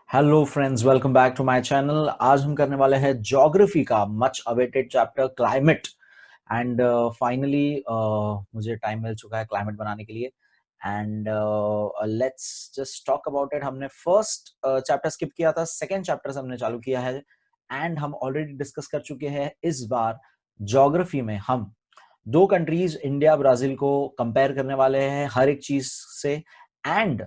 Hello friends, welcome back to my channel. आज हम करने वाले हैं ज्योग्राफी का much awaited chapter climate. And finally मुझे टाइम मिल चुका है क्लाइमेट बनाने के लिए। And let's just talk about it. हमने फर्स्ट चैप्टर स्किप किया था, सेकंड चैप्टर हमने चालू किया है एंड हम ऑलरेडी डिस्कस कर चुके हैं। इस बार ज्योग्राफी में हम दो कंट्रीज इंडिया ब्राजील को कंपेयर करने वाले हैं हर एक चीज से। एंड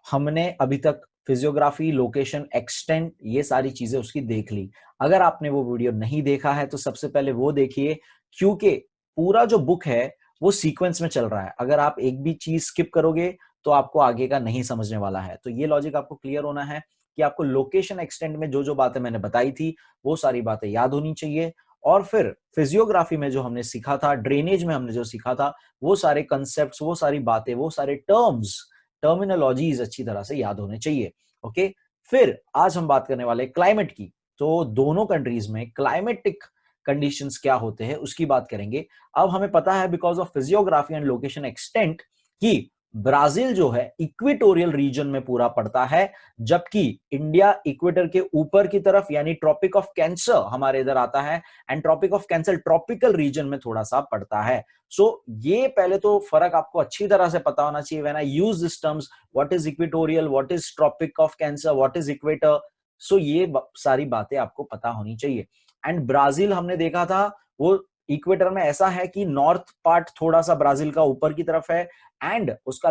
हमने अभी तक फिजियोग्राफी, लोकेशन, एक्सटेंट, ये सारी चीजें उसकी देख ली। अगर आपने वो वीडियो नहीं देखा है तो सबसे पहले वो देखिए, क्योंकि पूरा जो बुक है वो सीक्वेंस में चल रहा है। अगर आप एक भी चीज स्किप करोगे तो आपको आगे का नहीं समझने वाला है। तो ये लॉजिक आपको क्लियर होना है कि आपको लोकेशन, एक्सटेंट में जो जो बातें मैंने बताई थी वो सारी बातें याद होनी चाहिए। और फिर फिजियोग्राफी में जो हमने सीखा था, ड्रेनेज में हमने जो सीखा था, वो सारे कंसेप्ट, वो सारी बातें, वो सारे टर्म्स, टर्मिनोलॉजीज अच्छी तरह से याद होने चाहिए। ओके, फिर आज हम बात करने वाले क्लाइमेट की। तो दोनों कंट्रीज में क्लाइमेटिक कंडीशंस क्या होते हैं उसकी बात करेंगे। अब हमें पता है because of physiography and location extent कि ब्राजील जो है इक्वेटोरियल रीजन में पूरा पड़ता है, जबकि इंडिया इक्वेटर के ऊपर की तरफ यानी ट्रॉपिक ऑफ कैंसर हमारे इधर आता है। And tropic of Cancer tropical region में थोड़ा सा पड़ता है। सो ये पहले तो फर्क आपको अच्छी तरह से पता होना चाहिए। When I use this terms, what is equatorial, what is tropic of cancer, what is equator, so ये सारी बातें आपको पता होनी चाहिए। एंड ब्राजील हमने देखा था वो इक्वेटर में ऐसा है कि नॉर्थ पार्ट थोड़ा सा ब्राजील का ऊपर की तरफ है एंड उसका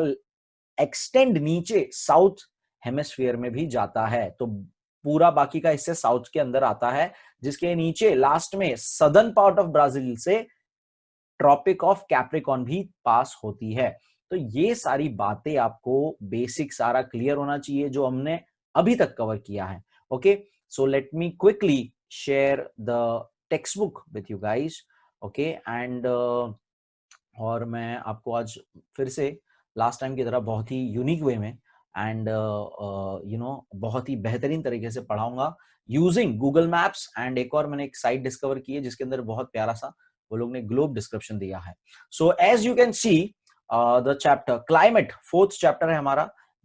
एक्सटेंड नीचे साउथ हेमिस्फीयर में भी जाता है। तो पूरा बाकी का हिस्से साउथ के अंदर आता है, जिसके नीचे लास्ट में सदर्न पार्ट ऑफ ब्राजील से ट्रॉपिक ऑफ कैप्रिकॉन भी पास होती है। तो ये सारी बातें आपको बेसिक सारा क्लियर होना चाहिए जो हमने अभी तक कवर किया है। Okay, so let me quickly share the text book with you guys. Okay, and और मैं आपको आज फिर से लास्ट टाइम की तरह बहुत ही यूनिक वे में एंड बहुत ही बेहतरीन तरीके से पढ़ाऊंगा यूजिंग गूगल मैप्स। एंड एक और मैंने एक साइट डिस्कवर की है जिसके अंदर बहुत प्यारा सा वो लोग ने ग्लोब डिस्क्रिप्शन दिया है। So as you can see the chapter climate, fourth chapter है हमारा।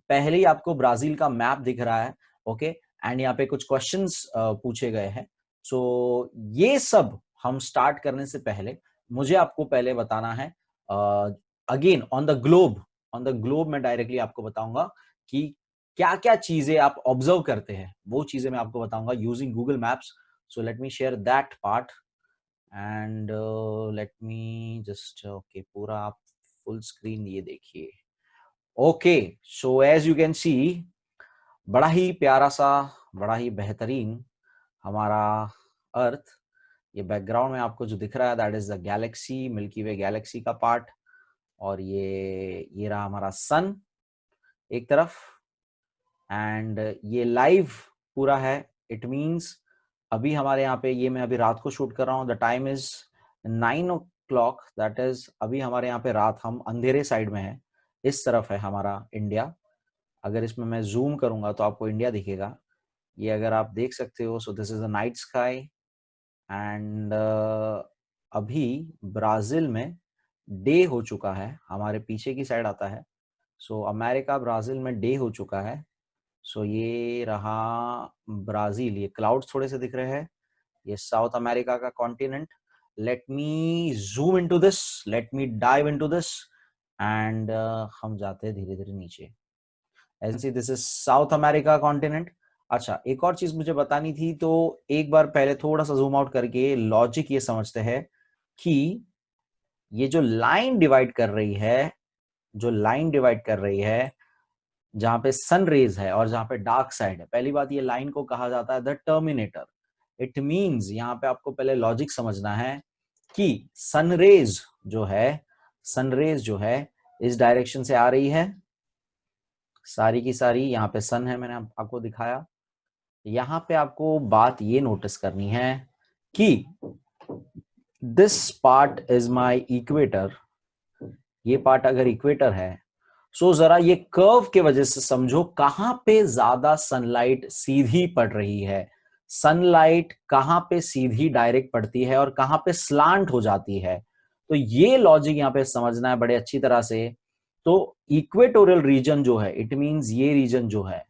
पहले ही आपको ब्राजील का मैप दिख रहा है। ओके, एंड यहाँ पे कुछ क्वेश्चंस पूछे गए हैं। सो ये सब हम स्टार्ट करने से पहले मुझे आपको पहले बताना है अगेन ऑन द ग्लोब मैं डायरेक्टली आपको बताऊंगा कि क्या क्या चीजें आप ऑब्जर्व करते हैं, वो चीजें मैं आपको बताऊंगा using Google maps. So let me share that part and let me just okay, पूरा आप फुल स्क्रीन ये देखिए। Okay, so as you can see बड़ा ही प्यारा सा, बड़ा ही बेहतरीन हमारा अर्थ। ये बैकग्राउंड में आपको जो दिख रहा है that is the Galaxy, milky way Galaxy का पार्ट। और ये रहा हमारा सन एक तरफ एंड ये लाइव पूरा है। इट मींस अभी हमारे यहाँ पे, ये मैं अभी रात को शूट कर रहा हूँ, the time is 9 o'clock, that is अभी हमारे यहाँ पे रात, हम अंधेरे साइड में है। इस तरफ है हमारा इंडिया। अगर इसमें मैं जूम करूंगा तो आपको इंडिया दिखेगा। ये अगर आप देख सकते हो, so this is the night sky and अभी ब्राजील में डे हो चुका है। हमारे पीछे की साइड आता है, सो अमेरिका ब्राजील में डे हो चुका है। सो ये रहा ब्राजील, ये क्लाउड्स थोड़े से दिख रहे हैं, ये साउथ अमेरिका का continent. Let me zoom into this, let me dive into this and हम जाते हैं धीरे धीरे नीचे। As see this is south America continent. अच्छा, एक और चीज मुझे बतानी थी, तो एक बार पहले थोड़ा सा जूम आउट करके लॉजिक ये समझते हैं कि ये जो लाइन डिवाइड कर रही है, जो लाइन डिवाइड कर रही है जहां पे सन रेज है और जहां पे डार्क साइड है, पहली बात ये लाइन को कहा जाता है द टर्मिनेटर। इट मींस यहाँ पे आपको पहले लॉजिक समझना है कि सनरेज जो है, सनरेज जो है इस डायरेक्शन से आ रही है, सारी की सारी। यहाँ पे सन है, मैंने आपको दिखाया। यहाँ पे आपको बात ये नोटिस करनी है कि this part is my equator. ये पार्ट अगर इक्वेटर है, सो जरा ये कर्व के वजह से समझो कहां पे ज्यादा सनलाइट सीधी पड़ रही है। सनलाइट कहां पे सीधी डायरेक्ट पड़ती है और कहां पे स्लांट हो जाती है। तो ये लॉजिक यहां पे समझना है बड़े अच्छी तरह से। तो इक्वेटोरियल रीजन जो है, इट मींस ये रीजन जो है,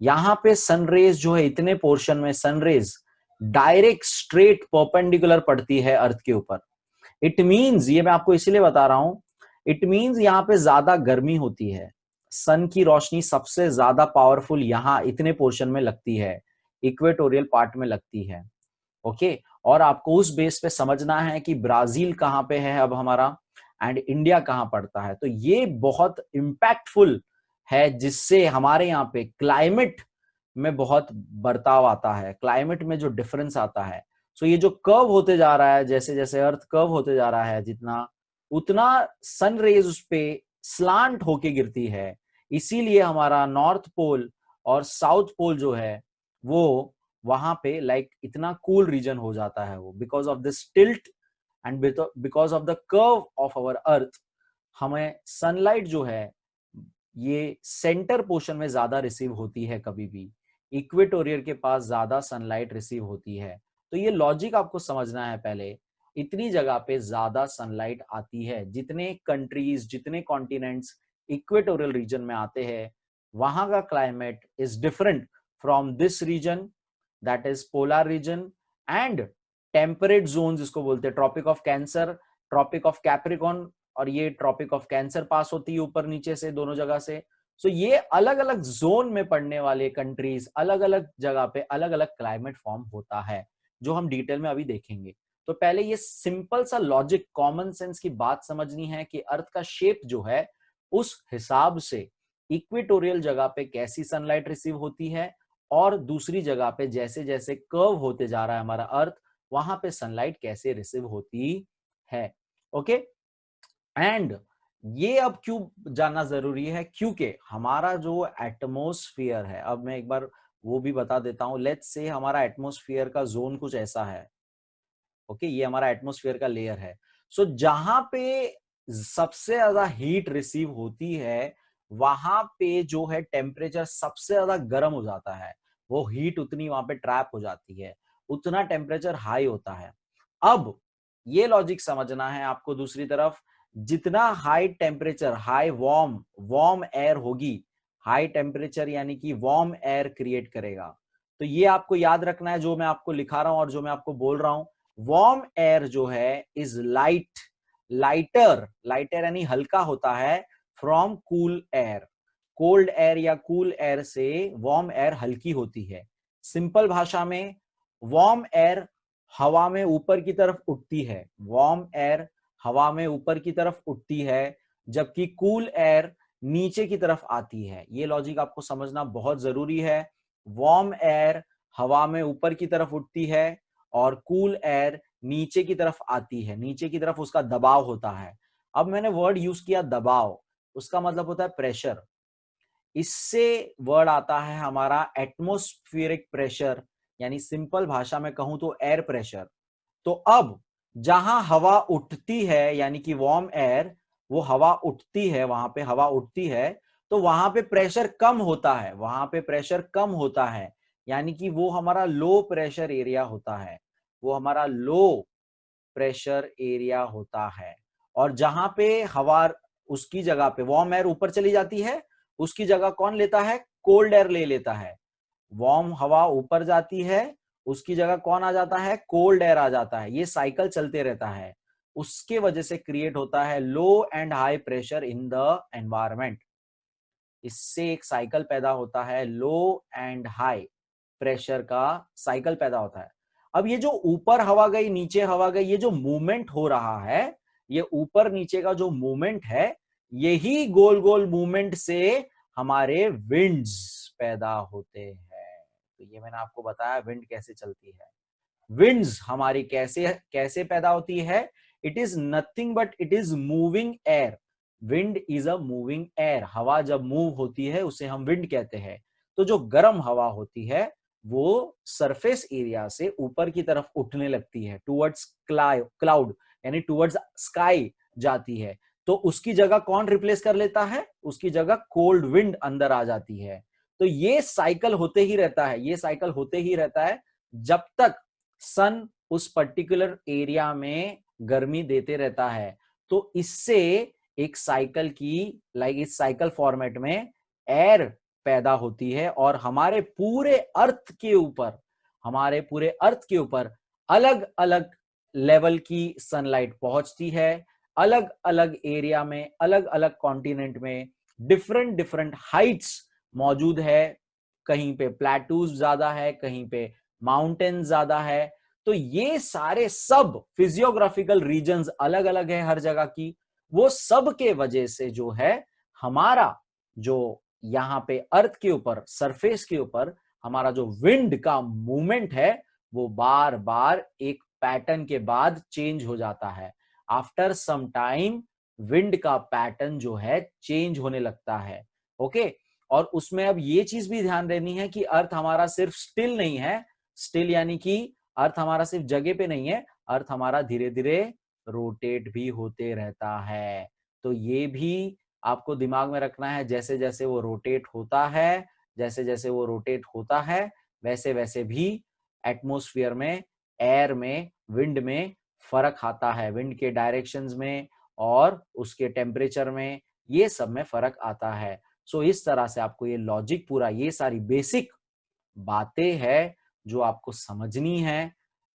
यहां पे सनरेज जो है इतने पोर्शन में सनरेज डायरेक्ट स्ट्रेट परपेंडिकुलर पड़ती है अर्थ के ऊपर। इट मींस, ये मैं आपको इसीलिए बता रहा हूं, इट मींस यहां पे ज्यादा गर्मी होती है, सन की रोशनी सबसे ज्यादा पावरफुल यहां इतने पोर्शन में लगती है, इक्वेटोरियल पार्ट में लगती है। ओके, और आपको उस बेस पे समझना है कि ब्राजील कहां पे है अब हमारा, एंड इंडिया कहां पड़ता है। तो ये बहुत इंपैक्टफुल है, जिससे हमारे यहाँ पे क्लाइमेट में बहुत बर्ताव आता है, क्लाइमेट में जो डिफरेंस आता है। सो ये जो कर्व होते जा रहा है, जैसे जैसे अर्थ कर्व होते जा रहा है जितना, उतना सन रेज उस पे स्लांट होके गिरती है। इसीलिए हमारा नॉर्थ पोल और साउथ पोल जो है वो वहां पे लाइक इतना कूल रीजन हो जाता है वो, because of this tilt and because of the curve of our earth. हमें सनलाइट जो है ये सेंटर पोर्शन में ज्यादा रिसीव होती है, कभी भी इक्वेटोरियल के पास ज्यादा सनलाइट रिसीव होती है। तो ये लॉजिक आपको समझना है पहले, इतनी जगह पे ज्यादा सनलाइट आती है। जितने कंट्रीज, जितने कॉन्टिनेंट्स इक्वेटोरियल रीजन में आते हैं, वहां का climate is different from this region, that is polar region, and temperate zone जिसको बोलते हैं, tropic of Cancer, tropic of Capricorn, और ये ट्रॉपिक ऑफ कैंसर पास होती है ऊपर नीचे से दोनों जगह से। सो ये अलग अलग जोन में पड़ने वाले कंट्रीज, अलग अलग जगह पे अलग अलग क्लाइमेट फॉर्म होता है, जो हम डिटेल में अभी देखेंगे। तो पहले ये सिंपल सा लॉजिक, कॉमन सेंस की बात समझनी है कि अर्थ का शेप जो है उस हिसाब से इक्वेटोरियल जगह पे कैसी सनलाइट रिसीव होती है, और दूसरी जगह पे जैसे जैसे कर्व होते जा रहा है हमारा अर्थ, वहां पे सनलाइट कैसे रिसीव होती है। ओके, एंड ये अब क्यों जानना जरूरी है, क्योंकि हमारा जो एटमॉस्फेयर है, अब मैं एक बार वो भी बता देता हूं। लेट्स से हमारा एटमॉस्फेयर का जोन कुछ ऐसा है। ओके, ये हमारा एटमॉस्फेयर का लेयर है। सो जहां पे सबसे ज्यादा हीट रिसीव होती है, वहां पे जो है टेम्परेचर सबसे ज्यादा गर्म हो जाता है, वो हीट उतनी वहां पे ट्रैप हो जाती है, उतना टेम्परेचर हाई होता है। अब ये लॉजिक समझना है आपको, दूसरी तरफ जितना high temperature, high warm warm air होगी, हाई टेम्परेचर यानी कि वार्म एयर क्रिएट करेगा। तो ये आपको याद रखना है, जो मैं आपको लिखा रहा हूं और जो मैं आपको बोल रहा हूं। वार्म एयर जो है इज लाइट, लाइटर यानी हल्का होता है, from cool air. Cold air या कूल एयर से वार्म एयर हल्की होती है। सिंपल भाषा में, वार्म एयर हवा में ऊपर की तरफ उठती है, वार्म एयर हवा में ऊपर की तरफ उठती है, जबकि कूल एयर नीचे की तरफ आती है। ये लॉजिक आपको समझना बहुत जरूरी है। वार्म एयर हवा में ऊपर की तरफ उठती है, और कूल एयर नीचे की तरफ आती है, नीचे की तरफ उसका दबाव होता है। अब मैंने वर्ड यूज किया दबाव, उसका मतलब होता है प्रेशर। इससे वर्ड आता है हमारा एटमॉस्फेरिक प्रेशर, यानी सिंपल भाषा में कहूं तो एयर प्रेशर। तो अब जहां हवा उठती है, यानी कि वार्म एयर, वो हवा उठती है, वहां पे हवा उठती है, तो वहां पे प्रेशर कम होता है, वहां पे प्रेशर कम होता है, यानी कि वो हमारा लो प्रेशर एरिया होता है, वो हमारा लो प्रेशर एरिया होता है। और जहां पे हवा, उसकी जगह पे वार्म एयर ऊपर चली जाती है, उसकी जगह कौन लेता है, कोल्ड एयर ले लेता है। वार्म हवा ऊपर जाती है, उसकी जगह कौन आ जाता है, कोल्ड एयर आ जाता है। ये साइकिल चलते रहता है, उसके वजह से क्रिएट होता है low and high pressure in the environment. इससे एक साइकिल पैदा होता है, लो एंड हाई प्रेशर का साइकिल पैदा होता है। अब ये जो ऊपर हवा गई नीचे हवा गई, ये जो मूवमेंट हो रहा है, ये ऊपर नीचे का जो मूवमेंट है, यही गोल गोल मूवमेंट से हमारे विंड्स पैदा होते हैं। तो ये मैंने आपको बताया विंड कैसे चलती है। विंड्स हमारी कैसे कैसे पैदा होती है, it is nothing but it is moving air. Wind is a moving air. हवा जब मूव होती है उसे हम विंड कहते हैं। तो जो गर्म हवा होती है वो सरफेस एरिया से ऊपर की तरफ उठने लगती है, टुवर्ड्स क्लाउड यानी टुवर्ड्स स्काई जाती है। तो उसकी जगह कौन रिप्लेस कर लेता है, उसकी जगह कोल्ड विंड अंदर आ जाती है। तो ये साइकिल होते ही रहता है, ये साइकिल होते ही रहता है जब तक सन उस पर्टिकुलर एरिया में गर्मी देते रहता है। तो इससे एक साइकिल की, लाइक इस साइकिल फॉर्मेट में एयर पैदा होती है और हमारे पूरे अर्थ के ऊपर अलग अलग लेवल की सनलाइट पहुंचती है। अलग अलग एरिया में, अलग अलग कॉन्टिनेंट में डिफरेंट डिफरेंट हाइट्स मौजूद है। कहीं पे प्लेटूज ज्यादा है, कहीं पे माउंटेन ज्यादा है। तो ये सारे सब फिजियोग्राफिकल रीजन्स अलग अलग है हर जगह की। वो सब के वजह से जो है हमारा जो यहाँ पे अर्थ के ऊपर, सरफेस के ऊपर हमारा जो विंड का मूवमेंट है वो बार बार एक पैटर्न के बाद चेंज हो जाता है। आफ्टर सम टाइम विंड का पैटर्न जो है चेंज होने लगता है। ओके, और उसमें अब ये चीज भी ध्यान देनी है कि अर्थ हमारा सिर्फ स्टिल नहीं है। स्टिल यानी कि अर्थ हमारा सिर्फ जगह पे नहीं है, अर्थ हमारा धीरे धीरे रोटेट भी होते रहता है। तो ये भी आपको दिमाग में रखना है। जैसे जैसे वो रोटेट होता है, जैसे जैसे वो रोटेट होता है, वैसे वैसे भी एटमॉस्फेयर में, एयर में, विंड में फर्क आता है। विंड के डायरेक्शंस में और उसके टेम्परेचर में, ये सब में फर्क आता है। सो इस तरह से आपको ये लॉजिक पूरा, ये सारी बेसिक बातें हैं जो आपको समझनी है।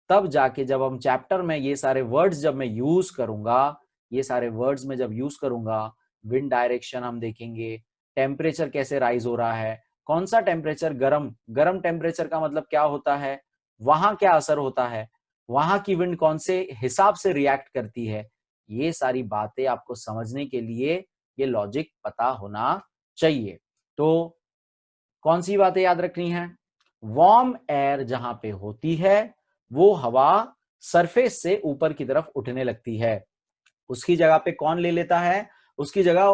तब जाके जब हम चैप्टर में ये सारे वर्ड्स जब मैं यूज करूंगा, ये सारे वर्ड्स में जब यूज करूंगा, विंड डायरेक्शन हम देखेंगे, टेम्परेचर कैसे राइज हो रहा है, कौन सा टेम्परेचर, गर्म टेम्परेचर का मतलब क्या होता है, वहां क्या असर होता है, वहां की विंड कौन से हिसाब से रिएक्ट करती है। ये सारी बातें आपको समझने के लिए ये लॉजिक पता होना चाहिए। तो कौन सी बातें याद रखनी है? वार्म एयर जहां पे होती है वो हवा सरफेस से ऊपर की तरफ उठने लगती है। उसकी जगह पे कौन ले लेता है? उसकी जगह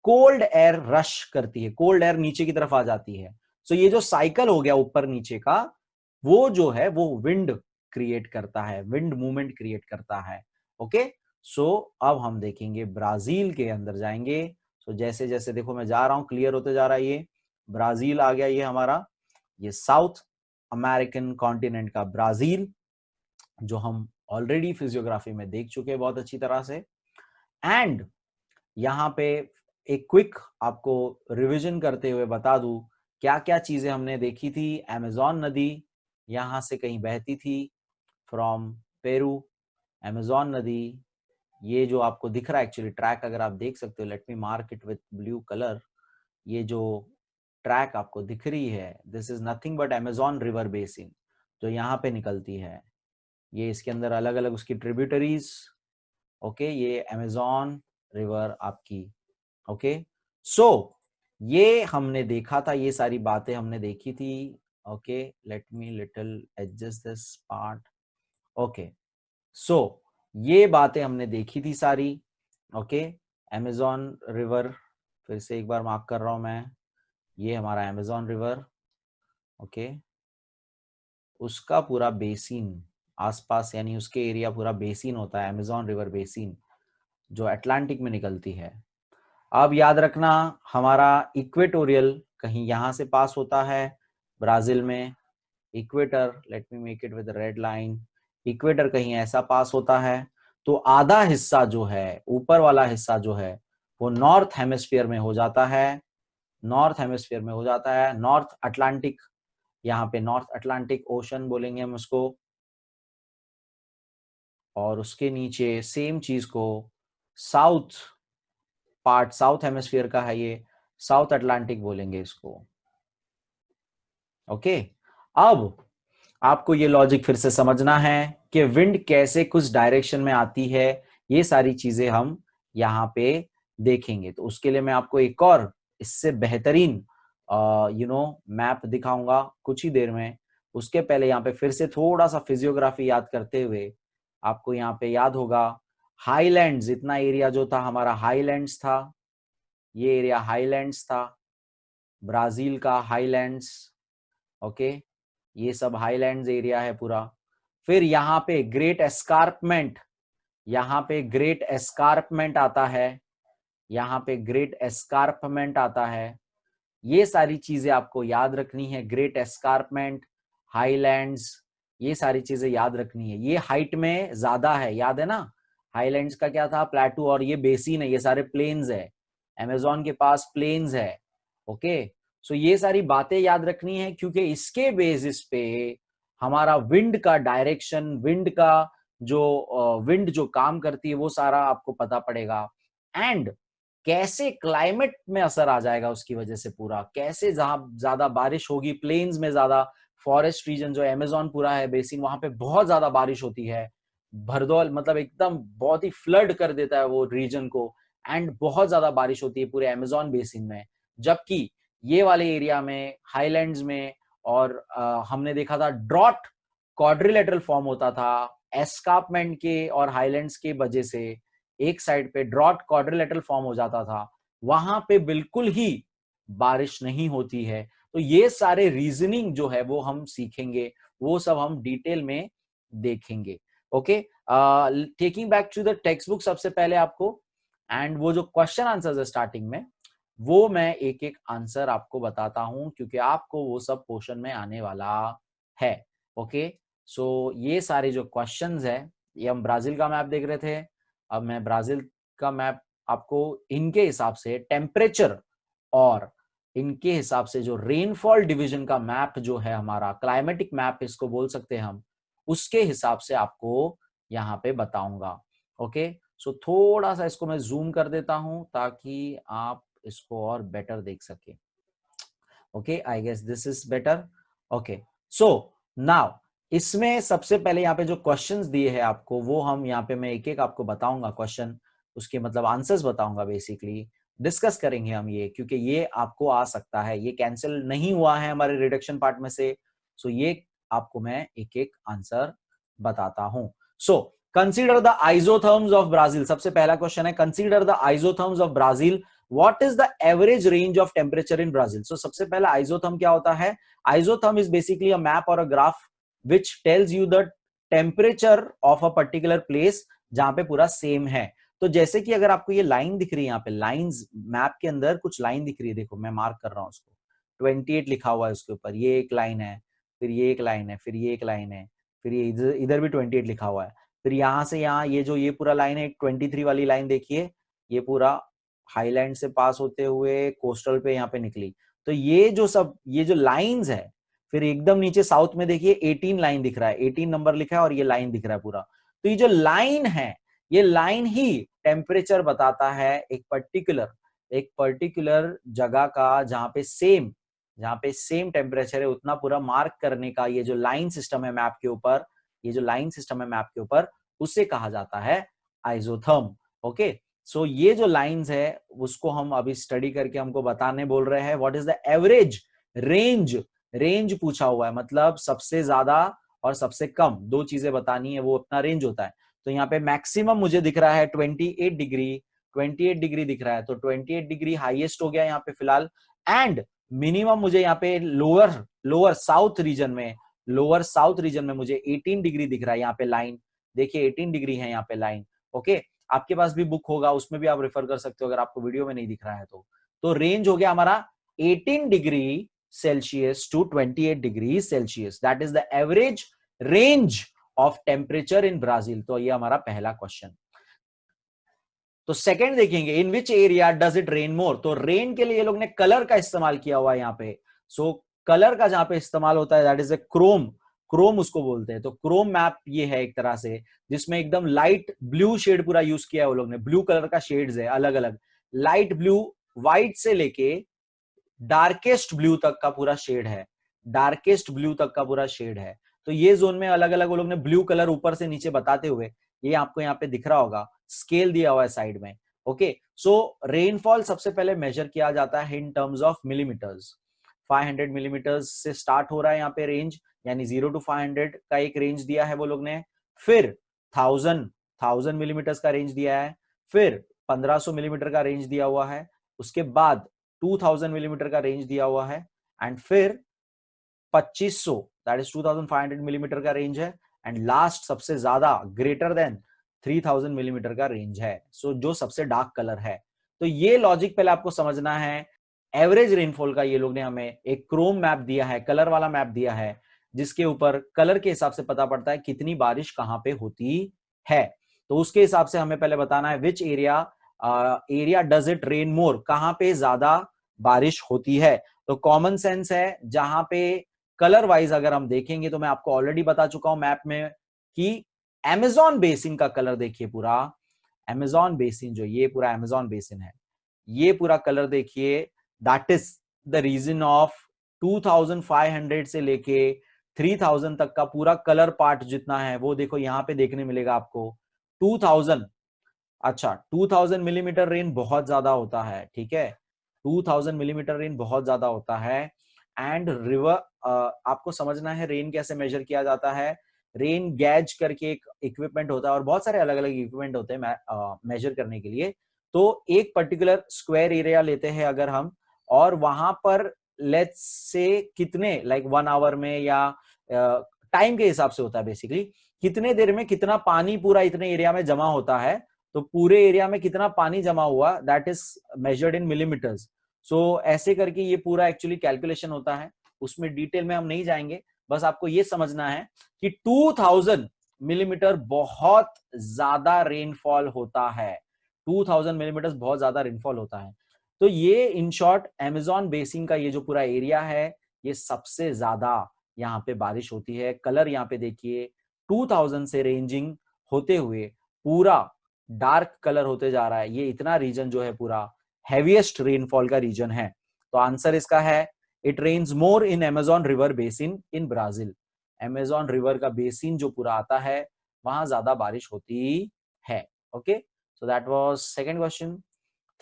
कोल्ड एयर रश करती है, कोल्ड एयर नीचे की तरफ आ जाती है। सो ये जो साइकिल हो गया ऊपर नीचे का, वो जो है वो विंड क्रिएट करता है, विंड मूवमेंट क्रिएट करता है। ओके, सो अब हम देखेंगे ब्राजील के अंदर जाएंगे। सो जैसे जैसे देखो मैं जा रहा हूं, क्लियर होते जा रहा है। ये ब्राजील आ गया, ये हमारा, ये साउथ अमेरिकन कॉन्टिनेंट का ब्राजील, जो हम ऑलरेडी फिजियोग्राफी में देख चुके हैं बहुत अच्छी तरह से। एंड यहाँ पे एक क्विक आपको रिवीजन करते हुए बता दूं क्या क्या चीजें हमने देखी थी। अमेज़न नदी यहां से कहीं बहती थी फ्रॉम पेरू। अमेज़न नदी, ये जो आपको दिख रहा है एक्चुअली ट्रैक, अगर आप देख सकते हो, let me mark it with blue colour. ये जो ट्रैक आपको दिख रही है, this is nothing but Amazon river basin, जो यहाँ पे निकलती है। ये इसके अंदर अलग अलग उसकी ट्रिब्यूटरीज। ओके, ये अमेज़न रिवर आपकी। ओके, सो ये हमने देखा था, ये सारी बातें हमने देखी थी। Okay, let me little adjust this part. Okay, so ये बातें हमने देखी थी सारी। ओके, अमेज़न रिवर फिर से एक बार मार्क कर रहा हूं मैं, ये हमारा अमेज़न रिवर। ओके, उसका पूरा बेसिन आसपास, यानी उसके एरिया पूरा बेसिन होता है, अमेज़न रिवर बेसिन, जो अटलांटिक में निकलती है। अब याद रखना, हमारा इक्वेटोरियल कहीं यहां से पास होता है ब्राजील में। Equator, let me make it with red line, equator कहीं ऐसा पास होता है। तो आधा हिस्सा जो है, ऊपर वाला हिस्सा जो है, वो नॉर्थ हेमिस्फीयर में हो जाता है, नॉर्थ हेमिस्फीयर में हो जाता है। नॉर्थ अटलांटिक, यहाँ पे नॉर्थ अटलांटिक ओशन बोलेंगे हम उसको। और उसके नीचे सेम चीज को साउथ पार्ट, साउथ हेमिस्फीयर का है ये, साउथ अटलांटिक बोलेंगे इसको। ओके, अब आपको ये लॉजिक फिर से समझना है कि विंड कैसे कुछ डायरेक्शन में आती है। ये सारी चीजें हम यहाँ पे देखेंगे। तो उसके लिए मैं आपको एक और इससे बेहतरीन मैप दिखाऊंगा कुछ ही देर में। उसके पहले यहाँ पे फिर से थोड़ा सा फिजियोग्राफी याद करते हुए, आपको यहाँ पे याद होगा हाईलैंड्स, इतना एरिया जो था हमारा हाईलैंड्स था, ये एरिया हाईलैंड्स था, ब्राजील का हाईलैंड्स। ओके, ये सब हाईलैंड्स एरिया है पूरा। फिर यहाँ पे ग्रेट एस्कार्पमेंट, यहाँ पे ग्रेट एस्कार्पमेंट आता है, यहाँ पे ग्रेट एस्कार्पमेंट आता है। ये सारी चीजें आपको याद रखनी है, ग्रेट एस्कार्पमेंट, हाईलैंड्स, ये सारी चीजें याद रखनी है। ये हाइट में ज्यादा है, याद है ना, हाईलैंड्स का क्या था, प्लेटू, और ये बेसिन है, ये सारे प्लेन्स है, अमेज़न के पास प्लेन्स है। ओके, सो ये सारी बातें याद रखनी है, क्योंकि इसके बेसिस पे हमारा विंड का डायरेक्शन, विंड जो काम करती है वो सारा आपको पता पड़ेगा, एंड कैसे क्लाइमेट में असर आ जाएगा उसकी वजह से, पूरा कैसे जहां ज्यादा बारिश होगी, प्लेन्स में ज्यादा, फॉरेस्ट रीजन जो अमेज़न पूरा है बेसिन, वहां पे बहुत ज्यादा बारिश होती है, भरदौल मतलब एकदम बहुत ही फ्लड कर देता है वो रीजन को, एंड बहुत ज्यादा बारिश होती है पूरे अमेज़न बेसिन में। जबकि ये वाले एरिया में, हाईलैंड्स में, और हमने देखा था ड्रॉट क्वाड्रिलेटरल फॉर्म होता था एस्कार्पमेंट के और हाईलैंड्स के वजह से, एक साइड पे ड्रॉट क्वाड्रिलेटरल फॉर्म हो जाता था, वहां पे बिल्कुल ही बारिश नहीं होती है। तो ये सारे रीजनिंग जो है वो हम सीखेंगे, वो सब हम डिटेल में देखेंगे। Okay, taking back to the text book सबसे पहले आपको, एंड वो जो क्वेश्चन आंसर्स है स्टार्टिंग में, वो मैं एक एक आंसर आपको बताता हूं, क्योंकि आपको वो सब पोर्शन में आने वाला है। ओके, सो ये सारे जो क्वेश्चंस है, ये हम ब्राजील का मैप देख रहे थे, अब मैं ब्राजील का मैप आपको इनके हिसाब से टेम्परेचर और इनके हिसाब से जो रेनफॉल डिवीजन का मैप जो है हमारा, क्लाइमेटिक मैप इसको बोल सकते हैं हम, उसके हिसाब से आपको यहाँ पे बताऊंगा। ओके, सो थोड़ा सा इसको मैं जूम कर देता हूं ताकि आप इसको और बेटर देख सके। Okay, I guess this is better. Okay, so now इसमें सबसे पहले यहाँ पे जो क्वेश्चंस दिए हैं आपको, वो हम यहाँ पे मैं एक एक आपको बताऊंगा क्वेश्चन, उसके मतलब आंसर्स बताऊंगा, बेसिकली डिस्कस करेंगे हम ये, क्योंकि ये आपको आ सकता है, ये कैंसिल नहीं हुआ है हमारे रिडक्शन पार्ट में से। सो ये आपको मैं एक एक आंसर बताता हूं। So consider the isotherms of Brazil, सबसे पहला क्वेश्चन है consider the isotherms of Brazil, what is the average range of temperature in Brazil. So सबसे पहला आइसोथर्म क्या होता है? Isotherm is basically a map और a graph which tells you the temperature of a particular place, जहां पे पूरा same है। तो जैसे कि अगर आपको ये लाइन दिख रही है, यहाँ पे लाइंस, मैप के अंदर कुछ लाइन दिख रही है, देखो मैं मार्क कर रहा हूं उसको, 28 लिखा हुआ है उसके ऊपर, ये एक लाइन है, फिर ये एक लाइन है, फिर ये एक लाइन है, फिर ये इधर भी 28 लिखा हुआ है, फिर यहां से यहाँ ये पूरा लाइन है, 23 वाली लाइन देखिए, ये पूरा हाईलैंड से पास होते हुए कोस्टल पे यहाँ पे निकली। तो ये जो लाइंस है, फिर एकदम नीचे साउथ में देखिए 18 लाइन दिख रहा है, 18 नंबर लिखा है और ये लाइन दिख रहा है पूरा। तो ये जो लाइन है, ये लाइन ही टेम्परेचर बताता है एक पर्टिकुलर जगह का, जहां पे सेम टेम्परेचर है, उतना पूरा मार्क करने का ये जो लाइन सिस्टम है मैप के ऊपर, उसे कहा जाता है आइसोथर्म। ओके, सो ये जो लाइंस है उसको हम अभी स्टडी करके हमको बताने बोल रहे हैं, what is the average range पूछा हुआ है, मतलब सबसे ज्यादा और सबसे कम, दो चीजें बतानी है, वो अपना रेंज होता है। तो यहाँ पे मैक्सिमम मुझे दिख रहा है 28 डिग्री दिख रहा है, तो 28 डिग्री हाईएस्ट हो गया यहाँ पे फिलहाल, एंड मिनिमम मुझे यहाँ पे लोअर साउथ रीजन में मुझे 18 डिग्री दिख रहा है, यहाँ पे लाइन देखिए 18 डिग्री है यहाँ पे लाइन। ओके, आपके पास भी बुक होगा, उसमें भी आप रेफर कर सकते हो अगर आपको वीडियो में नहीं दिख रहा है तो रेंज हो गया हमारा 18 degree Celsius to 28 degrees Celsius. That is the average range of temperature in Brazil. तो ये हमारा पहला क्वेश्चन। तो सेकंड देखेंगे, in which area does it rain more. तो रेन के लिए ये लोग ने कलर का इस्तेमाल किया हुआ है यहाँ पे। सो कलर का जहां पे इस्तेमाल होता है, दैट इज ए क्रोम उसको बोलते हैं। तो क्रोम मैप ये है एक तरह से, जिसमें एकदम लाइट ब्लू शेड पूरा यूज किया है वो लोग ने, ब्लू कलर का शेड्स है अलग अलग, लाइट ब्लू, व्हाइट से लेके डार्केस्ट ब्लू तक का पूरा शेड है। तो ये जोन में अलग अलग वो लोग ने ब्लू कलर ऊपर से नीचे बताते हुए, ये आपको यहाँ पे दिख रहा होगा, स्केल दिया हुआ है साइड में। ओके, सो रेनफॉल सबसे पहले मेजर किया जाता है in terms of millimetres. 500 millimetres से स्टार्ट हो रहा है यहाँ पे रेंज, यानी 0 to 500 का एक रेंज दिया है वो लोग ने, फिर 1000 मिलीमीटर्स का रेंज दिया है, फिर 1500 मिलीमीटर का रेंज दिया हुआ है, उसके बाद 2000 मिलीमीटर का रेंज दिया हुआ है, एंड फिर 2500 दैट इज 2500 मिलीमीटर का रेंज है, एंड लास्ट सबसे ज्यादा ग्रेटर देन 3000 मिलीमीटर का रेंज है। सो जो सबसे डार्क कलर है। तो ये लॉजिक पहले आपको समझना है। एवरेज रेनफॉल का ये लोग ने हमें एक क्रोम मैप दिया है, कलर वाला मैप दिया है, जिसके ऊपर कलर के हिसाब से पता पड़ता है कितनी बारिश कहां पे होती है। तो उसके हिसाब से हमें पहले बताना है which area does it rain more, कहां पे ज्यादा बारिश होती है। तो कॉमन सेंस है, जहां पे कलर वाइज अगर हम देखेंगे तो मैं आपको ऑलरेडी बता चुका हूं मैप में कि अमेजॉन बेसिन का कलर देखिए, पूरा अमेजॉन बेसिन जो ये पूरा अमेजॉन बेसिन है, ये पूरा कलर देखिए, that is the region of 2500 से लेके 3000 तक का पूरा कलर पार्ट जितना है वो देखो यहां पे देखने मिलेगा आपको 2000। अच्छा, 2000 मिलीमीटर रेन बहुत ज्यादा होता है, ठीक है, 2000 मिलीमीटर रेन बहुत ज्यादा होता है। एंड रिवर, आपको समझना है रेन कैसे मेजर किया जाता है। रेन गैज करके एक इक्विपमेंट होता है और बहुत सारे अलग अलग इक्विपमेंट होते हैं मेजर करने के लिए। तो एक पर्टिकुलर स्क्वायर एरिया लेते हैं अगर हम, और वहां पर लेट्स से कितने लाइक 1 आवर में या टाइम के हिसाब से होता है बेसिकली, कितने देर में कितना पानी पूरा इतने एरिया में जमा होता है, तो पूरे एरिया में कितना पानी जमा हुआ that is measured in millimetres. So ऐसे करके ये पूरा एक्चुअली कैलकुलेशन होता है, उसमें डिटेल में हम नहीं जाएंगे, बस आपको ये समझना है कि 2000 मिलीमीटर बहुत ज्यादा रेनफॉल होता है, 2000 मिलीमीटर बहुत ज्यादा रेनफॉल होता है। तो ये इन शॉर्ट अमेजॉन बेसिन का ये जो पूरा एरिया है, ये सबसे ज्यादा यहाँ पे बारिश होती है। कलर यहाँ पे देखिए 2000 से रेंजिंग होते हुए पूरा डार्क कलर होते जा रहा है। ये इतना रीजन जो है पूरा हैवीएस्ट रेनफॉल का रीजन है। तो आंसर इसका है it rains more in Amazon river basin in Brazil. Amazon river का बेसिन जो पूरा आता है वहां ज्यादा बारिश होती है। Okay, so that was second question.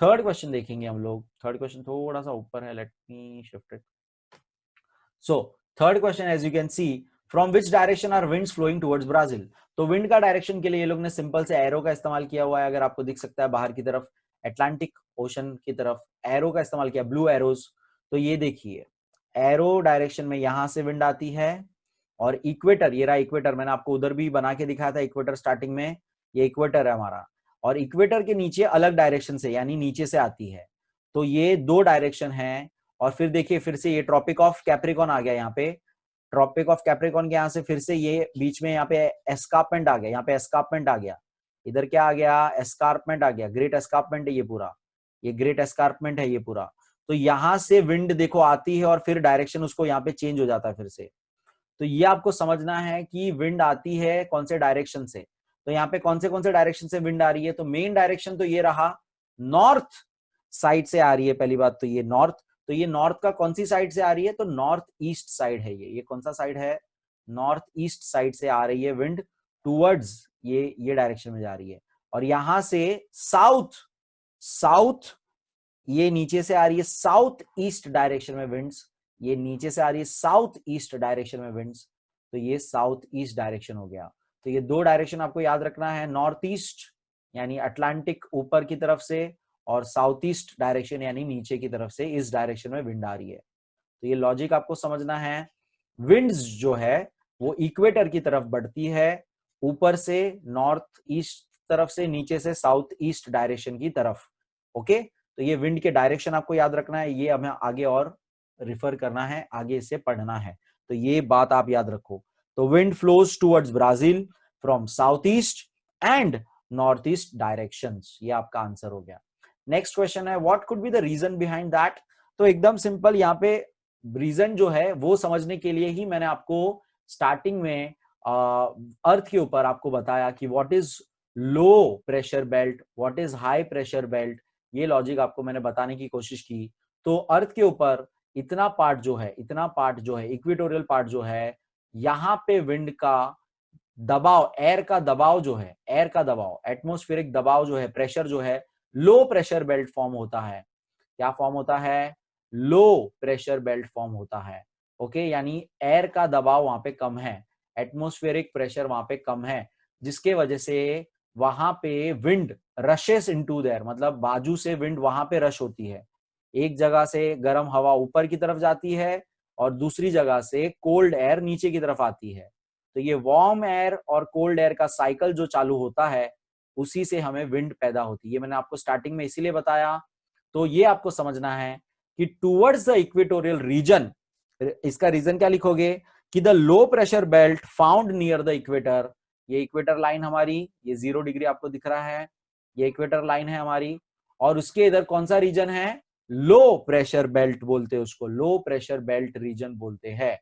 Third question देखेंगे हम लोग। थर्ड क्वेश्चन थोड़ा सा ऊपर है, let me shift it. So third question, as you can see, from which direction are winds flowing towards Brazil. तो विंड का डायरेक्शन के लिए ये लोग ने सिंपल से एरो का इस्तेमाल किया हुआ है। अगर आपको दिख सकता है बाहर की तरफ अटलांटिक ओशन की तरफ एरो का इस्तेमाल किया, ब्लू एरोज। तो ये देखिए एरो डायरेक्शन में यहां से विंड आती है, और इक्वेटर, ये रहा इक्वेटर, मैंने आपको उधर भी बना के दिखाया था इक्वेटर स्टार्टिंग में, ये इक्वेटर है हमारा, और इक्वेटर के नीचे अलग डायरेक्शन से यानी नीचे से आती है। तो ये दो डायरेक्शन है। और फिर देखिए फिर से ये ट्रॉपिक ऑफ कैप्रिकॉन आ गया यहाँ पे, ट्रॉपिक ऑफ कैप्रिकॉन के यहाँ से फिर से ये बीच में यहाँ पे एस्कार्पमेंट आ गया, यहाँ पे एस्कार्पमेंट आ गया, इधर क्या आ गया, एस्कार्पमेंट आ गया, ग्रेट एस्कार्पमेंट है ये पूरा, ये ग्रेट एस्कार्पमेंट है ये पूरा। तो यहां से विंड देखो आती है और फिर डायरेक्शन उसको यहाँ पे चेंज हो जाता है फिर से। तो ये आपको समझना है कि विंड आती है कौन से डायरेक्शन से। तो यहाँ पे कौन से डायरेक्शन से विंड आ रही है, तो मेन डायरेक्शन तो ये रहा, नॉर्थ साइड से आ रही है। पहली बात तो ये नॉर्थ, तो ये नॉर्थ का कौन सी साइड से आ रही है, तो नॉर्थ ईस्ट साइड है ये कौन सा साइड है, नॉर्थ ईस्ट साइड से आ रही है विंड टूवर्ड्स ये डायरेक्शन में जा रही है। और यहां से साउथ ये नीचे से आ रही है साउथ ईस्ट डायरेक्शन में विंड्स, ये नीचे से आ रही है साउथ ईस्ट डायरेक्शन में विंड्स। तो ये साउथ ईस्ट डायरेक्शन हो गया। तो ये दो डायरेक्शन आपको याद रखना है, नॉर्थ ईस्ट यानी अटलांटिक ऊपर की तरफ से, और साउथ ईस्ट डायरेक्शन यानी नीचे की तरफ से, इस डायरेक्शन में विंड आ रही है। तो ये लॉजिक आपको समझना है। विंड्स जो है वो इक्वेटर की तरफ बढ़ती है, ऊपर से नॉर्थ ईस्ट तरफ से, नीचे से साउथ ईस्ट डायरेक्शन की तरफ। ओके, तो ये विंड के डायरेक्शन आपको याद रखना है, ये हमें आगे और रिफर करना है, आगे इसे पढ़ना है, तो ये बात आप याद रखो। तो wind flows towards Brazil from south east and north east directions, ये आपका आंसर हो गया। नेक्स्ट क्वेश्चन है what could be the reason behind that. तो एकदम सिंपल, यहाँ पे रीजन जो है वो समझने के लिए ही मैंने आपको स्टार्टिंग में अर्थ के ऊपर आपको बताया कि what is low pressure belt, what is high pressure belt, ये लॉजिक आपको मैंने बताने की कोशिश की। तो अर्थ के ऊपर इतना पार्ट जो है इक्वेटोरियल पार्ट जो है, यहाँ पे विंड का दबाव, एयर का दबाव जो है, एयर का दबाव, एटमॉस्फेरिक दबाव जो है, प्रेशर जो है, लो प्रेशर बेल्ट फॉर्म होता है। क्या फॉर्म होता है, लो प्रेशर बेल्ट फॉर्म होता है। ओके, यानी एयर का दबाव वहां पे कम है, एटमॉस्फेरिक प्रेशर वहां पे कम है, जिसके वजह से वहां पे विंड रशेस इनटू देयर, मतलब बाजू से विंड वहां पे रश होती है। एक जगह से गर्म हवा ऊपर की तरफ जाती है और दूसरी जगह से कोल्ड एयर नीचे की तरफ आती है। तो ये वार्म एयर और कोल्ड एयर का साइकिल जो चालू होता है, उसी से हमें विंड पैदा होती है। ये मैंने आपको स्टार्टिंग में इसीलिए बताया। तो ये आपको समझना है कि टुवर्ड्स द इक्वेटोरियल रीजन, इसका रीजन क्या लिखोगे कि the low pressure belt found near the equator, ये इक्वेटर लाइन हमारी, ये 0 डिग्री आपको दिख रहा है, ये इक्वेटर लाइन है हमारी, और उसके इधर कौन सा रीजन है, लो प्रेशर बेल्ट बोलते हैं उसको, लो प्रेशर बेल्ट रीजन बोलते हैं।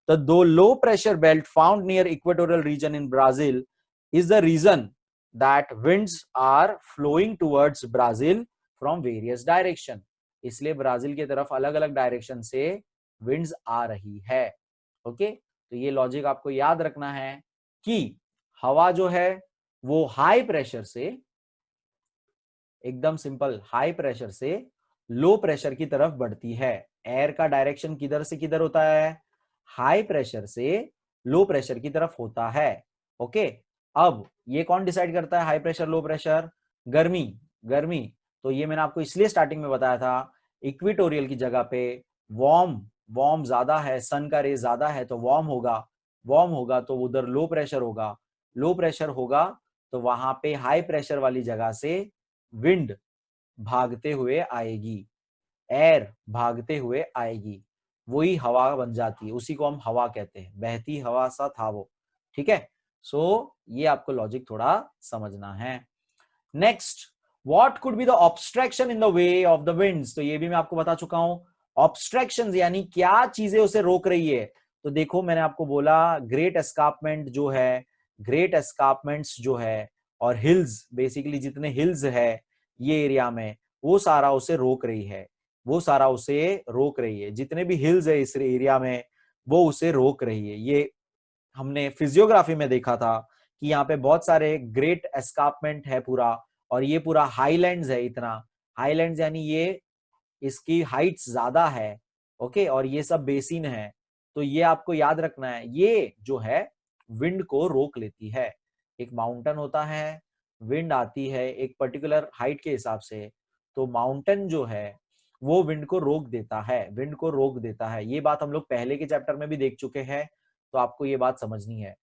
तो दो low pressure belt found near equatorial region in Brazil is the reason that winds are flowing towards Brazil from various direction. इसलिए ब्राजील की तरफ अलग अलग डायरेक्शन से विंड्स आ रही है। ओके, तो ये लॉजिक आपको याद रखना है कि हवा जो है वो हाई प्रेशर से, एकदम सिंपल, हाई प्रेशर से लो प्रेशर की तरफ बढ़ती है। एयर का डायरेक्शन किधर से किधर होता है? हाई प्रेशर से लो प्रेशर की तरफ होता है। ओके, अब ये कौन डिसाइड करता है हाई प्रेशर लो प्रेशर? गर्मी। गर्मी, तो ये मैंने आपको इसलिए स्टार्टिंग में बताया था, इक्वेटोरियल की जगह पे वार्म वार्म ज्यादा है, सन का रे ज्यादा है तो वार्म होगा, वार्म होगा तो उधर लो प्रेशर होगा, लो प्रेशर होगा तो वहां पे हाई प्रेशर वाली जगह से विंड भागते हुए आएगी, एयर भागते हुए आएगी, वही हवा बन जाती है, उसी को हम हवा कहते हैं, बहती हवा सा था वो। ठीक है, सो ये आपको लॉजिक थोड़ा समझना है। Next, what could be the obstruction in the way of the winds? तो ये भी मैं आपको बता चुका हूं, ऑब्स्ट्रक्शंस यानी क्या चीजें उसे रोक रही है। तो देखो मैंने आपको बोला ग्रेट एस्कार्पमेंट जो है, ग्रेट एस्कार्पमेंट्स जो है और हिल्स, बेसिकली जितने हिल्स है ये एरिया में, वो सारा उसे रोक रही है, वो सारा उसे रोक रही है, जितने भी हिल्स है इस एरिया में वो उसे रोक रही है। ये हमने फिजियोग्राफी में देखा था कि यहाँ पे बहुत सारे ग्रेट एस्कार्पमेंट है पूरा, और ये पूरा हाईलैंड्स है, इतना हाईलैंड्स यानी ये इसकी हाइट्स ज्यादा है। ओके, और ये सब बेसिन है, तो ये आपको याद रखना है, ये जो है विंड को रोक लेती है। एक माउंटेन होता है, विंड आती है एक पर्टिकुलर हाइट के हिसाब से, तो माउंटेन जो है वो विंड को रोक देता है, विंड को रोक देता है। ये बात हम लोग पहले के चैप्टर में भी देख चुके हैं, तो आपको ये बात समझनी है।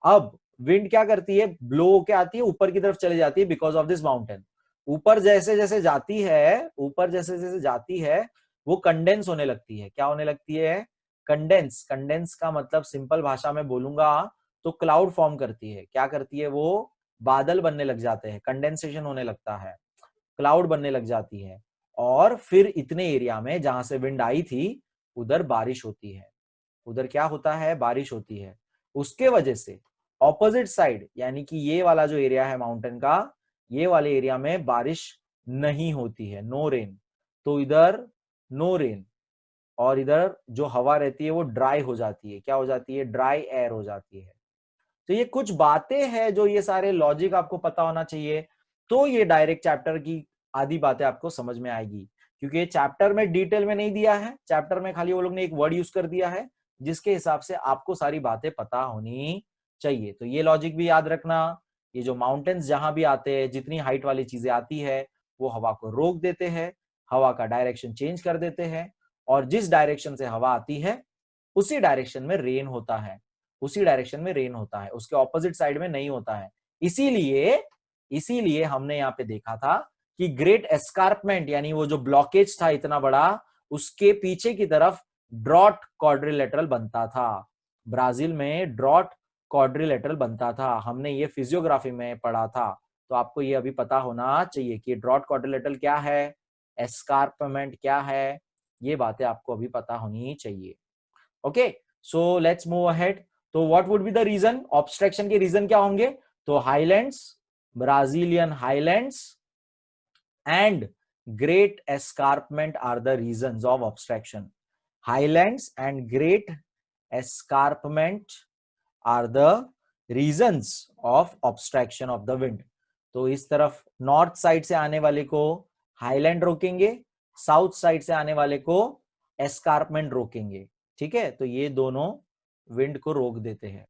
अब विंड क्या करती है? ब्लो होके आती है, ऊपर की तरफ चली जाती है बिकॉज ऑफ दिस माउंटेन। ऊपर जैसे जैसे जाती है, ऊपर जैसे जैसे जाती है वो कंडेंस होने लगती है। क्या होने लगती है? कंडेंस। कंडेंस का मतलब सिंपल भाषा में बोलूंगा तो क्लाउड फॉर्म करती है। क्या करती है? वो बादल बनने लग जाते हैं, कंडेंसेशन होने लगता है, क्लाउड बनने लग जाती है, और फिर इतने एरिया में जहां से विंड आई थी उधर बारिश होती है। उधर क्या होता है? बारिश होती है। उसके वजह से ऑपोजिट साइड यानी कि ये वाला जो एरिया है माउंटेन का, ये वाले एरिया में बारिश नहीं होती है, नो रेन। तो इधर नो रेन, और इधर जो हवा रहती है वो ड्राई हो जाती है। क्या हो जाती है? ड्राई एयर हो जाती है। तो ये कुछ बातें हैं जो ये सारे लॉजिक आपको पता होना चाहिए, तो ये डायरेक्ट चैप्टर की आधी बातें आपको समझ में आएगी। क्योंकि ये चैप्टर में डिटेल में नहीं दिया है, चैप्टर में खाली वो लोग ने एक वर्ड यूज कर दिया है जिसके हिसाब से आपको सारी बातें पता होनी चाहिए। तो ये लॉजिक भी याद रखना, ये जो माउंटेन्स जहां भी आते हैं, जितनी हाइट वाली चीजें आती है वो हवा को रोक देते हैं, हवा का डायरेक्शन चेंज कर देते हैं, और जिस डायरेक्शन से हवा आती है उसी डायरेक्शन में रेन होता है, उसी डायरेक्शन में रेन होता है, उसके ऑपोजिट साइड में नहीं होता है। इसीलिए इसीलिए हमने यहाँ पे देखा था कि ग्रेट एस्कार्पमेंट यानी वो जो ब्लॉकेज था इतना बड़ा, उसके पीछे की तरफ ड्रॉट क्वाड्रिलेटरल बनता था। ब्राजील में ड्रॉट क्वाड्रिलेटरल बनता था, हमने ये फिजियोग्राफी में पढ़ा था। तो आपको ये अभी पता होना चाहिए कि ड्रॉट क्वाड्रिलेटरल क्या है, एस्कार्पमेंट क्या है, ये बातें आपको अभी पता होनी चाहिए। Okay, so let's move ahead. तो what would be the reason? Obstruction के रीजन क्या होंगे? तो highlands, Brazilian highlands and great escarpment are the reasons of obstruction. Highlands and great escarpment are the reasons of obstruction of the wind. तो इस तरफ north side से आने वाले को हाईलैंड रोकेंगे, साउथ साइड से आने वाले को एस्कार्पमेंट रोकेंगे। ठीक है, तो ये दोनों विंड को रोक देते हैं।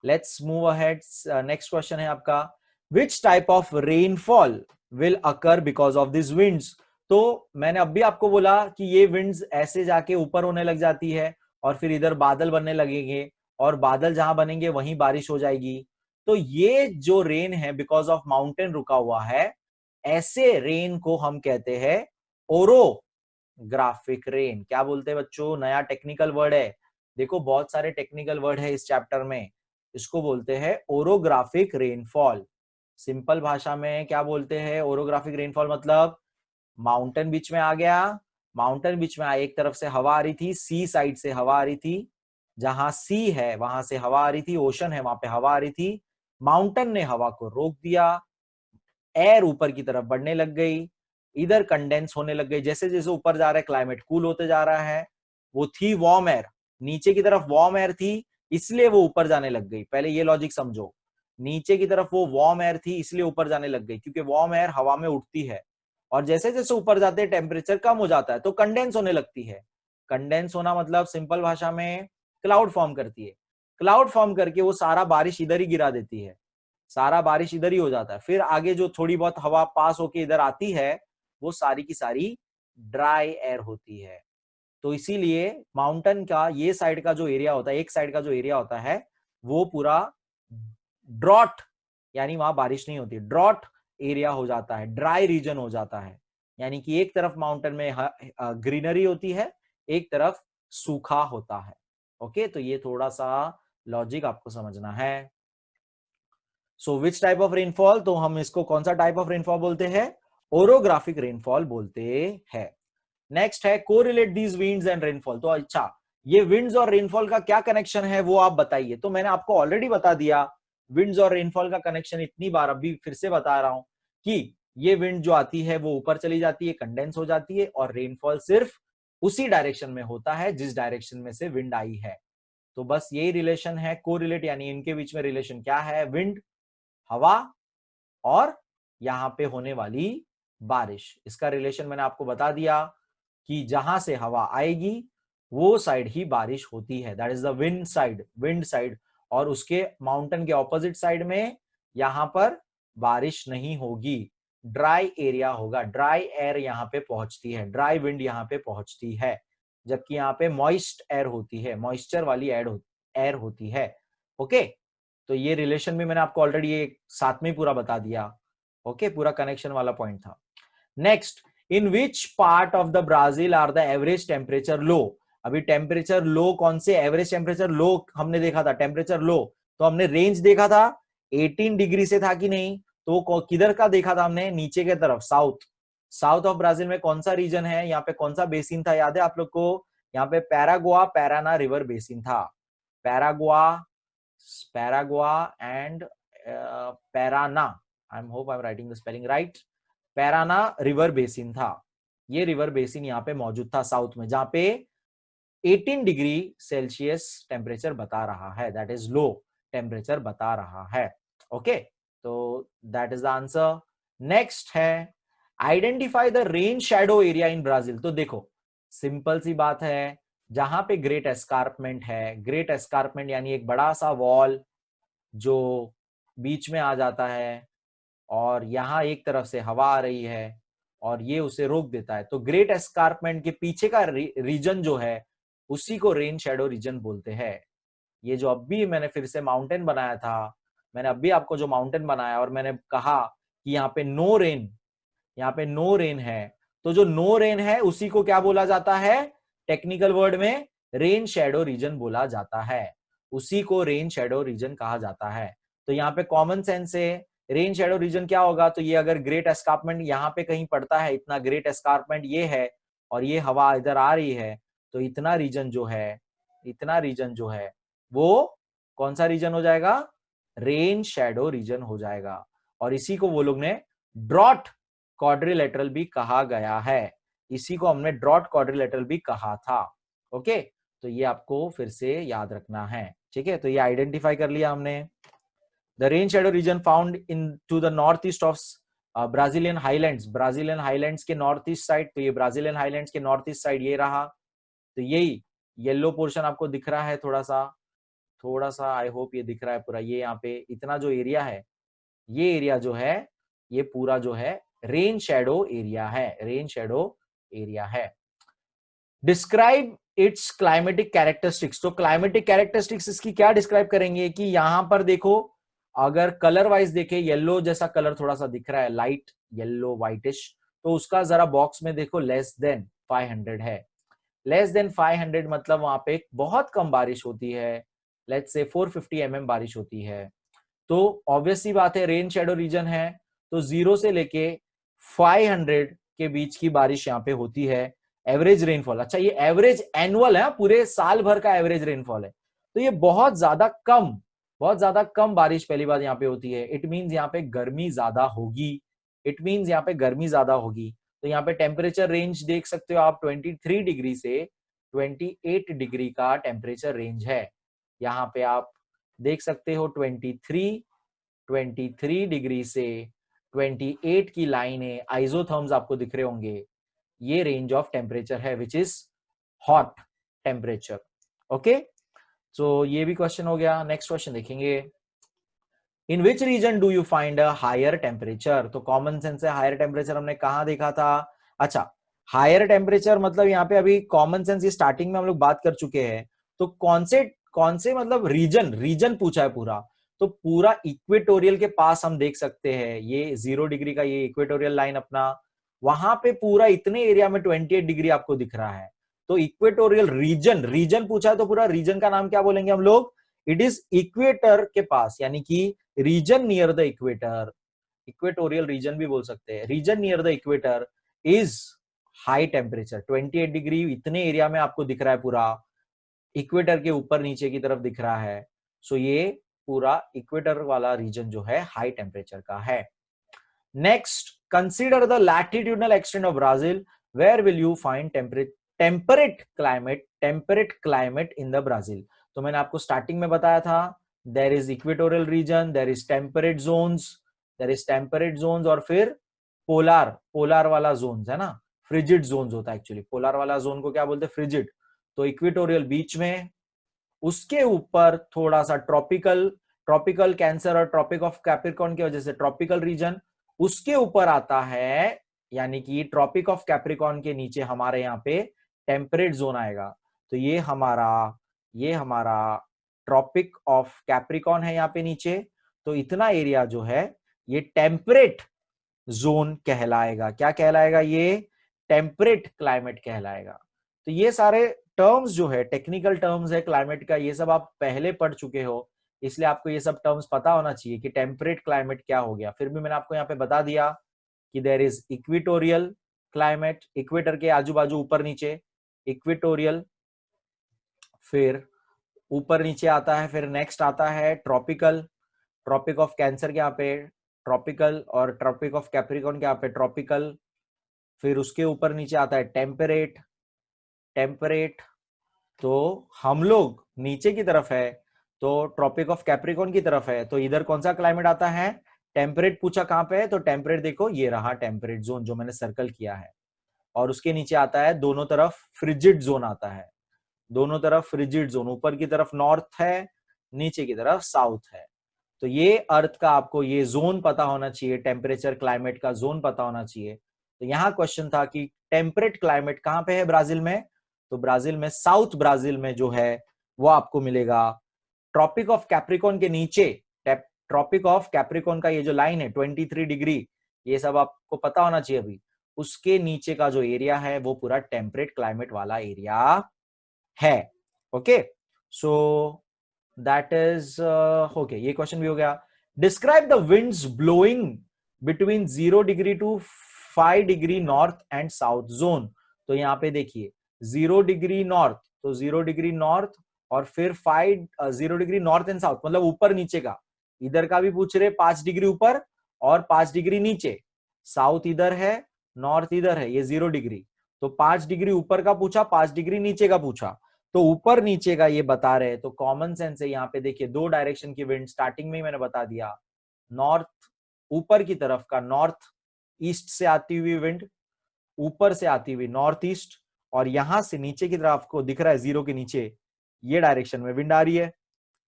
Let's move ahead. Next question है आपका, which type of rainfall will occur because of this winds? तो मैंने अभी आपको बोला कि ये विंड्स ऐसे जाके ऊपर होने लग जाती है और फिर इधर बादल बनने लगेंगे, और बादल जहां बनेंगे वहीं बारिश हो जाएगी। तो ये जो रेन है बिकॉज ऑफ माउंटेन रुका हुआ है, ऐसे रेन को हम कहते हैं ओरोग्राफिक रेन। क्या बोलते हैं बच्चों? नया टेक्निकल वर्ड है, देखो बहुत सारे टेक्निकल वर्ड है इस चैप्टर में। इसको बोलते हैं ओरोग्राफिक रेनफॉल। सिंपल भाषा में क्या बोलते हैं? ओरोग्राफिक रेनफॉल मतलब माउंटेन बीच में आ गया, माउंटेन बीच में आया, एक तरफ से हवा आ रही थी, सी साइड से हवा आ रही थी, जहां सी है वहां से हवा आ रही थी, ओशन है वहां पे हवा आ रही थी, माउंटेन ने हवा को रोक दिया, एयर ऊपर की तरफ बढ़ने लग गई, इधर कंडेंस होने लग गई, जैसे जैसे ऊपर जा रहा है क्लाइमेट कूल होते जा रहा है, वो थी वार्म एयर, नीचे की तरफ वार्म एयर थी इसलिए वो ऊपर जाने लग गई, पहले ये लॉजिक समझो, नीचे की तरफ वो वार्म एयर थी इसलिए ऊपर जाने लग गई, क्योंकि वार्म एयर हवा में उठती है और जैसे जैसे ऊपर जाते हैं टेम्परेचर कम हो जाता है तो कंडेंस होने लगती है, कंडेंस होना मतलब सिंपल भाषा में क्लाउड फॉर्म करती है, क्लाउड फॉर्म करके वो सारा बारिश इधर ही गिरा देती है, सारा बारिश इधर ही हो जाता है, फिर आगे जो थोड़ी बहुत हवा पास होके इधर आती है वो सारी की सारी ड्राई एयर होती है। तो इसीलिए माउंटेन का ये साइड का जो एरिया होता है, एक साइड का जो एरिया होता है वो पूरा ड्रॉट, यानी वहां बारिश नहीं होती, ड्रॉट एरिया हो जाता है, ड्राई रीजन हो जाता है, यानी कि एक तरफ माउंटेन में ग्रीनरी होती है, एक तरफ सूखा होता है। ओके, तो ये थोड़ा सा लॉजिक आपको समझना है। सो विच टाइप ऑफ रेनफॉल, तो हम इसको कौन सा टाइप ऑफ रेनफॉल बोलते हैं, ओरोग्राफिक रेनफॉल बोलते हैं। नेक्स्ट है correlate these winds and rainfall, तो अच्छा ये विंड्स और रेनफॉल का क्या कनेक्शन है वो आप बताइए, तो मैंने आपको ऑलरेडी बता दिया विंड्स और रेनफॉल का कनेक्शन, इतनी बार अभी फिर से बता रहा हूं कि ये विंड जो आती है वो ऊपर चली जाती है, कंडेंस हो जाती है, और रेनफॉल सिर्फ उसी डायरेक्शन में होता है जिस डायरेक्शन में से विंड आई है। तो बस यही रिलेशन है, कोरिलेट यानी इनके बीच में रिलेशन क्या है, विंड, हवा और यहां पे होने वाली बारिश, इसका रिलेशन मैंने आपको बता दिया कि जहां से हवा आएगी वो साइड ही बारिश होती है, that is the wind side, wind side, और उसके माउंटेन के ऑपोजिट साइड में यहां पर बारिश नहीं होगी, ड्राई एरिया होगा, ड्राई एयर यहां पे पहुंचती है, ड्राई विंड यहां पे पहुंचती है, जबकि यहां पे मॉइस्ट एयर होती है, मॉइस्चर वाली एयर होती है। ओके, तो ये रिलेशन भी मैंने आपको ऑलरेडी एक साथ में पूरा बता दिया। ओके, पूरा कनेक्शन वाला पॉइंट था। Next, in which part of the Brazil are the average temperature low, अभी टेम्परेचर लो कौन से, एवरेज टेम्परेचर लो हमने देखा था, टेम्परेचर लो तो हमने रेंज देखा था 18 डिग्री से था कि नहीं, तो किधर का देखा था हमने, नीचे के तरफ, साउथ, साउथ ऑफ ब्राजील में कौन सा रीजन है, यहाँ पे कौन सा बेसिन था, याद है आप लोग को, यहाँ पे पैरागुआ पैराना रिवर बेसिन था, Paraguay, Paraguay and Parana, I am hope I am writing the spelling right, Parana river basin था, ये रिवर बेसिन यहाँ पे मौजूद था साउथ में, जहां पे 18 डिग्री सेल्सियस टेम्परेचर बता रहा है, दैट इज लो टेम्परेचर बता रहा है। ओके, तो that is the answer. Next है identify the rain shadow area in Brazil, तो देखो सिंपल सी बात है, जहां पे ग्रेट एस्कार्पमेंट है, ग्रेट एस्कार्पमेंट यानी एक बड़ा सा वॉल जो बीच में आ जाता है और यहाँ एक तरफ से हवा आ रही है और ये उसे रोक देता है, तो ग्रेट एस्कार्पमेंट के पीछे का रीजन जो है उसी को रेन शैडो रीजन बोलते हैं। ये जो अभी मैंने फिर से माउंटेन बनाया था, मैंने अभी आपको जो माउंटेन बनाया और मैंने कहा कि यहाँ पे नो रेन, यहाँ पे नो रेन है, तो जो नो रेन है उसी को क्या बोला जाता है, टेक्निकल वर्ड में रेन शैडो रीजन बोला जाता है, उसी को रेन शैडो रीजन कहा जाता है। तो यहाँ पे कॉमन सेंस से रेन शैडो रीजन क्या होगा, तो ये अगर ग्रेट एस्कार्पमेंट यहाँ पे कहीं पड़ता है, इतना ग्रेट एस्कार्पमेंट ये है और ये हवा इधर आ रही है, तो इतना रीजन जो है, इतना रीजन जो है वो कौन सा रीजन हो जाएगा, रेन शैडो रीजन हो जाएगा, और इसी को वो लोग ने ड्रॉट क्वाड्रिलेटरल भी कहा गया है, इसी को हमने ड्रॉट क्वाड्रिलेटरल भी कहा था। ओके, तो ये आपको फिर से याद रखना है, ठीक है, तो ये आइडेंटिफाई कर लिया हमने। The rain shadow region found in to the north east of Brazilian highlands, Brazilian highlands के नॉर्थ ईस्ट साइड, तो ये ब्राजीलियन हाईलैंड्स के नॉर्थ ईस्ट साइड ये रहा, तो यही येलो पोर्शन आपको दिख रहा है, थोड़ा सा आई होप ये दिख रहा है पूरा, ये यहाँ पे इतना जो एरिया है, ये एरिया जो है ये पूरा जो है रेन शैडो एरिया है, रेन शैडो एरिया है। डिस्क्राइब इट्स क्लाइमेटिक कैरेक्टरिस्टिक्स, तो क्लाइमेटिक कैरेक्टरिस्टिक्स इसकी क्या डिस्क्राइब करेंगे कि यहां पर देखो, अगर कलर वाइज देखे, येलो जैसा कलर थोड़ा सा दिख रहा है, लाइट येलो व्हाइटिश, तो उसका जरा बॉक्स में देखो लेस देन 500 है, लेस देन 500 मतलब वहां पे बहुत कम बारिश होती है, लेट्स से 450 mm बारिश होती है, तो ऑब्वियस सी बात है रेन शैडो रीजन है, तो 0 से लेके 500 के बीच की बारिश यहाँ पे होती है। एवरेज रेनफॉल, अच्छा ये एवरेज एनुअल है, पूरे साल भर का एवरेज रेनफॉल है, तो ये बहुत ज्यादा कम बारिश पहली बात यहाँ पे होती है। इट मींस यहाँ पे गर्मी ज्यादा होगी, इट मींस यहाँ पे गर्मी ज्यादा होगी। तो यहाँ पे टेम्परेचर रेंज देख सकते हो आप 23 डिग्री से 28 डिग्री का टेम्परेचर रेंज है। यहाँ पे आप देख सकते हो 23 डिग्री से 28 की लाइनें, आइसोथर्म्स आपको दिख रहे होंगे, ये रेंज ऑफ टेम्परेचर है which is hot temperature. Okay, so ये भी क्वेश्चन हो गया। नेक्स्ट क्वेश्चन देखेंगे, in which region do you find a higher temperature. तो कॉमन सेंस से हायर टेम्परेचर हमने कहा देखा था। अच्छा, हायर टेम्परेचर मतलब यहाँ पे अभी कॉमन सेंस ये स्टार्टिंग में हम लोग बात कर चुके हैं, तो कौन से मतलब रीजन पूछा है पूरा, तो पूरा इक्वेटोरियल के पास हम देख सकते हैं, ये 0 डिग्री का ये इक्वेटोरियल लाइन अपना, वहां पे पूरा इतने एरिया में 28 डिग्री आपको दिख रहा है। तो इक्वेटोरियल रीजन पूछा है, तो पूरा रीजन का नाम क्या बोलेंगे हम लोग, इट इज इक्वेटर के पास, यानी कि region near the equator, equatorial region भी बोल सकते हैं, region near the equator is high temperature. 28 degree इतने एरिया में आपको दिख रहा है, पूरा इक्वेटर के ऊपर नीचे की तरफ दिख रहा है। सो ये पूरा इक्वेटर वाला रीजन जो है हाई टेम्परेचर का है। Next, consider the latitudinal extent of Brazil, where will you find temperate climate in the Brazil. तो मैंने आपको स्टार्टिंग में बताया था, there is equatorial region, there is temperate zones, और फिर पोलार वाला जोन्स है ना, फ्रिजिड जोन्स होता है एक्चुअली। पोलार वाला जोन को क्या बोलते हैं, फ्रिजिड। तो इक्वेटोरियल बीच में, उसके ऊपर थोड़ा सा ट्रॉपिकल कैंसर और ट्रॉपिक ऑफ कैप्रिकॉर्न की वजह से ट्रॉपिकल रीजन, उसके ऊपर आता है, यानी कि ट्रॉपिक ऑफ कैप्रिकॉर्न के नीचे हमारे यहाँ पे टेम्परेट जोन आएगा। तो ये हमारा ट्रॉपिक ऑफ कैप्रिकॉर्न है यहाँ पे नीचे, तो इतना एरिया जो है ये टेम्परेट जोन कहलाएगा। क्या कहलाएगा, ये टेम्परेट क्लाइमेट कहलाएगा। तो ये सारे टर्म्स जो है, टेक्निकल टर्म्स है क्लाइमेट का, ये सब आप पहले पढ़ चुके हो, इसलिए आपको ये सब टर्म्स पता होना चाहिए कि टेम्परेट क्लाइमेट क्या हो गया। फिर भी मैंने आपको यहाँ पे बता दिया कि there is equatorial climate, equator के आजू बाजू ऊपर नीचे इक्वेटोरियल, फिर ऊपर नीचे आता है, फिर नेक्स्ट आता है ट्रॉपिकल, ट्रॉपिक ऑफ कैंसर के यहाँ पे ट्रॉपिकल, और ट्रॉपिक ऑफ कैप्रिकॉर्न के यहाँ पे ट्रॉपिकल, फिर उसके ऊपर नीचे आता है टेम्परेट। तो हम लोग नीचे की तरफ है, तो ट्रॉपिक ऑफ कैप्रिकॉर्न की तरफ है, तो इधर कौन सा क्लाइमेट आता है, टेम्परेट पूछा कहां पे है, तो टेम्परेट देखो ये रहा टेम्परेट जोन जो मैंने सर्कल किया है, और उसके नीचे आता है दोनों तरफ फ्रिजिड जोन आता है, दोनों तरफ फ्रिजिड जोन, ऊपर की तरफ नॉर्थ है, नीचे की तरफ साउथ है। तो ये अर्थ का आपको ये जोन पता होना चाहिए, टेम्परेचर क्लाइमेट का जोन पता होना चाहिए। तो यहाँ क्वेश्चन था कि टेम्परेट क्लाइमेट कहां पे है ब्राजील में, तो ब्राजील में साउथ ब्राजील में जो है वो आपको मिलेगा ट्रॉपिक ऑफ कैप्रिकॉर्न के नीचे, ट्रॉपिक ऑफ कैप्रिकॉर्न का ये जो लाइन है 23 डिग्री, ये सब आपको पता होना चाहिए अभी, उसके नीचे का जो एरिया है वो पूरा टेम्परेट क्लाइमेट वाला एरिया है। Okay, so that is okay, ये क्वेश्चन भी हो गया। Describe the winds blowing between 0 degree to 5 degree north and south zone. तो यहाँ पे देखिए 0 डिग्री नॉर्थ, तो 0 डिग्री नॉर्थ और फिर 0 डिग्री नॉर्थ एंड साउथ, मतलब ऊपर नीचे का, इधर का भी पूछ रहे 5 डिग्री ऊपर और 5 डिग्री नीचे, साउथ इधर है नॉर्थ इधर है, ये 0 डिग्री, तो 5 डिग्री ऊपर का पूछा 5 डिग्री नीचे का पूछा, तो ऊपर नीचे का ये बता रहे, तो कॉमन सेंस है यहाँ पे देखिए दो डायरेक्शन की विंड, स्टार्टिंग में ही मैंने बता दिया, नॉर्थ ऊपर की तरफ का नॉर्थ ईस्ट से आती हुई विंड, ऊपर से आती हुई नॉर्थ ईस्ट, और यहां से नीचे की तरफ आपको दिख रहा है 0 के नीचे ये डायरेक्शन में विंड आ रही है,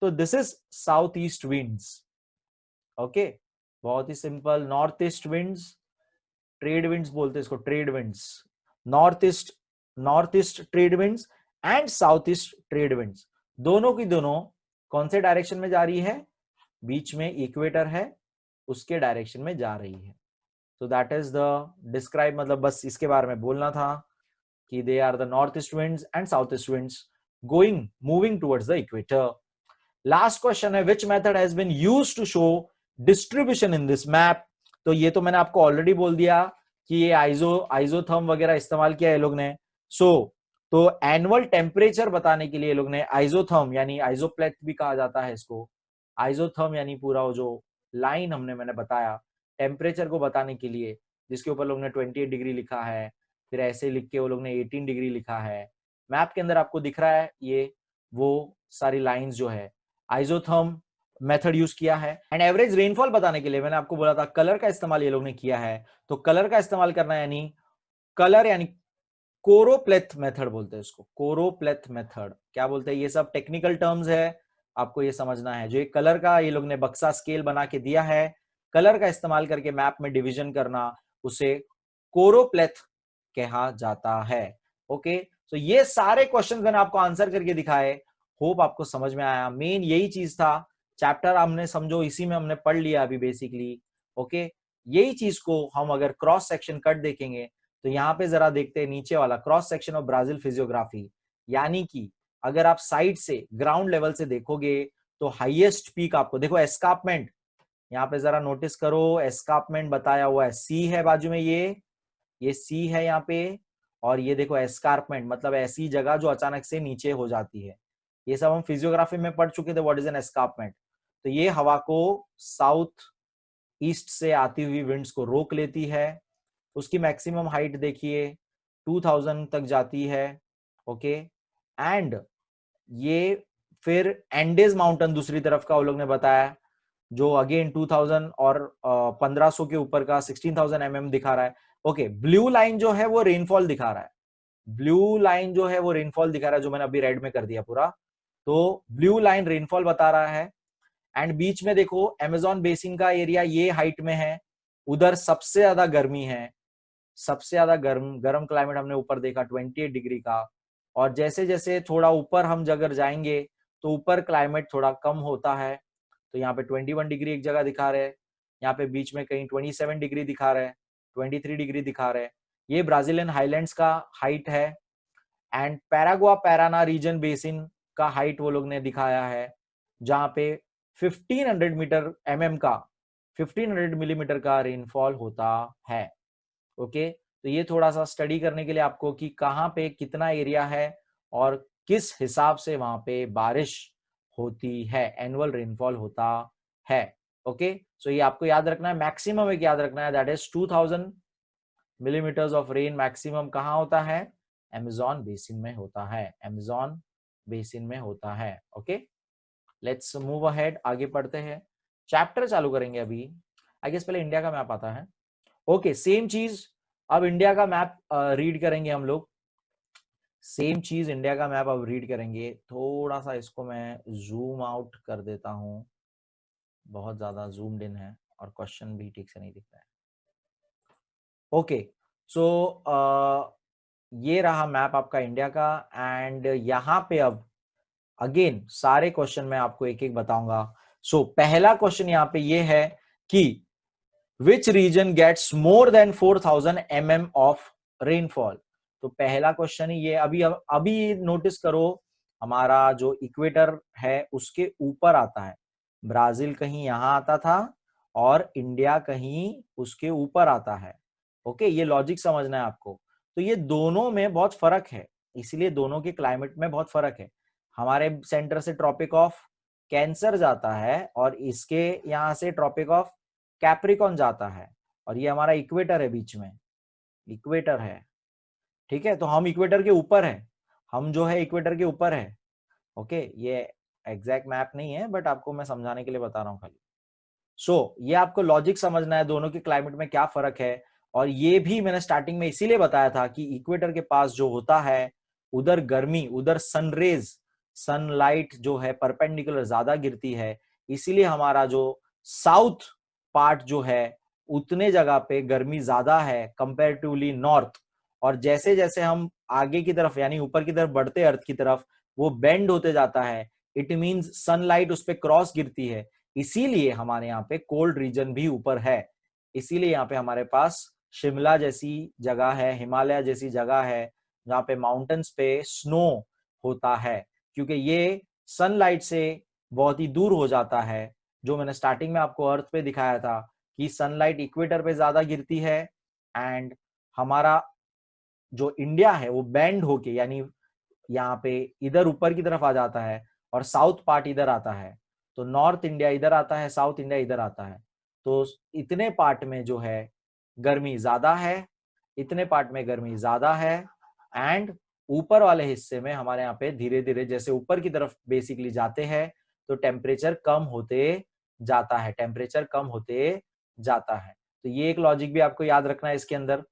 तो this is south east winds. Okay, बहुत ही simple, north east winds, trade winds बोलते हैं इसको, trade winds, north east trade winds and south east trade winds, दोनों की दोनों कौन से डायरेक्शन में जा रही है, बीच में इक्वेटर है उसके डायरेक्शन में जा रही है। तो दैट इज द डिस्क्राइब, मतलब बस इसके बारे में बोलना था कि they are the north east winds and south east winds moving towards the equator. Last question है, which method has been used to show distribution in this map. तो ये तो मैंने आपको ऑलरेडी बोल दिया कि ये आइजोथर्म वगैरह इस्तेमाल किया ये लोग ने। तो एनुअल टेम्परेचर बताने के लिए ये लोग ने आइजोथर्म यानी आइजोप्लेथ भी कहा जाता है इसको। आइजोथर्म यानी पूरा वो जो लाइन मैंने बताया टेम्परेचर को बताने के लिए, जिसके ऊपर लोग ने 28 डिग्री लिखा है, फिर ऐसे लिख के वो लोग ने 18 डिग्री लिखा है। मैप के अंदर आपको दिख रहा है ये वो सारी लाइंस जो है आइजोथर्म मेथड यूज किया है। एंड एवरेज रेनफॉल बताने के लिए मैंने आपको बोला था कलर का इस्तेमाल ये लोग ने किया है। तो कलर का इस्तेमाल करना यानी कलर यानी कोरोप्लेथ मेथड बोलते हैं इसको। कोरोप्लेथ मेथड क्या बोलते हैं, ये सब टेक्निकल टर्म्स है, आपको ये समझना है। जो एक कलर का ये लोग ने बक्सा स्केल बना के दिया है, कलर का इस्तेमाल करके मैप में डिवीजन करना, उसे कोरोप्लेथ कहा जाता है। ओके, तो ये सारे क्वेश्चन मैंने आपको आंसर करके दिखाए, होप आपको समझ में आया। मेन यही चीज था, चैप्टर हमने समझो इसी में हमने पढ़ लिया अभी बेसिकली। ओके, यही चीज को हम अगर क्रॉस सेक्शन कट देखेंगे तो यहाँ पे जरा देखते हैं नीचे वाला cross section of Brazil physiography, यानी कि अगर आप साइड से ग्राउंड लेवल से देखोगे तो हाईएस्ट पीक आपको देखो एस्कार्पमेंट, यहाँ पे जरा नोटिस करो एस्कार्पमेंट बताया हुआ है, सी है बाजू में, ये सी है यहाँ पे, और ये देखो एस्कार्पमेंट मतलब ऐसी जगह जो अचानक से नीचे हो जाती है। ये सब हम फिजियोग्राफी में पढ़ चुके थे व्हाट इज एन एस्कार्पमेंट। तो ये हवा को साउथ ईस्ट से आती हुई विंड्स को रोक लेती है। उसकी मैक्सिमम हाइट देखिए 2000 तक जाती है। ओके, एंड ये फिर एंडेज माउंटेन दूसरी तरफ का वो लोग ने बताया, जो अगेन 2000 और 1500 के ऊपर का 16,000 mm दिखा रहा है। ओके, ब्लू लाइन जो है वो रेनफॉल दिखा रहा है, ब्लू लाइन जो है वो रेनफॉल दिखा रहा है, जो मैंने अभी रेड में कर दिया पूरा। तो ब्लू लाइन रेनफॉल बता रहा है। एंड बीच में देखो अमेजोन बेसिन का एरिया ये हाइट में है, उधर सबसे ज्यादा गर्मी है, सबसे ज्यादा गर्म क्लाइमेट हमने ऊपर देखा 28 डिग्री का। और जैसे जैसे थोड़ा ऊपर हम अगर जाएंगे तो ऊपर क्लाइमेट थोड़ा कम होता है। तो यहाँ पे 21 डिग्री एक जगह दिखा रहे हैं, यहाँ पे बीच में कहीं 27 डिग्री दिखा रहे हैं, 23 डिग्री दिखा रहे हैं। ये ब्राजीलियन हाईलैंड्स का हाइट है। एंड पैरागुआ पैराना रीजन बेसिन का हाइट वो लोग ने दिखाया है, जहां पे 1500 मीटर mm का 1500 मिलीमीटर का रेनफॉल होता है। ओके, तो ये थोड़ा सा स्टडी करने के लिए आपको कि कहाँ पे कितना एरिया है और किस हिसाब से वहां पे बारिश होती है, एनुअल रेनफॉल होता है। ओके, सो ये आपको याद रखना है, मैक्सिमम एक याद रखना है, that is 2000 millimetres of rain maximum कहाँ होता है, अमेजोन बेसिन में होता है, अमेजोन बेसिन में होता है। ओके, लेट्स मूव अहेड, आगे पढ़ते हैं, चैप्टर चालू करेंगे अभी। आई गेस पहले इंडिया का मैप आता है। ओके, सेम चीज, अब इंडिया का मैप रीड करेंगे हम लोग, सेम चीज इंडिया का मैप अब रीड करेंगे। थोड़ा सा इसको मैं जूम आउट कर देता हूं, बहुत ज्यादा जूम्ड इन है और क्वेश्चन भी ठीक से नहीं दिख रहा है। ओके, सो ये रहा मैप आपका इंडिया का। एंड यहाँ पे अब अगेन सारे क्वेश्चन मैं आपको एक एक बताऊंगा। सो पहला क्वेश्चन यहाँ पे ये है कि which region gets more than 4000 mm of rainfall. तो पहला क्वेश्चन ही ये, अभी नोटिस करो हमारा जो इक्वेटर है उसके ऊपर आता है, ब्राजील कहीं यहां आता था और इंडिया कहीं उसके ऊपर आता है। ओके, ये लॉजिक समझना है आपको। तो ये दोनों में बहुत फर्क है, इसीलिए दोनों के क्लाइमेट में बहुत फर्क है। हमारे सेंटर से ट्रॉपिक ऑफ कैंसर जाता है और इसके यहां से ट्रॉपिक ऑफ कैप्रिकॉन जाता है, और ये हमारा इक्वेटर है, बीच में इक्वेटर है। ठीक है, तो हम इक्वेटर के ऊपर है, हम जो है इक्वेटर के ऊपर है। ओके, ये एग्जैक्ट मैप नहीं है बट आपको मैं समझाने के लिए बता रहा हूँ खाली। सो ये आपको लॉजिक समझना है, दोनों के क्लाइमेट में क्या फर्क है। और ये भी मैंने स्टार्टिंग में इसीलिए बताया था कि इक्वेटर के पास जो होता है उधर गर्मी, उधर सनरेज, सनलाइट जो है परपेंडिकुलर ज्यादा गिरती है, इसीलिए हमारा जो साउथ पार्ट जो है उतने जगह पे गर्मी ज्यादा है कंपेरेटिवली नॉर्थ। और जैसे जैसे हम आगे की तरफ यानी ऊपर की तरफ बढ़ते अर्थ की तरफ, वो बेंड होते जाता है, इट मींस सनलाइट उस पर क्रॉस गिरती है, इसीलिए हमारे यहाँ पे कोल्ड रीजन भी ऊपर है। इसीलिए यहाँ पे हमारे पास शिमला जैसी जगह है, हिमालय जैसी जगह है, जहाँ पे माउंटेन्स पे स्नो होता है, क्योंकि ये सनलाइट से बहुत ही दूर हो जाता है। जो मैंने स्टार्टिंग में आपको अर्थ पे दिखाया था कि सनलाइट इक्वेटर पे ज्यादा गिरती है एंड हमारा जो इंडिया है वो बेंड होके, यानी यहाँ पे इधर ऊपर की तरफ आ जाता है और साउथ पार्ट इधर आता है, तो नॉर्थ इंडिया इधर आता है, साउथ इंडिया इधर आता है। तो इतने पार्ट में जो है गर्मी ज्यादा है, इतने पार्ट में गर्मी ज्यादा है, एंड ऊपर वाले हिस्से में हमारे यहाँ पे धीरे धीरे जैसे ऊपर की तरफ बेसिकली जाते हैं तो टेम्परेचर कम होते जाता है, टेम्परेचर कम होते जाता है। तो ये एक लॉजिक भी आपको याद रखना है इसके अंदर।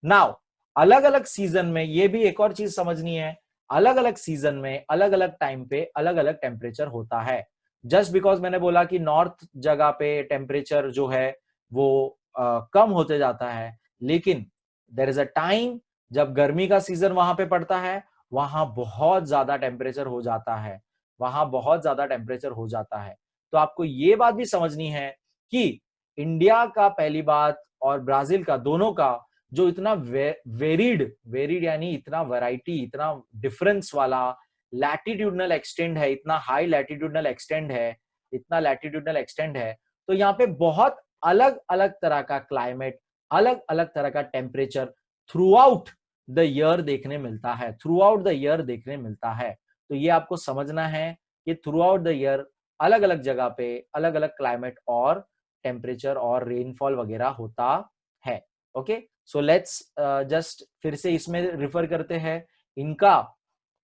नाउ अलग अलग सीजन में ये भी एक और चीज समझनी है, अलग अलग सीजन में अलग अलग टाइम पे अलग अलग टेम्परेचर होता है। जस्ट बिकॉज मैंने बोला कि नॉर्थ जगह पे टेम्परेचर जो है वो कम होते जाता है, लेकिन देयर इज अ टाइम जब गर्मी का सीजन वहां पे पड़ता है, वहां बहुत ज्यादा टेम्परेचर हो जाता है, वहां बहुत ज्यादा टेम्परेचर हो जाता है। तो आपको ये बात भी समझनी है कि इंडिया का पहली बात और ब्राजील का, दोनों का जो इतना वेरिड यानी इतना वैरायटी, इतना डिफरेंस वाला लैटिट्यूडनल एक्सटेंड है, इतना हाई लैटिट्यूडनल एक्सटेंड है, इतना लैटिट्यूडनल एक्सटेंड है, तो यहाँ पे बहुत अलग अलग तरह का क्लाइमेट, अलग अलग तरह का temperature through out the year देखने मिलता है, थ्रू आउट द ईयर देखने मिलता है। तो ये आपको समझना है कि थ्रू आउट द ईयर अलग अलग जगह पे अलग अलग क्लाइमेट और टेम्परेचर और रेनफॉल वगैरह होता है। ओके, सो लेट्स जस्ट फिर से इसमें रिफर करते हैं, इनका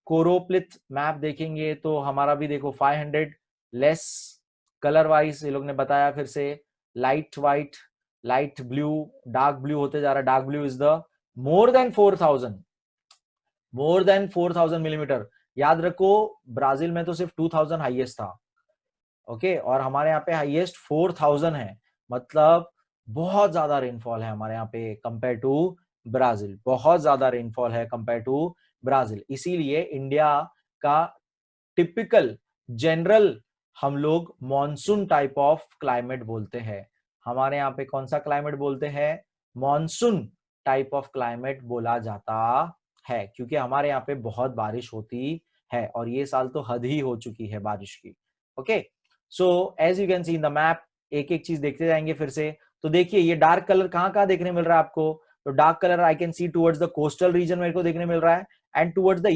कोरोप्लिथ मैप देखेंगे तो हमारा भी देखो 500 लेस कलर वाइज ये लोग ने बताया, फिर से light white, light blue, dark blue होते जा रहा है, dark blue is the more than 4000 millimetre. याद रखो ब्राजील में तो सिर्फ 2000 हाईएस्ट था, ओके, और हमारे यहाँ पे हाईएस्ट 4000 है, मतलब बहुत ज्यादा रेनफॉल है हमारे यहाँ पे कंपेयर टू ब्राजील, बहुत ज्यादा रेनफॉल है कंपेयर टू ब्राजील। इसीलिए इंडिया का टिपिकल जनरल हम लोग मॉनसून टाइप ऑफ क्लाइमेट बोलते हैं। हमारे यहाँ पे कौन सा क्लाइमेट बोलते हैं? मॉनसून टाइप ऑफ क्लाइमेट बोला जाता है, क्योंकि हमारे यहाँ पे बहुत बारिश होती है और ये साल तो हद ही हो चुकी है बारिश की। Okay, so as you can see in the map, एक एक चीज देखते जाएंगे फिर से। तो देखिए ये डार्क कलर कहाँ कहाँ देखने मिल रहा है आपको? तो dark colour I can see towards the coastal region मेरे को देखने मिल रहा है, and towards the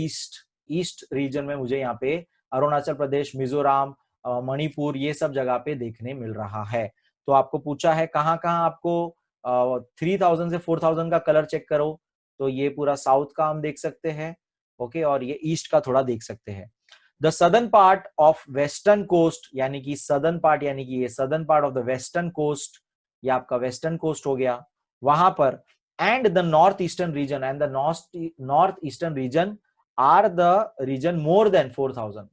east region में मुझे यहाँ पे अरुणाचल प्रदेश, मिजोरम, मणिपुर, ये सब जगह पे देखने मिल रहा है। तो आपको पूछा है कहाँ कहाँ आपको 3000 से 4000 का कलर चेक करो, तो ये पूरा साउथ का हम देख सकते हैं, ओके, और ये ईस्ट का थोड़ा देख सकते हैं। The southern part of western coast, यानी कि सदर्न पार्ट, यानी कि ये southern part of the western coast, ये आपका वेस्टर्न कोस्ट हो गया वहां पर, and the north eastern region, and the north eastern region are the region more than 4000।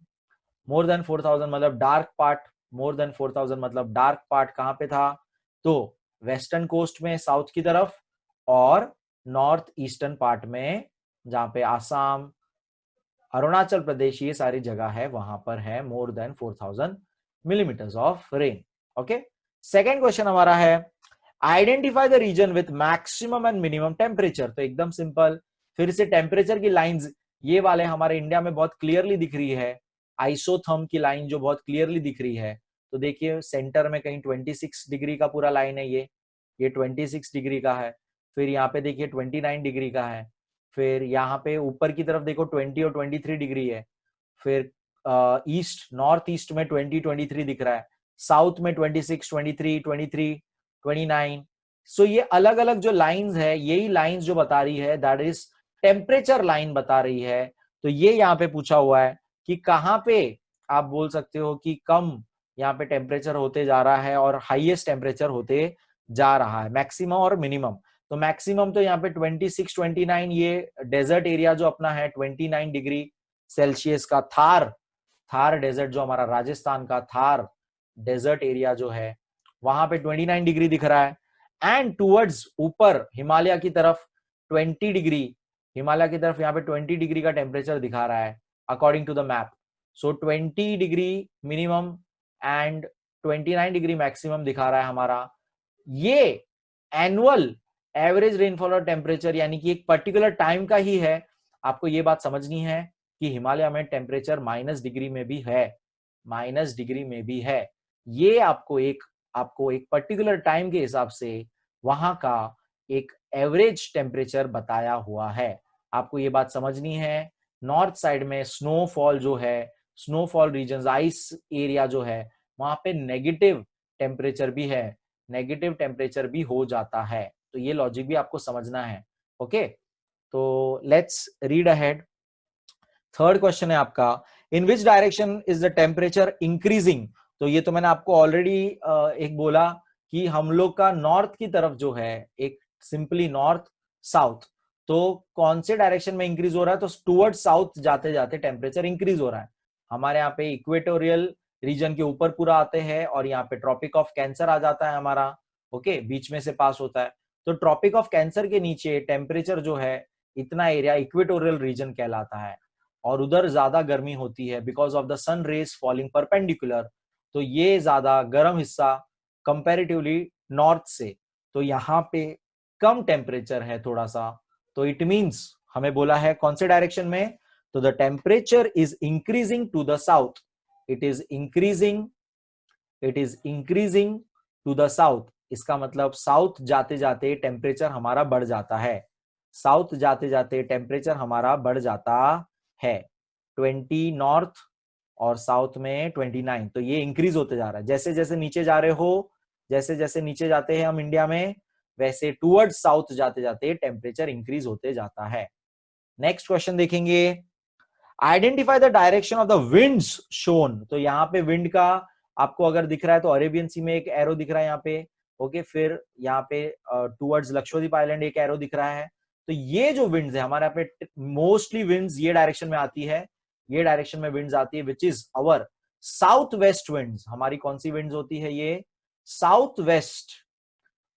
More than 4000 मतलब डार्क पार्ट, मोर देन 4000 मतलब डार्क पार्ट कहां पे था? तो वेस्टर्न कोस्ट में साउथ की तरफ, और नॉर्थ ईस्टर्न पार्ट में जहां पे आसाम, अरुणाचल प्रदेश, ये सारी जगह है, वहां पर है more than 4000 millimetres of rain. Okay, second question हमारा है identify the region with maximum and minimum temperature. तो एकदम सिंपल, फिर से टेम्परेचर की लाइंस ये वाले हमारे इंडिया में बहुत क्लियरली दिख रही है, आइसोथर्म की लाइन जो बहुत क्लियरली दिख रही है। तो देखिए सेंटर में कहीं 26 डिग्री का पूरा लाइन है, ये 26 डिग्री का है, फिर यहाँ पे देखिए 29 डिग्री का है, फिर यहाँ पे ऊपर की तरफ देखो 20 और 23 डिग्री है, फिर ईस्ट, नॉर्थ ईस्ट में 20-23 दिख रहा है, साउथ में 26, 23, 23, 29। सो ये अलग अलग जो लाइंस है, यही लाइंस जो बता रही है दैट इज टेम्परेचर लाइन बता रही है। तो ये यहाँ पे पूछा हुआ है कि कहाँ पे आप बोल सकते हो कि कम यहाँ पे टेम्परेचर होते जा रहा है और हाईएस्ट टेम्परेचर होते जा रहा है, मैक्सिमम और मिनिमम। तो मैक्सिमम तो यहाँ पे 26, 29, ये डेजर्ट एरिया जो अपना है 29 डिग्री सेल्सियस का, थार डेजर्ट जो हमारा राजस्थान का थार डेजर्ट एरिया जो है वहां पे 29 डिग्री दिख रहा है, एंड टूवर्ड्स ऊपर हिमालय की तरफ 20 डिग्री, हिमालय की तरफ यहाँ पे 20 डिग्री का टेम्परेचर दिखा रहा है according to the map. So 20 degree minimum and 29 degree maximum दिखा रहा है हमारा। ये एनुअल एवरेज रेनफॉल और टेम्परेचर यानी कि एक पर्टिकुलर टाइम का ही है। आपको ये बात समझनी है कि हिमालय में टेम्परेचर माइनस डिग्री में भी है, माइनस डिग्री में भी है। ये आपको एक पर्टिकुलर टाइम के हिसाब से वहां का एक एवरेज टेम्परेचर बताया हुआ है। आपको ये बात समझनी है। नॉर्थ साइड में स्नोफॉल जो है, स्नोफॉल रीजन, आइस एरिया जो है, वहां पे नेगेटिव टेम्परेचर भी है, नेगेटिव टेम्परेचर भी हो जाता है। तो ये लॉजिक भी आपको समझना है। ओके, तो let's read ahead. Third question है आपका, in which direction is the temperature increasing. तो ये तो मैंने आपको ऑलरेडी एक बोला कि हम लोग का नॉर्थ की तरफ जो है, एक सिंपली नॉर्थ साउथ, तो कौन से डायरेक्शन में इंक्रीज हो रहा है, तो टुवर्ड साउथ जाते जाते टेम्परेचर इंक्रीज हो रहा है। हमारे यहाँ पे इक्वेटोरियल रीजन के ऊपर पूरा आते हैं और यहाँ पे ट्रॉपिक ऑफ कैंसर आ जाता है हमारा। ओके, बीच में से पास होता है। तो ट्रॉपिक ऑफ कैंसर के नीचे टेम्परेचर जो है, इतना एरिया इक्वेटोरियल रीजन कहलाता है और उधर ज्यादा गर्मी होती है because of the sun rays falling perpendicular. तो ये ज्यादा गर्म हिस्सा कंपैरेटिवली नॉर्थ से, तो यहाँ पे कम टेम्परेचर है थोड़ा सा। तो इट मींस हमें बोला है कौन से डायरेक्शन में, तो the temperature is increasing to the south. It is increasing, it is increasing to the south. इसका मतलब साउथ जाते जाते टेम्परेचर हमारा बढ़ जाता है। साउथ जाते जाते टेम्परेचर हमारा बढ़ जाता है। 20 नॉर्थ और साउथ में 29। तो ये इंक्रीज होते जा रहा है। जैसे जैसे नीचे जा रहे हो, जैसे जैसे नीचे जाते हैं हम इंडिया में, वैसे टुवर्ड साउथ जाते जाते टेम्परेचर इंक्रीज होते जाता है। नेक्स्ट क्वेश्चन देखेंगे, identify the direction of the winds shown. तो यहाँ पे विंड का आपको अगर दिख रहा है तो अरेबियन सी में एक एरो दिख रहा है यहाँ पे। ओके, फिर यहाँ पे टुवर्ड्स लक्षद्वीप आइलैंड एक एरो दिख रहा है। तो ये जो विंड्स है हमारे यहाँ पे, मोस्टली विंड्स ये डायरेक्शन में आती है, ये डायरेक्शन में विंड्स आती है, which is our south west winds. हमारी कौन सी विंड्स होती है, ये साउथ वेस्ट।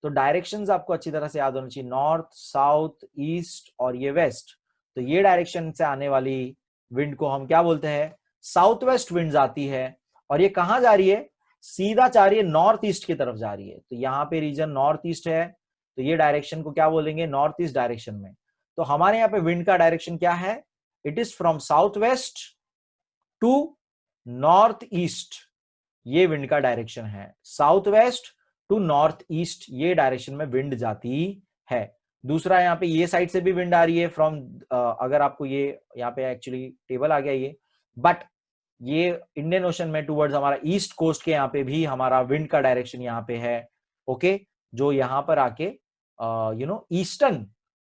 तो डायरेक्शंस आपको अच्छी तरह से याद होनी चाहिए, नॉर्थ, साउथ, ईस्ट और ये वेस्ट। तो ये डायरेक्शन से आने वाली विंड को हम क्या बोलते हैं, साउथ वेस्ट विंड्स आती है। और ये कहां जा रही है, सीधा जा रही है नॉर्थ ईस्ट की तरफ जा रही है। तो यहाँ पे रीजन नॉर्थ ईस्ट है, तो ये डायरेक्शन को क्या बोलेंगे, नॉर्थ ईस्ट डायरेक्शन में। तो हमारे यहाँ पे विंड का डायरेक्शन क्या है, it is from south west to north east. ये विंड का डायरेक्शन है, south west to north east, ये डायरेक्शन में विंड जाती है। दूसरा यहाँ पे ये साइड से भी विंड आ रही है फ्रॉम, अगर आपको ये यहाँ पे एक्चुअली टेबल आ गया ये, बट ये इंडियन ओशन में टुवर्ड्स हमारा ईस्ट कोस्ट के यहाँ पे भी हमारा विंड का डायरेक्शन यहाँ पे है। ओके, जो यहाँ पर आके ईस्टर्न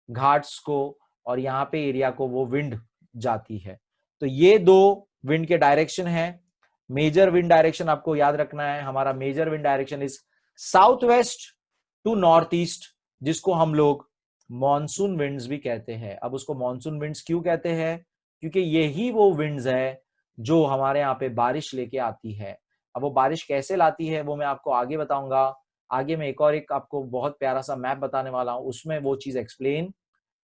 घाट्स को और यहाँ पे एरिया को वो विंड जाती है। तो ये दो विंड के डायरेक्शन है। मेजर विंड डायरेक्शन आपको याद रखना है, हमारा major wind direction is south west to north east, जिसको हम लोग मॉनसून विंड्स भी कहते हैं। अब उसको मॉनसून विंड्स क्यों कहते हैं, क्योंकि यही वो विंड्स है जो हमारे यहाँ पे बारिश लेके आती है। अब वो बारिश कैसे लाती है वो मैं आपको आगे बताऊंगा। आगे मैं एक आपको बहुत प्यारा सा मैप बताने वाला हूं, उसमें वो चीज एक्सप्लेन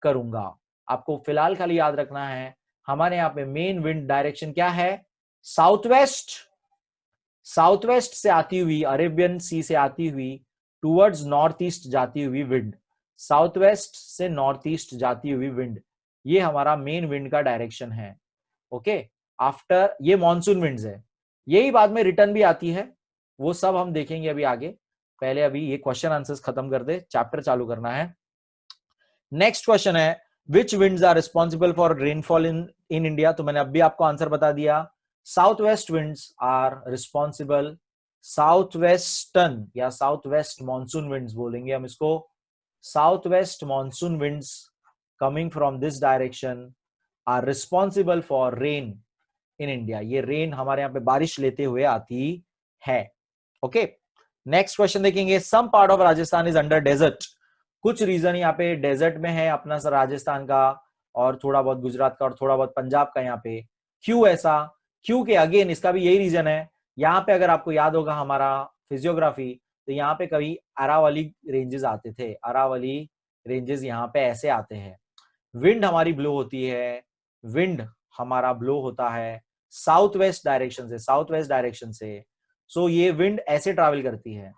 करूंगा। आपको फिलहाल खाली याद रखना है, हमारे यहाँ पे मेन विंड डायरेक्शन क्या है, साउथ वेस्ट, साउथ वेस्ट से आती हुई, अरेबियन सी से आती हुई टुवर्ड्स नॉर्थ ईस्ट जाती हुई विंड, साउथ वेस्ट से नॉर्थ ईस्ट जाती हुई विंड, ये हमारा मेन विंड का डायरेक्शन है। ओके, आफ्टर ये मॉनसून विंड्स है, यही बाद में रिटर्न भी आती है, वो सब हम देखेंगे अभी आगे। पहले अभी ये क्वेश्चन आंसर्स खत्म कर दे, चैप्टर चालू करना है। नेक्स्ट क्वेश्चन है, which winds are responsible for rainfall in India. तो मैंने अभी आपको आंसर बता दिया, south west winds are responsible, south western या साउथ वेस्ट मॉनसून विंड्स बोलेंगे हम इसको, south west monsoon winds coming from this direction are responsible for rain in India. ये रेन हमारे यहाँ पे बारिश लेते हुए आती है। ओके, नेक्स्ट क्वेश्चन देखेंगे, some part of Rajasthan is under desert. कुछ रीजन यहाँ पे डेजर्ट में है अपना राजस्थान का, और थोड़ा बहुत गुजरात का और थोड़ा बहुत पंजाब का यहाँ पे। क्यों ऐसा, क्यों के अगेन इसका भी यही रीजन है। यहाँ पे अगर आपको याद होगा हमारा फिजियोग्राफी, तो यहाँ पे कभी अरावली रेंजेस आते थे, अरावली रेंजेस यहाँ पे ऐसे आते हैं, विंड हमारी ब्लो होती है, विंड हमारा ब्लो होता है साउथ वेस्ट डायरेक्शन से, साउथ वेस्ट डायरेक्शन से। सो ये विंड ऐसे ट्रैवल करती है,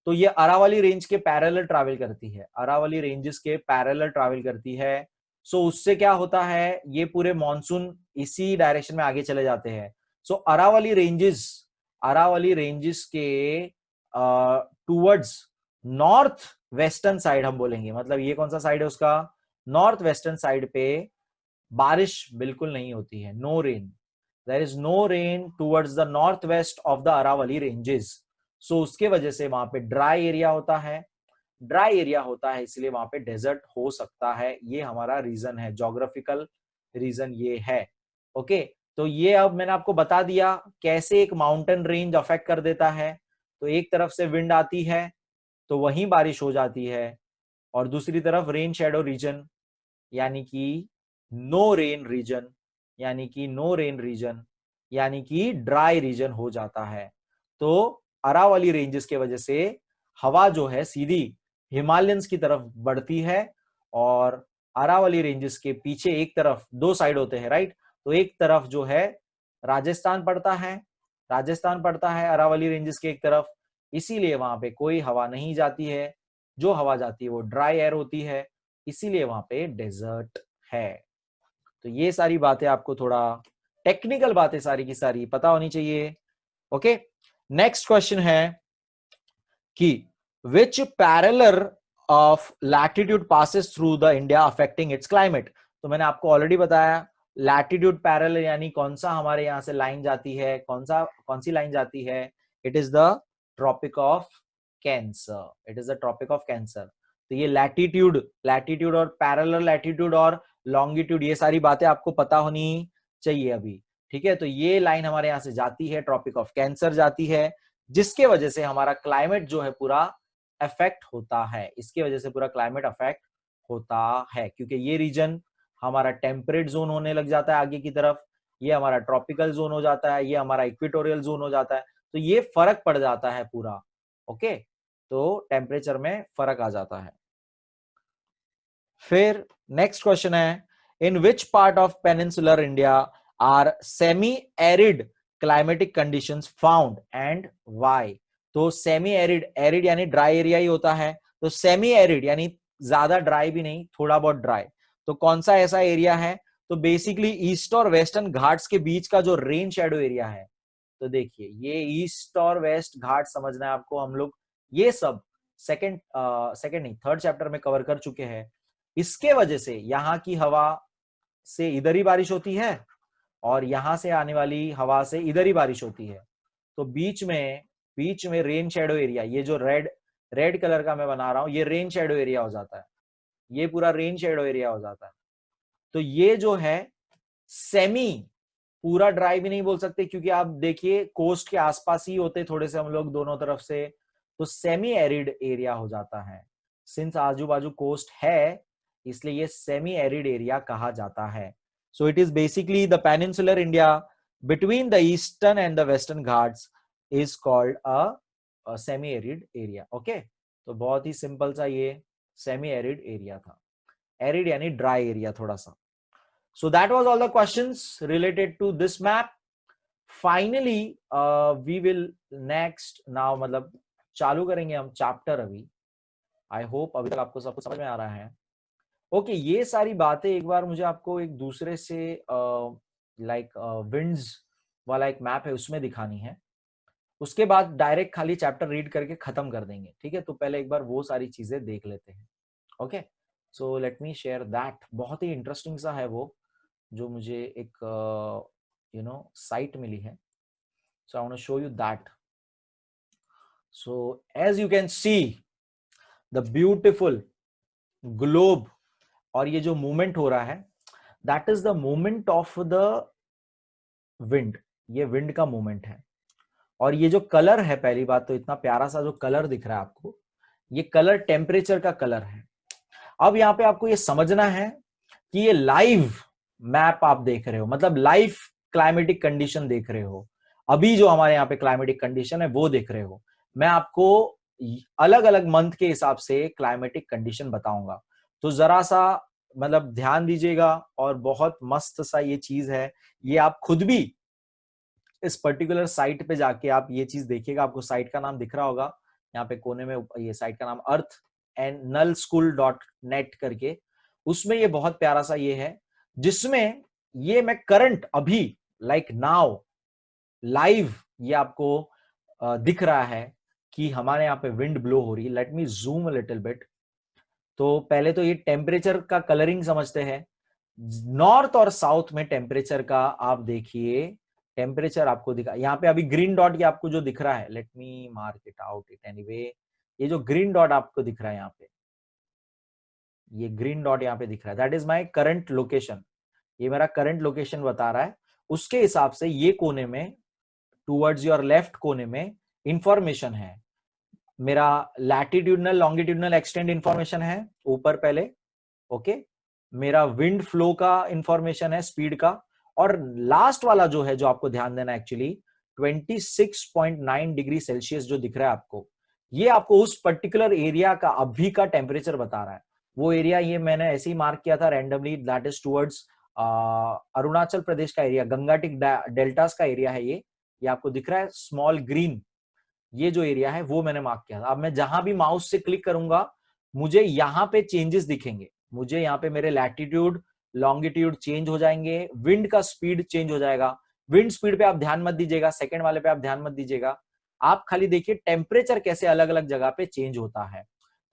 तो ये अरावली रेंज के पैरेलल ट्रैवल करती है, अरावली रेंजेस के पैरेलल ट्रैवल करती है। सो उससे क्या होता है, ये पूरे मॉनसून इसी डायरेक्शन में आगे चले जाते हैं। सो अरावली रेंजेस के टूवर्ड्स नॉर्थ वेस्टर्न साइड हम बोलेंगे, मतलब ये कौन सा साइड है उसका, नॉर्थ वेस्टर्न साइड पे बारिश बिल्कुल नहीं होती है, no rain, there is no rain towards the north west of the Aravalli ranges. सो उसके वजह से वहां पे ड्राई एरिया होता है, ड्राई एरिया होता है इसलिए वहां पे डेजर्ट हो सकता है, ये हमारा रीजन है, ज्योग्राफिकल रीजन ये है। ओके, तो ये अब मैंने आपको बता दिया कैसे एक माउंटेन रेंज अफेक्ट कर देता है। तो एक तरफ से विंड आती है तो वहीं बारिश हो जाती है, और दूसरी तरफ रेन शेडो रीजन यानी कि नो रेन रीजन, यानी कि नो रेन रीजन यानी कि ड्राई रीजन हो जाता है। तो अरावली रेंजेस के वजह से हवा जो है सीधी हिमालयंस की तरफ बढ़ती है, और अरावली रेंजेस के पीछे एक तरफ दो साइड होते हैं, राइट, तो एक तरफ जो है राजस्थान पड़ता है, राजस्थान पड़ता है अरावली रेंजेस के एक तरफ, इसीलिए वहां पे कोई हवा नहीं जाती है, जो हवा जाती है वो ड्राई एयर होती है, इसीलिए वहां पे डेजर्ट है। तो ये सारी बातें आपको थोड़ा टेक्निकल बातें सारी की सारी पता होनी चाहिए। ओके, नेक्स्ट क्वेश्चन है कि which parallel of latitude passes through the India affecting its climate. तो मैंने आपको ऑलरेडी बताया लैटिट्यूड पैरेलल यानी कौन सा हमारे यहां से लाइन जाती है, कौन सी लाइन जाती है, it is the tropic of Cancer, it is the tropic of Cancer. तो ये लैटिट्यूड, लैटिट्यूड और पैरेलल लैटिट्यूड और लॉन्गिट्यूड, ये सारी बातें आपको पता होनी चाहिए अभी, ठीक है। तो ये लाइन हमारे यहां से जाती है, ट्रॉपिक ऑफ कैंसर जाती है, जिसके वजह से हमारा क्लाइमेट जो है पूरा अफेक्ट होता है, इसके वजह से पूरा क्लाइमेट अफेक्ट होता है, क्योंकि ये रीजन हमारा टेम्परेट जोन होने लग जाता है आगे की तरफ, ये हमारा ट्रॉपिकल जोन हो जाता है, ये हमारा इक्वेटोरियल जोन हो जाता है, तो ये फर्क पड़ जाता है पूरा। ओके, तो टेम्परेचर में फर्क आ जाता है। फिर नेक्स्ट क्वेश्चन है, in which part of peninsular India are semi arid climatic conditions found and why. तो सेमी एरिड, एरिड यानी ड्राई एरिया ही होता है, तो सेमी एरिड यानी ज्यादा ड्राई भी नहीं, थोड़ा बहुत ड्राई, तो कौन सा ऐसा एरिया है, तो बेसिकली ईस्ट और वेस्टर्न घाट्स के बीच का जो रेन शेडो एरिया है। तो देखिए ये ईस्ट और वेस्ट घाट समझना है आपको, हम लोग ये सब सेकंड नहीं थर्ड चैप्टर में कवर कर चुके हैं। इसके वजह से यहाँ की हवा से इधर ही बारिश होती है, और यहां से आने वाली हवा से इधर ही बारिश होती है, तो बीच में रेन शेडो एरिया, ये जो रेड रेड कलर का मैं बना रहा हूं, ये रेन शेडो एरिया हो जाता है, ये पूरा रेन शेडो एरिया हो जाता है। तो ये जो है सेमी, पूरा ड्राई भी नहीं बोल सकते क्योंकि आप देखिए कोस्ट के आसपास ही होते थोड़े से हम लोग दोनों तरफ से, तो सेमी एरिड एरिया हो जाता है, सिंस आजू बाजू कोस्ट है इसलिए ये सेमी एरिड एरिया कहा जाता है। So it is basically the peninsular India between the eastern and the western Ghats is called a semi arid area. Okay, तो बहुत ही सिंपल सा ये सेमी एरिड एरिया था, एरिड यानी ड्राई एरिया थोड़ा सा। So that was all the questions related to this map. Finally, we will next now मतलब चालू करेंगे हम चैप्टर अभी। आई होप अभी तक आपको सब कुछ समझ में आ रहा है। ओके, ये सारी बातें एक बार मुझे आपको एक दूसरे से लाइक विंड्स वाला एक मैप है उसमें दिखानी है, उसके बाद डायरेक्ट खाली चैप्टर रीड करके खत्म कर देंगे, ठीक है। तो पहले एक बार वो सारी चीजें देख लेते हैं। Okay, so let me share that, बहुत ही इंटरेस्टिंग सा है वो, जो मुझे एक साइट मिली है, so I want to show you that. So as you can see the beautiful globe, और ये जो मूवमेंट हो रहा है that is the movement of the wind, ये विंड का मूवमेंट है। और ये जो कलर है, पहली बात तो इतना प्यारा सा जो कलर दिख रहा है आपको, ये कलर टेम्परेचर का कलर है। अब यहाँ पे आपको ये समझना है कि ये लाइव मैप आप देख रहे हो, मतलब लाइव क्लाइमेटिक कंडीशन देख रहे हो, अभी जो हमारे यहाँ पे क्लाइमेटिक कंडीशन है वो देख रहे हो। मैं आपको अलग अलग मंथ के हिसाब से क्लाइमेटिक कंडीशन बताऊंगा, तो जरा सा मतलब ध्यान दीजिएगा, और बहुत मस्त सा ये चीज है, ये आप खुद भी इस पर्टिकुलर साइट पे जाके आप ये चीज देखिएगा, आपको साइट का नाम दिख रहा होगा यहाँ पे कोने में, ये साइट का नाम earthandnullschool.net करके, उसमें ये बहुत प्यारा सा ये है, जिसमें ये मैं करंट अभी लाइक नाउ लाइव ये आपको दिख रहा है कि हमारे यहाँ पे विंड ब्लो हो रही है। Let me zoom a little bit. तो पहले तो ये टेम्परेचर का कलरिंग समझते हैं। नॉर्थ और साउथ में टेम्परेचर का आप देखिए, टेम्परेचर आपको दिखा यहाँ पे अभी ग्रीन डॉट ये आपको जो दिख रहा है, let me mark it out it anyway. ये जो ग्रीन डॉट आपको दिख रहा है यहाँ पे, ये ग्रीन डॉट यहाँ पे दिख रहा है, that is my current location. ये मेरा करंट लोकेशन बता रहा है। उसके हिसाब से ये कोने में, टुवर्ड्स योर लेफ्ट कोने में इंफॉर्मेशन है। मेरा लैटिट्यूडनल लॉन्गिट्यूडनल एक्सटेंड इंफॉर्मेशन है ऊपर पहले, ओके। मेरा विंड फ्लो का इंफॉर्मेशन है, स्पीड का। और लास्ट वाला जो है, जो आपको ध्यान देना एक्चुअली, 26.9 डिग्री सेल्सियस जो दिख रहा है आपको, ये आपको उस पर्टिकुलर एरिया का अभी का टेम्परेचर बता रहा है। वो एरिया ये मैंने ऐसे ही मार्क किया था randomly, that is towards Arunachal Pradesh का एरिया, गंगाटिक डेल्टास का एरिया है ये आपको दिख रहा है स्मॉल ग्रीन। ये जो एरिया है वो मैंने मार्क किया था। अब मैं जहां भी माउस से क्लिक करूंगा, मुझे यहाँ पे चेंजेस दिखेंगे। मुझे यहाँ पे मेरे लैटिट्यूड लॉन्गिट्यूड चेंज हो जाएंगे, विंड का स्पीड चेंज हो जाएगा। विंड स्पीड पे आप ध्यान मत दीजिएगा, सेकंड वाले पे आप ध्यान मत दीजिएगा। आप खाली देखिए टेम्परेचर कैसे अलग अलग जगह पे चेंज होता है।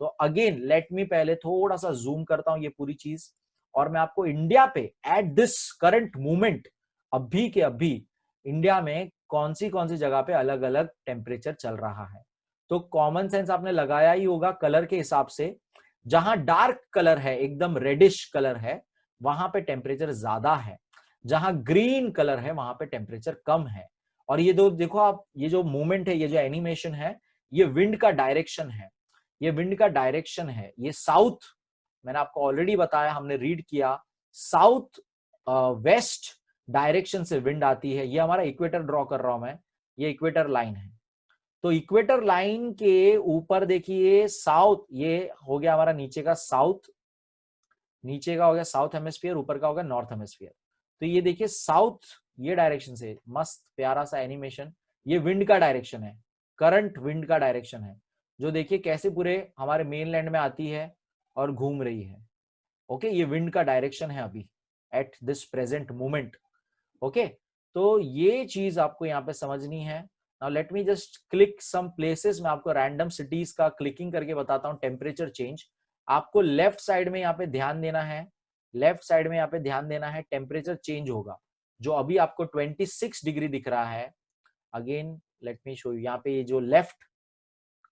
तो अगेन लेट मी पहले थोड़ा सा जूम करता हूं ये पूरी चीज, और मैं आपको इंडिया पे एट दिस करंट मोमेंट, अभी के अभी इंडिया में कौन सी जगह पे अलग अलग टेम्परेचर चल रहा है। तो कॉमन सेंस आपने लगाया ही होगा कलर के हिसाब से। जहां डार्क कलर है, एकदम रेडिश कलर है, वहां पे टेम्परेचर ज्यादा है। जहां ग्रीन कलर है वहां पे टेम्परेचर कम है। और ये दो देखो आप, ये जो मूवमेंट है, ये जो एनिमेशन है, ये विंड का डायरेक्शन है। ये विंड का डायरेक्शन है, ये साउथ, मैंने आपको ऑलरेडी बताया, हमने रीड किया, साउथ वेस्ट डायरेक्शन से विंड आती है। ये हमारा इक्वेटर ड्रॉ कर रहा हूं मैं, ये इक्वेटर लाइन है। तो इक्वेटर लाइन के ऊपर देखिए साउथ, ये हो गया हमारा नीचे का साउथ, नीचे का हो गया साउथ हेमिस्फीयर, ऊपर का हो गया नॉर्थ हेमिस्फीयर। तो ये देखिए साउथ, ये डायरेक्शन से मस्त प्यारा सा एनिमेशन, ये विंड का डायरेक्शन है, करंट विंड का डायरेक्शन है, जो देखिए कैसे पूरे हमारे मेनलैंड में आती है और घूम रही है। ओके, ये विंड का डायरेक्शन है अभी at this present moment. Okay, तो ये चीज आपको यहाँ पे समझनी है। Now let me just click some places, मैं आपको रैंडम सिटीज का क्लिकिंग करके बताता हूँ टेम्परेचर चेंज। आपको लेफ्ट साइड में यहाँ पे ध्यान देना है, लेफ्ट साइड में यहाँ पे ध्यान देना है, टेम्परेचर चेंज होगा। जो अभी आपको 26 डिग्री दिख रहा है, again let me show you, यहाँ पे ये जो लेफ्ट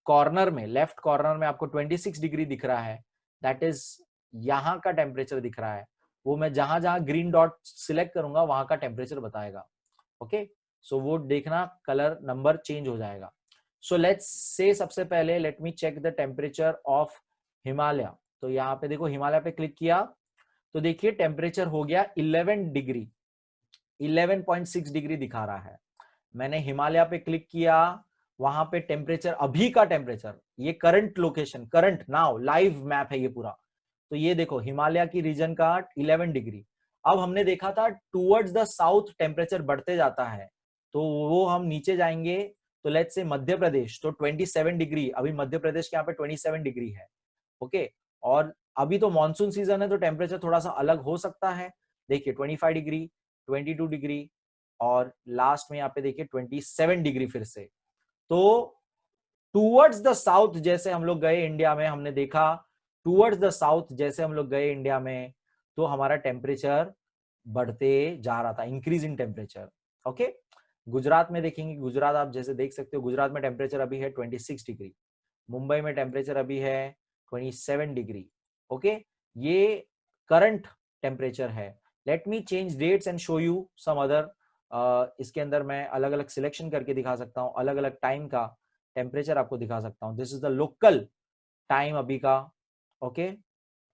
कॉर्नर में आपको 26 डिग्री दिख रहा है, दैट इज यहाँ का टेम्परेचर दिख रहा है। वो मैं जहां जहां ग्रीन डॉट सिलेक्ट करूंगा वहां का टेम्परेचर बताएगा। ओके, सो वो देखना, कलर नंबर चेंज हो जाएगा। सो लेट्स से सबसे पहले let me check the temperature of Himalaya. तो यहाँ पे देखो, हिमालय पे क्लिक किया तो देखिए टेम्परेचर हो गया 11 डिग्री, 11.6 डिग्री दिखा रहा है। मैंने हिमालय पे क्लिक किया, वहां पे टेम्परेचर, अभी का टेम्परेचर, ये current location, current now live map है ये पूरा। तो ये देखो हिमालय की रीजन का 11 डिग्री। अब हमने देखा था टुवर्ड्स द साउथ टेम्परेचर बढ़ते जाता है, तो वो हम नीचे जाएंगे तो लेट्स से मध्य प्रदेश, तो 27 डिग्री, अभी मध्य प्रदेश के यहाँ पे 27 डिग्री है। ओके, और अभी तो मानसून सीजन है तो टेम्परेचर थोड़ा सा अलग हो सकता है। देखिए 25 डिग्री, 22 डिग्री, और लास्ट में यहाँ पे देखिए 27 डिग्री फिर से। तो टूवर्ड्स द साउथ जैसे हम लोग गए इंडिया में, हमने देखा टूवर्ड्स द साउथ जैसे हम लोग गए इंडिया में, तो हमारा टेम्परेचर बढ़ते जा रहा था, increase in temperature. Okay, Gujarat में देखेंगे, गुजरात आप जैसे देख सकते हो, गुजरात में टेम्परेचर अभी है 26 डिग्री, मुंबई में टेम्परेचर अभी है 27 डिग्री। ओके, ये करंट टेम्परेचर है। Let me change dates and show you some other. इसके अंदर मैं अलग अलग सिलेक्शन करके दिखा सकता हूँ, अलग अलग टाइम का टेम्परेचर आपको दिखा सकता हूँ। This is the local time अभी का। Okay,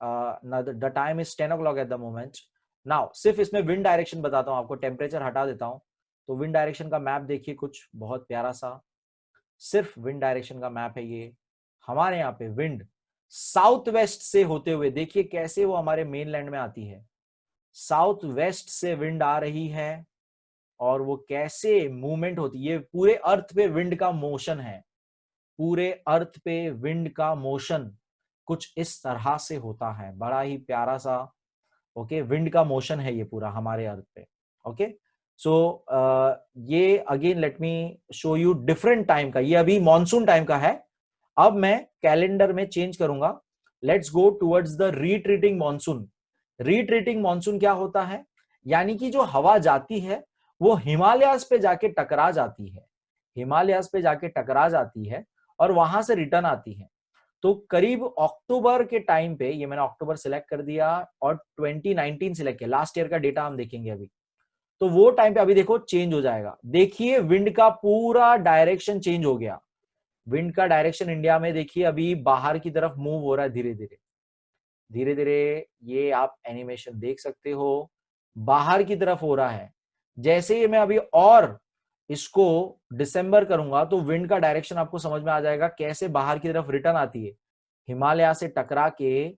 the time is 10 o'clock at the moment. Now सिर्फ इसमें विंड डायरेक्शन बताता हूँ आपको, टेम्परेचर हटा देता हूँ। तो विंड डायरेक्शन का मैप देखिए, कुछ बहुत प्यारा सा, सिर्फ विंड डायरेक्शन का मैप है ये। हमारे यहाँ पे विंड साउथ वेस्ट से होते हुए देखिए कैसे वो हमारे मेनलैंड में आती है, साउथ वेस्ट से विंड आ रही है, और वो कैसे मूवमेंट होती है। ये पूरे अर्थ पे विंड का मोशन है, पूरे अर्थ पे विंड का मोशन कुछ इस तरह से होता है, बड़ा ही प्यारा सा। ओके, विंड का मोशन है ये पूरा हमारे अर्थ पे। ओके, सो ये again let me show you different time का, ये अभी मॉनसून टाइम का है। अब मैं कैलेंडर में चेंज करूंगा। Let's go towards the retreating monsoon. Retreating monsoon क्या होता है? यानी कि जो हवा जाती है वो हिमालयास पे जाके टकरा जाती है, हिमालयास पे जाके टकरा जाती है और वहां से रिटर्न आती है। तो करीब अक्टूबर के टाइम पे, ये मैंने अक्टूबर सिलेक्ट कर दिया और 2019 सिलेक्ट किया, लास्ट ईयर का डेटा हम देखेंगे अभी। तो वो टाइम पे अभी देखो चेंज हो जाएगा। देखिए विंड का पूरा डायरेक्शन चेंज हो गया। विंड का डायरेक्शन इंडिया में देखिए अभी बाहर की तरफ मूव हो रहा है धीरे धीरे धीरे धीरे। ये आप एनिमेशन देख सकते हो, बाहर की तरफ हो रहा है। जैसे ही मैं अभी और इसको दिसंबर करूंगा तो विंड का डायरेक्शन आपको समझ में आ जाएगा कैसे बाहर की तरफ रिटर्न आती है। हिमालय से टकरा के,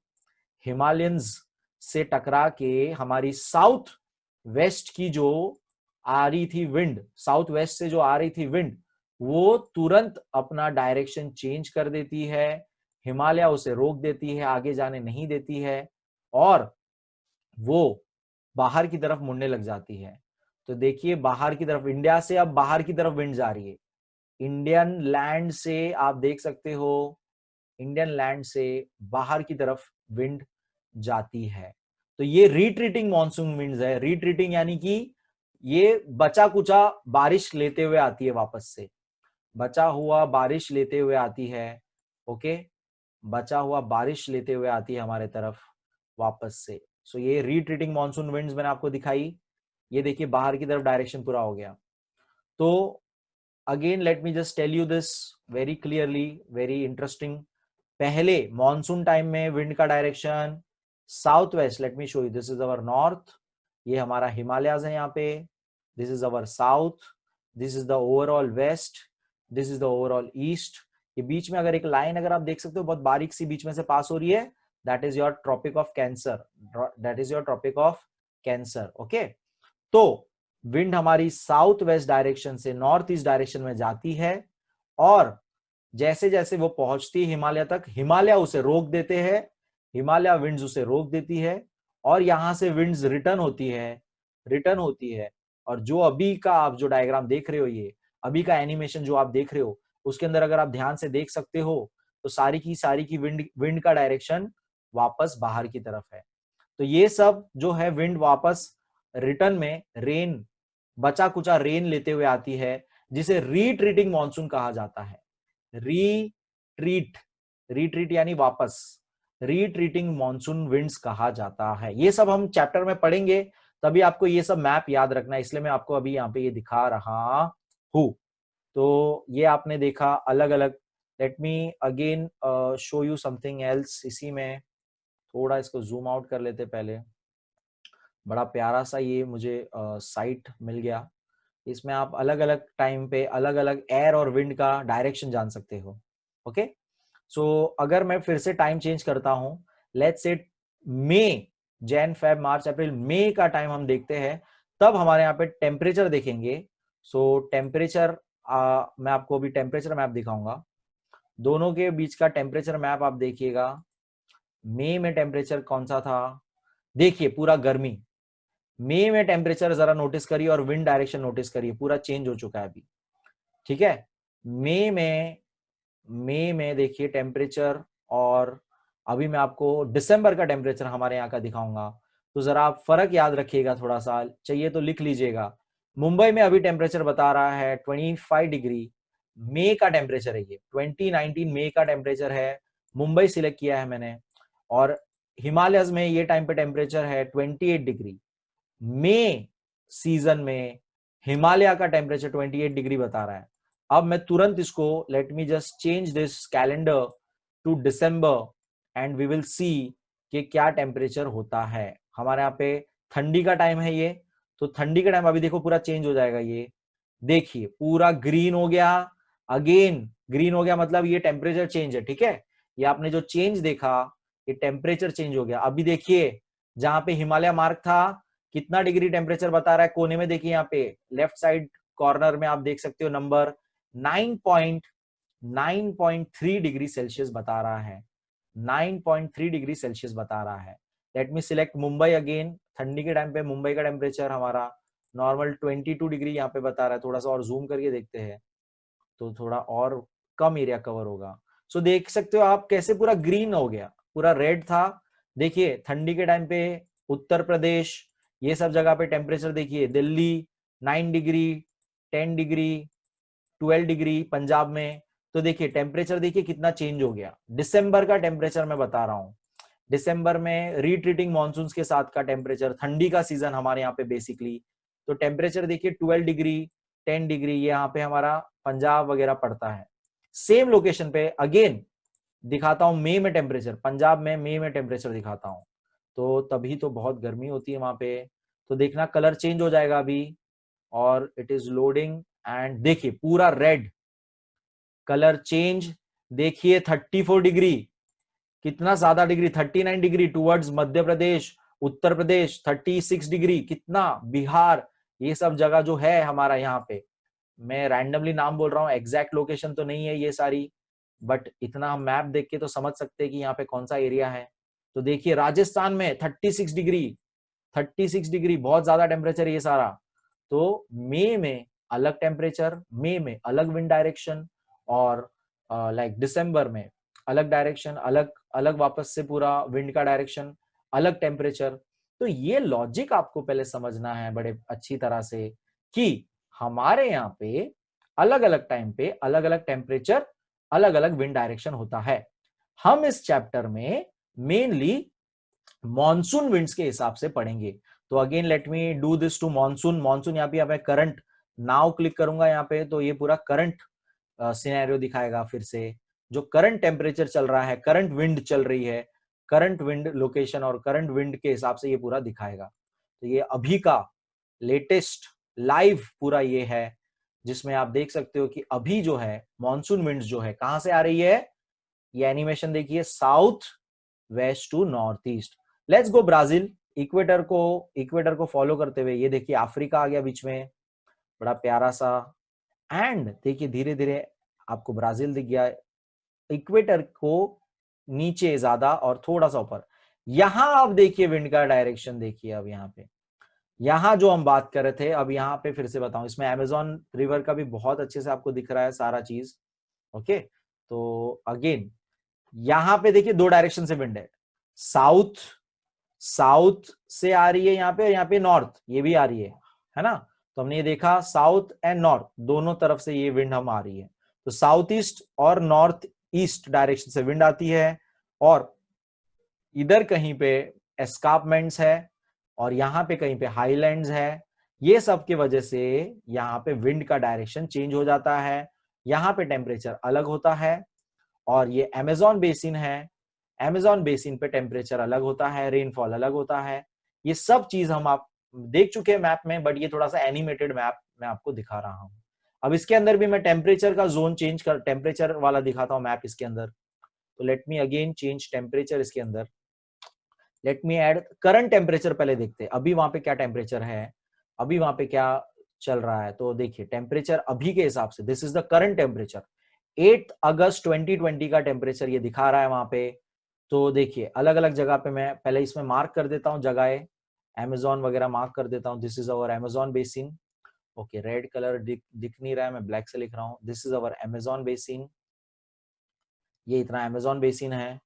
हिमालयंस से टकरा के हमारी साउथ वेस्ट की जो आ रही थी विंड, साउथ वेस्ट से जो आ रही थी विंड, वो तुरंत अपना डायरेक्शन चेंज कर देती है। हिमालय उसे रोक देती है, आगे जाने नहीं देती है और वो बाहर की तरफ मुड़ने लग जाती है। तो देखिए बाहर की तरफ, इंडिया से अब बाहर की तरफ विंड जा रही है। इंडियन लैंड से आप देख सकते हो, इंडियन लैंड से बाहर की तरफ विंड जाती है। तो ये रिट्रीटिंग मॉनसून विंड्स है। रिट्रीटिंग यानी कि ये बचा कुचा बारिश लेते हुए आती है वापस से, बचा हुआ बारिश लेते हुए आती है। ओके, बचा हुआ बारिश लेते हुए आती है हमारे तरफ वापस से। सो ये रिट्रीटिंग मॉनसून विंड्स मैंने आपको दिखाई। ये देखिए बाहर की तरफ डायरेक्शन पूरा हो गया। तो again let me just tell you this very clearly, very interesting. पहले मॉनसून टाइम में विंड का direction south west, let me show you, this is our north, ये हमारा हिमालयाज है यहाँ पे, this is our south, this is the overall west, this is the overall east. ये बीच में अगर एक लाइन अगर आप देख सकते हो बहुत बारीक सी बीच में से पास हो रही है, that is your tropic of Cancer, that is your tropic of Cancer. Okay, तो विंड हमारी साउथ वेस्ट डायरेक्शन से नॉर्थ ईस्ट डायरेक्शन में जाती है और जैसे जैसे वो पहुंचती है हिमालय तक, हिमालय उसे रोक देते हैं, हिमालय विंड्स उसे रोक देती है और यहां से विंड्स रिटर्न होती है, रिटर्न होती है। और जो अभी का आप जो डायग्राम देख रहे हो, ये अभी का एनिमेशन जो आप देख रहे हो, उसके अंदर अगर आप ध्यान से देख सकते हो तो सारी की विंड विंड का डायरेक्शन वापस बाहर की तरफ है। तो ये सब जो है विंड वापस रिटर्न में रेन, बचा कुचा रेन लेते हुए आती है, जिसे रीट्रीटिंग मॉनसून कहा जाता है। रीट्रीट, रीट्रीट यानी वापस, रीट्रीटिंग मॉनसून विंड्स कहा जाता है। ये सब हम चैप्टर में पढ़ेंगे, तभी आपको ये सब मैप याद रखना है, इसलिए मैं आपको अभी यहाँ पे ये दिखा रहा हूं। तो ये आपने देखा अलग अलग। Let me again show you something else. इसी में थोड़ा इसको जूम आउट कर लेते पहले। बड़ा प्यारा सा ये मुझे साइट मिल गया, इसमें आप अलग अलग टाइम पे अलग अलग एयर और विंड का डायरेक्शन जान सकते हो। ओके, सो अगर मैं फिर से टाइम चेंज करता हूं, let's say May, Jan Feb March अप्रैल मई का टाइम हम देखते हैं, तब हमारे यहाँ पे टेम्परेचर देखेंगे। सो टेम्परेचर मैं आपको अभी टेम्परेचर मैप दिखाऊंगा, दोनों के बीच का टेम्परेचर मैप आप देखिएगा। मई में टेम्परेचर कौन सा था, देखिए पूरा गर्मी। मई में टेम्परेचर जरा नोटिस करिए और विंड डायरेक्शन नोटिस करिए, पूरा चेंज हो चुका है अभी। ठीक है, मई में देखिए टेम्परेचर, और अभी मैं आपको दिसंबर का टेम्परेचर हमारे यहाँ का दिखाऊंगा। तो जरा आप फर्क याद रखिएगा, थोड़ा सा चाहिए तो लिख लीजिएगा। मुंबई में अभी टेम्परेचर बता रहा है 25 डिग्री, मई का टेम्परेचर है ये, 2019 मई का टेम्परेचर है, मुंबई सिलेक्ट किया है मैंने। और हिमालयस में ये टाइम पे टेम्परेचर है 28 डिग्री। मई सीजन में हिमालय का टेम्परेचर 28 डिग्री बता रहा है। अब मैं तुरंत इसको, let me just change this calendar to December and we will see कि क्या टेम्परेचर होता है। हमारे यहाँ पे ठंडी का टाइम है ये, तो ठंडी का टाइम अभी देखो पूरा चेंज हो जाएगा। ये देखिए पूरा ग्रीन हो गया, अगेन ग्रीन हो गया, मतलब ये टेम्परेचर चेंज है। ठीक है, ये आपने जो चेंज देखा, ये टेम्परेचर चेंज हो गया। अभी देखिए जहां पे हिमालय मार्क था, कितना डिग्री टेम्परेचर बता रहा है, कोने में देखिए यहाँ पे लेफ्ट साइड कॉर्नर में आप देख सकते हो नंबर 9.3 डिग्री सेल्सियस बता रहा है, 9.3 डिग्री सेल्सियस बता रहा है। लेट मी सिलेक्ट मुंबई अगेन, ठंडी के टाइम पे मुंबई का टेम्परेचर हमारा नॉर्मल 22 डिग्री यहाँ पे बता रहा है। थोड़ा सा और जूम करके देखते हैं तो थोड़ा और कम एरिया कवर होगा। सो देख सकते हो आप कैसे पूरा ग्रीन हो गया, पूरा रेड था। देखिए ठंडी के टाइम पे उत्तर प्रदेश, ये सब जगह पे टेम्परेचर देखिए, Delhi 9 degree, 10 degree, 12 degree Punjab में। तो देखिए टेम्परेचर देखिए कितना चेंज हो गया। दिसंबर का टेम्परेचर मैं बता रहा हूँ, दिसंबर में रिट्रीटिंग मानसून के साथ का टेम्परेचर, ठंडी का सीजन हमारे यहाँ पे बेसिकली। तो टेम्परेचर देखिए 12 डिग्री, 10 डिग्री, ये यहाँ पे हमारा पंजाब वगैरह पड़ता है। सेम लोकेशन पे अगेन दिखाता हूं मई में टेम्परेचर, पंजाब में मई में टेम्परेचर दिखाता हूं। तो तभी तो बहुत गर्मी होती है वहां पे। तो देखना कलर चेंज हो जाएगा अभी, और इट इज लोडिंग एंड देखिए पूरा रेड कलर चेंज। देखिए 34 डिग्री, कितना ज्यादा degree, 39 degree towards Madhya Pradesh, Uttar Pradesh 36 degree, कितना बिहार, ये सब जगह जो है हमारा यहाँ पे। मैं रैंडमली नाम बोल रहा हूँ, एग्जैक्ट लोकेशन तो नहीं है ये सारी, बट इतना हम मैप देख के तो समझ सकते हैं कि यहाँ पे कौन सा एरिया है। तो देखिए राजस्थान में 36 डिग्री, 36 डिग्री बहुत ज्यादा टेम्परेचर ये सारा। तो मई में अलग टेम्परेचर, मई में अलग विंड डायरेक्शन, और लाइक दिसंबर में अलग डायरेक्शन, अलग अलग वापस से पूरा विंड का डायरेक्शन, अलग टेम्परेचर। तो ये लॉजिक आपको पहले समझना है बड़े अच्छी तरह से कि हमारे यहाँ पे अलग अलग टाइम पे अलग अलग टेम्परेचर, अलग अलग विंड डायरेक्शन होता है। हम इस चैप्टर में मेनली मॉनसून विंड्स के हिसाब से पढ़ेंगे। तो again let me do this to monsoon. Monsoon यहाँ पे मैं करंट नाउ क्लिक करूंगा यहाँ पे, तो ये पूरा करंट सिनेरियो दिखाएगा। फिर से जो करंट टेम्परेचर चल रहा है, करंट विंड चल रही है, करंट विंड लोकेशन और करंट विंड के हिसाब से ये पूरा दिखाएगा। तो ये अभी का लेटेस्ट लाइव पूरा ये है, जिसमें आप देख सकते हो कि अभी जो है मॉनसून विंड्स जो है कहां से आ रही है। ये एनिमेशन देखिए, south west to north east. Let's go Brazil, equator को फॉलो करते हुए ये देखिए अफ्रीका आ गया बीच में, बड़ा प्यारा सा। एंड देखिए धीरे धीरे आपको ब्राजील दिख गया, इक्वेटर को नीचे ज्यादा और थोड़ा सा ऊपर। यहां आप देखिए विंड का डायरेक्शन देखिए, अब यहाँ पे यहां जो हम बात कर रहे थे, अब यहाँ पे फिर से बताऊं, इसमें अमेजोन रिवर का भी बहुत अच्छे से आपको दिख रहा है सारा चीज। ओके, तो अगेन यहां पे देखिए दो डायरेक्शन से विंड है, साउथ, साउथ से आ रही है यहाँ पे, यहाँ पे नॉर्थ ये भी आ रही है ना। तो हमने ये देखा साउथ एंड नॉर्थ दोनों तरफ से ये विंड हम आ रही है। तो साउथ ईस्ट और नॉर्थ ईस्ट डायरेक्शन से विंड आती है, और इधर कहीं पे एस्कार्पमेंट्स है और यहाँ पे कहीं पे हाईलैंड्स है। ये सब की वजह से यहाँ पे विंड का डायरेक्शन चेंज हो जाता है, यहाँ पे टेम्परेचर अलग होता है। और ये अमेजोन बेसिन है, अमेजोन बेसिन पे टेम्परेचर अलग होता है, रेनफॉल अलग होता है। ये सब चीज हम आप देख चुके हैं मैप में, बट ये थोड़ा सा एनिमेटेड मैप मैं आपको दिखा रहा हूं। अब इसके अंदर भी मैं टेम्परेचर का जोन चेंज कर, टेम्परेचर वाला दिखाता हूं मैप इसके अंदर। तो let me again change temperature इसके अंदर। Let me add current temperature, पहले देखते हैं अभी वहां पे क्या टेम्परेचर है, अभी वहां पे क्या चल रहा है। तो देखिए टेम्परेचर अभी के हिसाब से, this is the current temperature, 8 अगस्त 2020 का टेम्परेचर ये दिखा रहा है वहां पे। तो देखिए अलग अलग जगह पे मैं पहले इसमें मार्क कर देता हूँ जगह, अमेजोन वगैरह मार्क कर देता हूँ। This is our Amazon basin. Okay, red colour दिख नहीं रहा है, मैं ब्लैक से लिख रहा हूँ। This is our Amazon basin, ये इतना अमेजोन बेसिन है।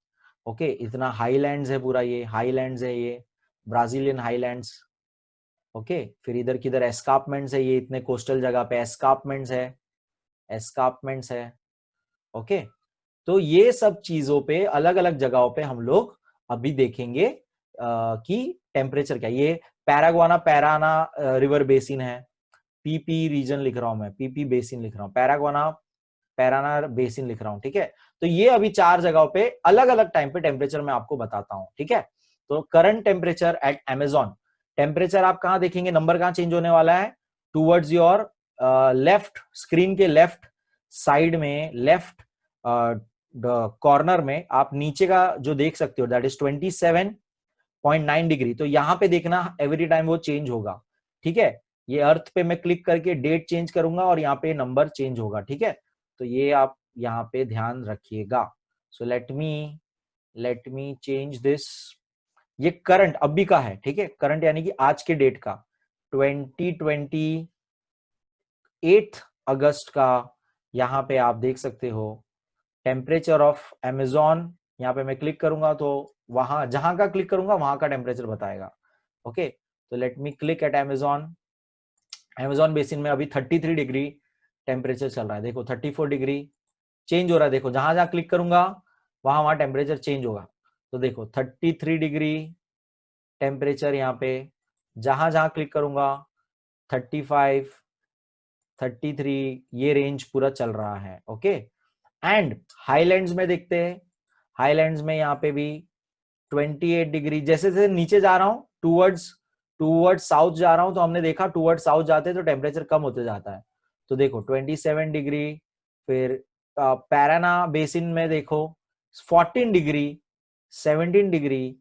ओके, इतना हाईलैंड्स है पूरा, ये हाईलैंड्स है, ये ब्राजीलियन हाईलैंड्स। ओके, फिर इधर किधर एस्कार्पमेंट्स है, ये इतने कोस्टल जगह पे एस्कार्पमेंट्स है, एस्कार्पमेंट्स है। ओके, तो ये सब चीजों पे अलग अलग जगहों पे हम लोग अभी देखेंगे कि टेम्परेचर क्या। ये पैरागुआना पैराना रिवर बेसिन है, पीपी रीजन लिख रहा हूं मैं, पीपी बेसिन लिख रहा हूं, पैरागुआना पैराना बेसिन लिख रहा हूं। ठीक है, तो ये अभी 4 जगहों पे अलग अलग टाइम पे टेम्परेचर मैं आपको बताता हूं। ठीक है, तो current temperature at Amazon, temperature आप कहां देखेंगे, नंबर कहां चेंज होने वाला है, टूवर्ड्स योर लेफ्ट, स्क्रीन के लेफ्ट साइड में, लेफ्ट कॉर्नर में आप नीचे का जो देख सकते हो, दैट इज 27.9 डिग्री। तो यहां पे देखना एवरी टाइम वो चेंज होगा। ठीक है, ये अर्थ पे मैं क्लिक करके डेट चेंज करूंगा और यहाँ पे नंबर चेंज होगा। ठीक है, तो ये आप यहाँ पे ध्यान रखिएगा। सो लेट मी चेंज दिस। ये करंट अभी का है, ठीक है, करंट यानी कि आज के डेट का 2028 अगस्त का यहाँ पे आप देख सकते हो टेम्परेचर ऑफ अमेजोन। यहाँ पे मैं क्लिक करूंगा तो वहां जहां का क्लिक करूंगा वहां का टेम्परेचर बताएगा। ओके, तो let me click at Amazon. Amazon basin में अभी 33 डिग्री टेम्परेचर चल रहा है। देखो 34 डिग्री चेंज हो रहा है। देखो जहां जहां क्लिक करूंगा वहां वहां टेम्परेचर चेंज होगा। तो देखो 33 डिग्री टेम्परेचर यहाँ पे, जहां जहां क्लिक करूंगा 35, 33 ये रेंज पूरा चल रहा है। ओके, एंड हाईलैंड्स में देखते हैं। हाईलैंड्स में यहाँ पे भी 28 डिग्री, जैसे जैसे नीचे जा रहा हूं टूवर्ड्स साउथ जा रहा हूं, तो हमने देखा टूवर्ड्स साउथ जाते हैं तो टेम्परेचर कम होते जाता है। तो देखो 27 डिग्री, फिर पैराना बेसिन में देखो 14 डिग्री, 17 डिग्री,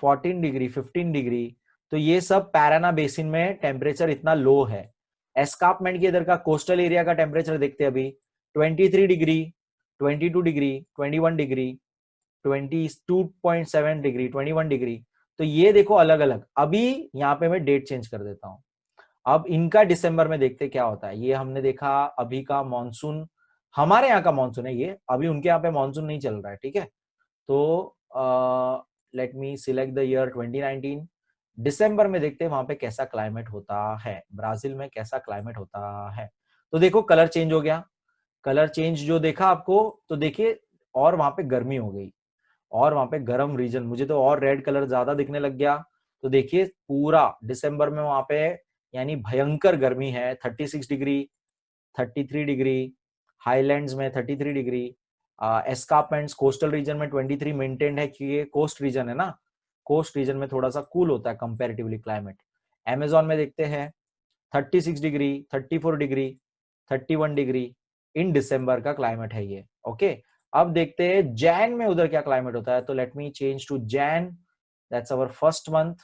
14 डिग्री, 15 डिग्री। तो ये सब पैराना बेसिन में टेम्परेचर इतना लो है। एस्कार्पमेंट के इधर का कोस्टल एरिया का टेम्परेचर देखते हैं अभी 23 degree, 22 degree, 21 degree, 22.7 degree, 21 degree. तो ये देखो अलग अलग। अभी यहाँ पे मैं डेट चेंज कर देता हूं। अब इनका दिसंबर में देखते क्या होता है। ये हमने देखा अभी का मॉनसून, हमारे यहाँ का मॉनसून है ये, अभी उनके यहाँ पे मॉनसून नहीं चल रहा है। ठीक है, तो let me select the year 2019। दिसंबर में देखते हैं वहां पे कैसा क्लाइमेट होता है, ब्राजील में कैसा क्लाइमेट होता है। तो देखो कलर चेंज हो गया। कलर चेंज जो देखा आपको, तो देखिए और वहां पे गर्मी हो गई और वहां पे गर्म रीजन, मुझे तो और रेड कलर ज्यादा दिखने लग गया। तो देखिए पूरा दिसंबर में वहां पे यानी भयंकर गर्मी है। 36 डिग्री, 33 डिग्री, हाईलैंड्स में 33 डिग्री, एस्कार्पमेंट्स कोस्टल रीजन में 23 मेंटेन्ड है क्योंकि ये कोस्ट रीजन है ना। कोस्ट रीजन में थोड़ा सा कूल होता है कंपैरेटिवली क्लाइमेट। अमेजोन में देखते हैं 36 डिग्री, 34 डिग्री, 31 डिग्री इन दिसंबर का क्लाइमेट है ये। ओके, अब देखते हैं जैन में उधर क्या क्लाइमेट होता है। तो let me change to Jan, that's our first month.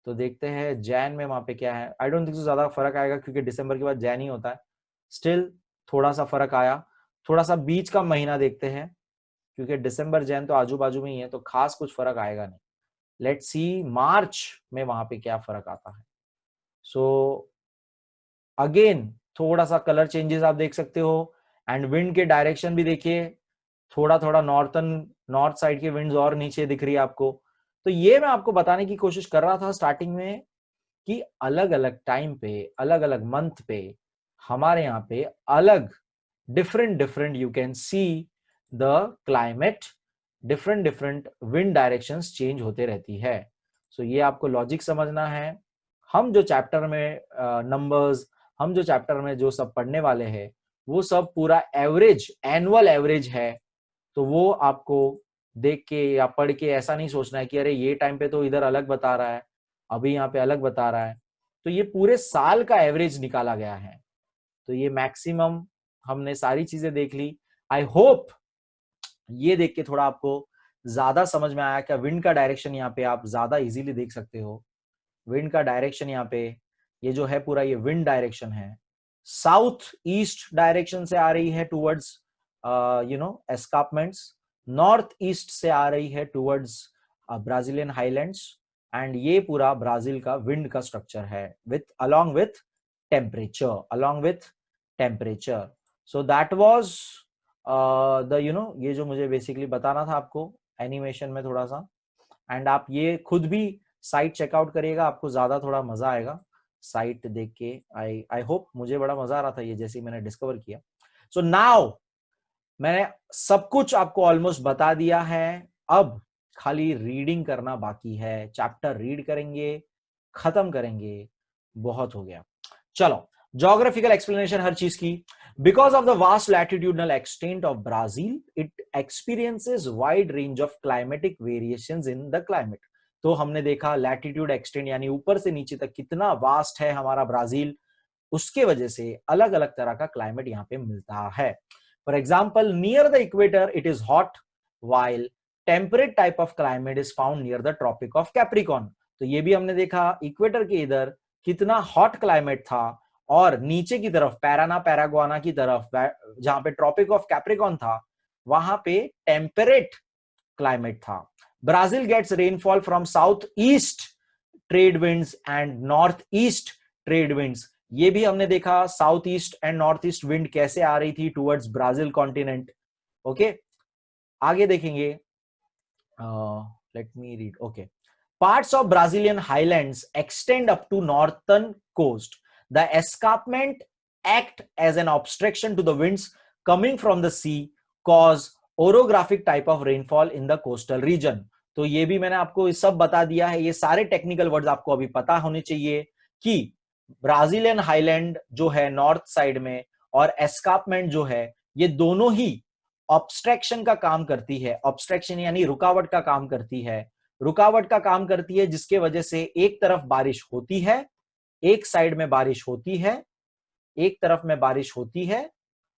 तो देखते हैं जैन में वहां पे क्या है। आई डोंट थिंक ज्यादा फर्क आएगा क्योंकि दिसंबर के बाद जैन ही होता है। स्टिल थोड़ा सा फर्क आया। थोड़ा सा बीच का महीना देखते हैं क्योंकि दिसंबर जैन तो आजू बाजू में ही है, तो खास कुछ फर्क आएगा नहीं। लेट्स सी मार्च में वहां पे क्या फर्क आता है। सो अगेन थोड़ा सा कलर चेंजेस आप देख सकते हो। एंड विंड के डायरेक्शन भी देखिए, थोड़ा थोड़ा नॉर्थ साइड की विंड्स और नीचे दिख रही है आपको। तो ये मैं आपको बताने की कोशिश कर रहा था स्टार्टिंग में कि अलग अलग टाइम पे, अलग अलग मंथ पे हमारे यहाँ पे अलग different you can see the climate, different wind directions change होते रहती है। सो ये आपको लॉजिक समझना है। हम जो चैप्टर में नंबर्स, हम जो चैप्टर में जो सब पढ़ने वाले हैं वो सब पूरा एवरेज, एनुअल एवरेज है। तो वो आपको देख के या पढ़ के ऐसा नहीं सोचना है कि अरे ये टाइम पे तो इधर अलग बता रहा है, अभी यहाँ पे अलग बता रहा है। तो ये पूरे साल का एवरेज निकाला गया है। तो ये मैक्सिमम हमने सारी चीजें देख ली। आई होप ये देख के थोड़ा आपको ज्यादा समझ में आया। क्या विंड का डायरेक्शन यहाँ पे आप ज्यादा इजीली देख सकते हो। विंड का डायरेक्शन यहाँ पे ये जो है पूरा ये विंड डायरेक्शन है, साउथ ईस्ट डायरेक्शन से आ रही है टुवर्ड्स एस्कार्पमेंट्स, नॉर्थ ईस्ट से आ रही है टुवर्ड्स ब्राजीलियन हाईलैंड्स। एंड ये पूरा ब्राजील का विंड का स्ट्रक्चर है with along with temperature. So that was the ये जो मुझे बेसिकली बताना था आपको एनिमेशन में थोड़ा सा। एंड आप ये खुद भी साइट चेकआउट करिएगा, आपको ज्यादा थोड़ा मजा आएगा साइट देख के। आई होप, मुझे बड़ा मजा आ रहा था ये जैसे मैंने डिस्कवर किया। सो नाउ मैंने सब कुछ आपको ऑलमोस्ट बता दिया है। अब खाली रीडिंग करना बाकी है। चैप्टर रीड करेंगे, खत्म करेंगे, बहुत हो गया। चलो, ज्योग्राफिकल एक्सप्लेनेशन हर चीज की। Because of the vast latitudinal extent of Brazil, it experiences wide range of climatic variations in the climate. तो हमने देखा लैटिट्यूड एक्सटेंड यानी ऊपर से नीचे तक कितना वास्ट है हमारा ब्राजील, उसके वजह से अलग अलग तरह का क्लाइमेट यहाँ पे मिलता है। For example, near the equator it is hot, while temperate type of climate is found near the tropic of Capricorn. तो ये भी हमने देखा इक्वेटर के इधर कितना हॉट क्लाइमेट था, और नीचे की तरफ पैराना पैरागुआना की तरफ जहां पे ट्रॉपिक ऑफ कैप्रिकॉन था वहां पे टेम्परेट क्लाइमेट था। Brazil gets rainfall from south east trade winds and north east trade winds, ये भी हमने देखा south east and north east wind कैसे आ रही थी टुवर्ड्स ब्राजील कॉन्टिनेंट। ओके, आगे देखेंगे, let me read. Okay, parts of Brazilian highlands extend up to northern coast. The escarpment act as an obstruction to the winds coming from the sea, cause orographic type of rainfall in the coastal region. तो ये भी मैंने आपको सब बता दिया है, ये सारे टेक्निकल वर्ड्स आपको अभी पता होने चाहिए कि ब्राजीलियन हाईलैंड जो है नॉर्थ साइड में और एस्कार्पमेंट जो है, ये दोनों ही ऑब्स्ट्रक्शन का काम करती है। ऑब्स्ट्रक्शन यानी रुकावट का काम करती है, रुकावट का काम करती है, जिसके वजह से एक तरफ बारिश होती है, एक साइड में बारिश होती है, एक तरफ में बारिश होती है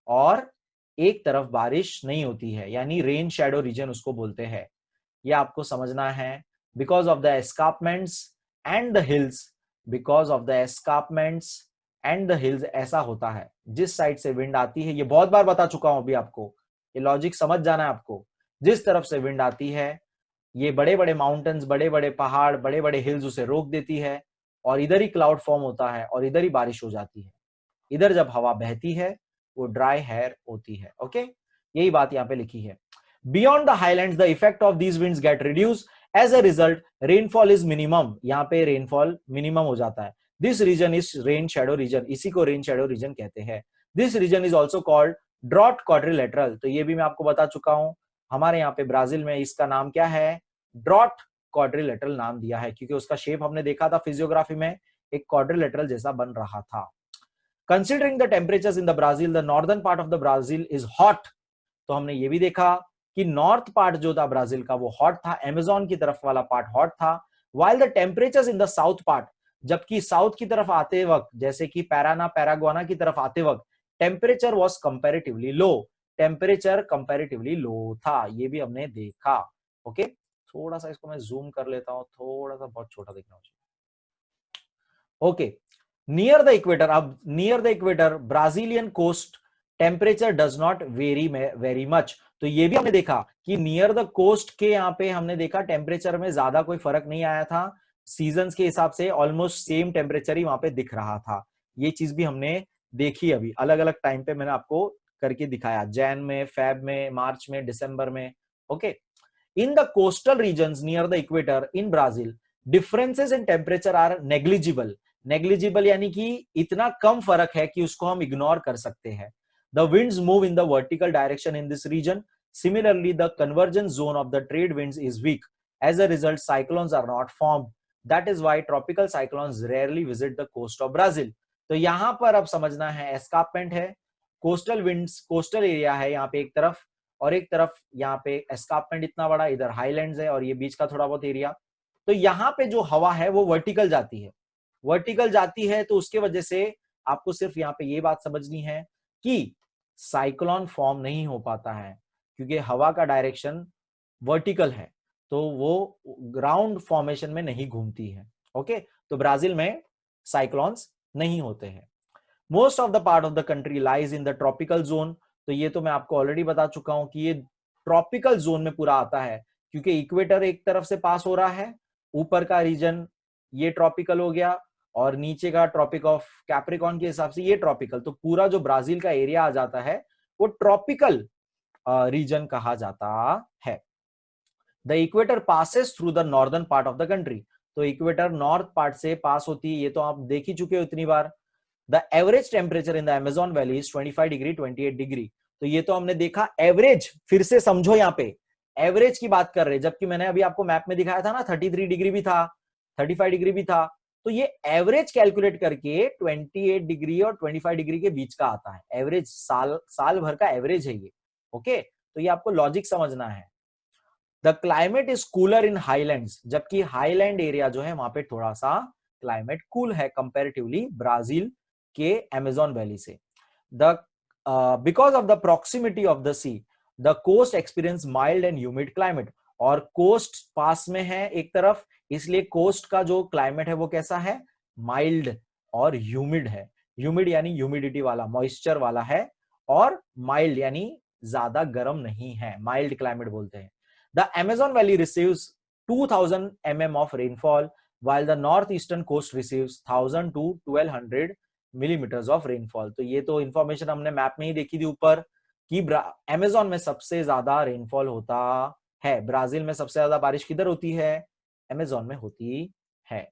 और एक तरफ बारिश नहीं होती है, यानी रेन शैडो रीजन उसको बोलते हैं। ये आपको समझना है। Because of the escarpments and the hills, because of the escarpments and the hills, ऐसा होता है जिस साइड से विंड आती है, ये बहुत बार बता चुका हूं अभी आपको, ये लॉजिक समझ जाना है आपको। जिस तरफ से विंड आती है, ये बड़े बड़े माउंटेन्स, बड़े बड़े पहाड़, बड़े बड़े हिल्स उसे रोक देती है और इधर ही क्लाउड फॉर्म होता है और इधर ही बारिश हो जाती है। इधर जब हवा बहती है वो ड्राई हेयर होती है। ओके, यही बात यहाँ पे लिखी है। Beyond the highlands the effect of these winds get reduce, as a result rainfall is minimum, यहाँ पे रेनफॉल मिनिमम हो जाता है। This region is rain shadow region, इसी को रेन शैडो रीजन कहते हैं। This region is also called drought quadrilateral, तो ये भी मैं आपको बता चुका हूं। हमारे यहाँ पे ब्राजील में इसका नाम क्या है, ड्रॉट क्वाड्रिलेटरल नाम दिया है, क्योंकि उसका शेप हमने देखा था फिजियोग्राफी में, एक क्वाड्रिलेटरल जैसा बन रहा था। Considering the temperatures in the Brazil, the northern part of the Brazil is hot, तो हमने ये भी देखा कि नॉर्थ पार्ट जो था ब्राजील का वो हॉट था, अमेज़न की तरफ वाला पार्ट हॉट था, while the temperatures in the south part, जबकि साउथ की तरफ आते वक्त, जैसे कि पैराना पैरागुआना की तरफ आते वक्त, temperature was comparatively low, temperature comparatively low था, ये भी हमने देखा। ओके, थोड़ा सा इसको मैं जूम कर लेता हूं, थोड़ा सा बहुत छोटा दिखना चाहिए। ओके, नियर द इक्वेटर, अब near the equator Brazilian coast temperature does not very much, तो ये भी हमने देखा कि नियर द कोस्ट के यहाँ पे हमने देखा टेम्परेचर में ज्यादा कोई फर्क नहीं आया था, सीजन्स के हिसाब से ऑलमोस्ट सेम टेम्परेचर ही वहां पे दिख रहा था। ये चीज भी हमने देखी, अभी अलग अलग टाइम पे मैंने आपको करके दिखाया, जैन में, फेब में, मार्च में, दिसंबर में। Okay, in the coastal regions near the equator in Brazil differences in temperature are negligible, negligible यानी कि इतना कम फर्क है कि उसको हम इग्नोर कर सकते हैं। The winds move in the vertical direction in this region. Similarly, the convergence zone of the trade winds is weak. As a result, cyclones are not formed. That is why tropical cyclones rarely visit the coast of Brazil. तो यहां पर अब समझना है, escarpment है, coastal winds, coastal area है यहाँ पे एक तरफ, और एक तरफ यहाँ पे एस्कार्पमेंट इतना बड़ा, इधर हाईलैंड्स है और ये बीच का थोड़ा बहुत एरिया। तो यहाँ पे जो हवा है वो वर्टिकल जाती है, वर्टिकल जाती है, तो उसके वजह से आपको सिर्फ यहाँ पे ये बात समझनी है कि साइक्लोन फॉर्म नहीं हो पाता है, क्योंकि हवा का डायरेक्शन वर्टिकल है, तो वो ग्राउंड फॉर्मेशन में नहीं घूमती है। ओके, तो ब्राजील में साइक्लोन्स नहीं होते हैं। Most of the part of the country lies in the tropical zone, तो ये तो मैं आपको ऑलरेडी बता चुका हूं कि ये ट्रॉपिकल जोन में पूरा आता है, क्योंकि इक्वेटर एक तरफ से पास हो रहा है, ऊपर का रीजन ये ट्रॉपिकल हो गया और नीचे का ट्रॉपिक ऑफ कैप्रिकॉन के हिसाब से ये ट्रॉपिकल, तो पूरा जो ब्राजील का एरिया आ जाता है वो ट्रॉपिकल रीजन कहा जाता है। The equator passes through the northern part of the country, तो इक्वेटर नॉर्थ पार्ट से पास होती है, ये तो आप देख ही चुके हो इतनी बार। The average temperature in the Amazon valley is 25 degree 28 degree, तो ये तो हमने देखा एवरेज, फिर से समझो यहाँ पे एवरेज की बात कर रहे हैं, जबकि मैंने अभी आपको मैप में दिखाया था ना 33 डिग्री भी था, 35 डिग्री भी था, तो ये एवरेज कैलकुलेट करके 28 डिग्री और 25 डिग्री के बीच का आता है, एवरेज साल भर का एवरेज है ये। ओके, तो ये आपको लॉजिक समझना है। The climate is cooler in highlands, जबकि हाईलैंड एरिया जो है वहां पे थोड़ा सा क्लाइमेट कूल है कंपैरेटिवली ब्राजील के अमेज़न वैली से। The because of the proximity of the sea, the coast experience mild and humid climate, और कोस्ट पास में है एक तरफ, इसलिए कोस्ट का जो क्लाइमेट है वो कैसा है, माइल्ड और ह्यूमिड है। ह्यूमिड यानी ह्यूमिडिटी वाला, मॉइस्चर वाला है, और माइल्ड यानी ज्यादा गर्म नहीं है, माइल्ड क्लाइमेट बोलते हैं। The Amazon valley receives 2000 mm of rainfall, while the northeastern coast receives 1000 to 1200 millimetres of rainfall. तो ये तो इंफॉर्मेशन हमने मैप में ही देखी थी ऊपर कि अमेजोन में सबसे ज्यादा रेनफॉल होता है। ब्राजील में सबसे ज्यादा बारिश किधर होती है? अमेजोन में होती है।